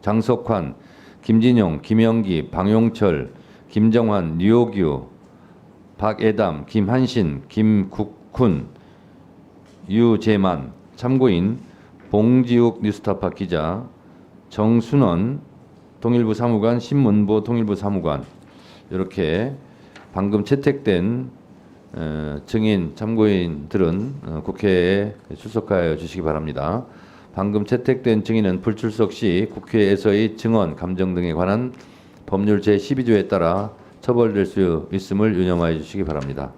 A: 장석환, 김진용, 김영기, 방용철, 김정환, 류호규, 박애담, 김한신, 김국훈, 유재만, 참고인 봉지욱 뉴스타파 기자, 정순원 통일부 사무관, 신문보 통일부 사무관, 이렇게 방금 채택된 증인 참고인들은 국회에 출석하여 주시기 바랍니다. 방금 채택된 증인은 불출석 시 국회에서의 증언, 감정 등에 관한 법률 제12조에 따라 처벌될 수 있음을 유념하여 주시기 바랍니다.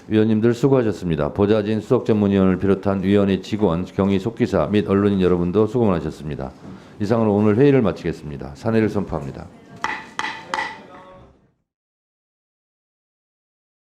A: 위원님들 수고하셨습니다. 보좌진 수석전문위원을 비롯한 위원회 직원, 경위 속기사 및 언론인 여러분도 수고 많으셨습니다. 이상으로 오늘 회의를 마치겠습니다. 산회를 선포합니다.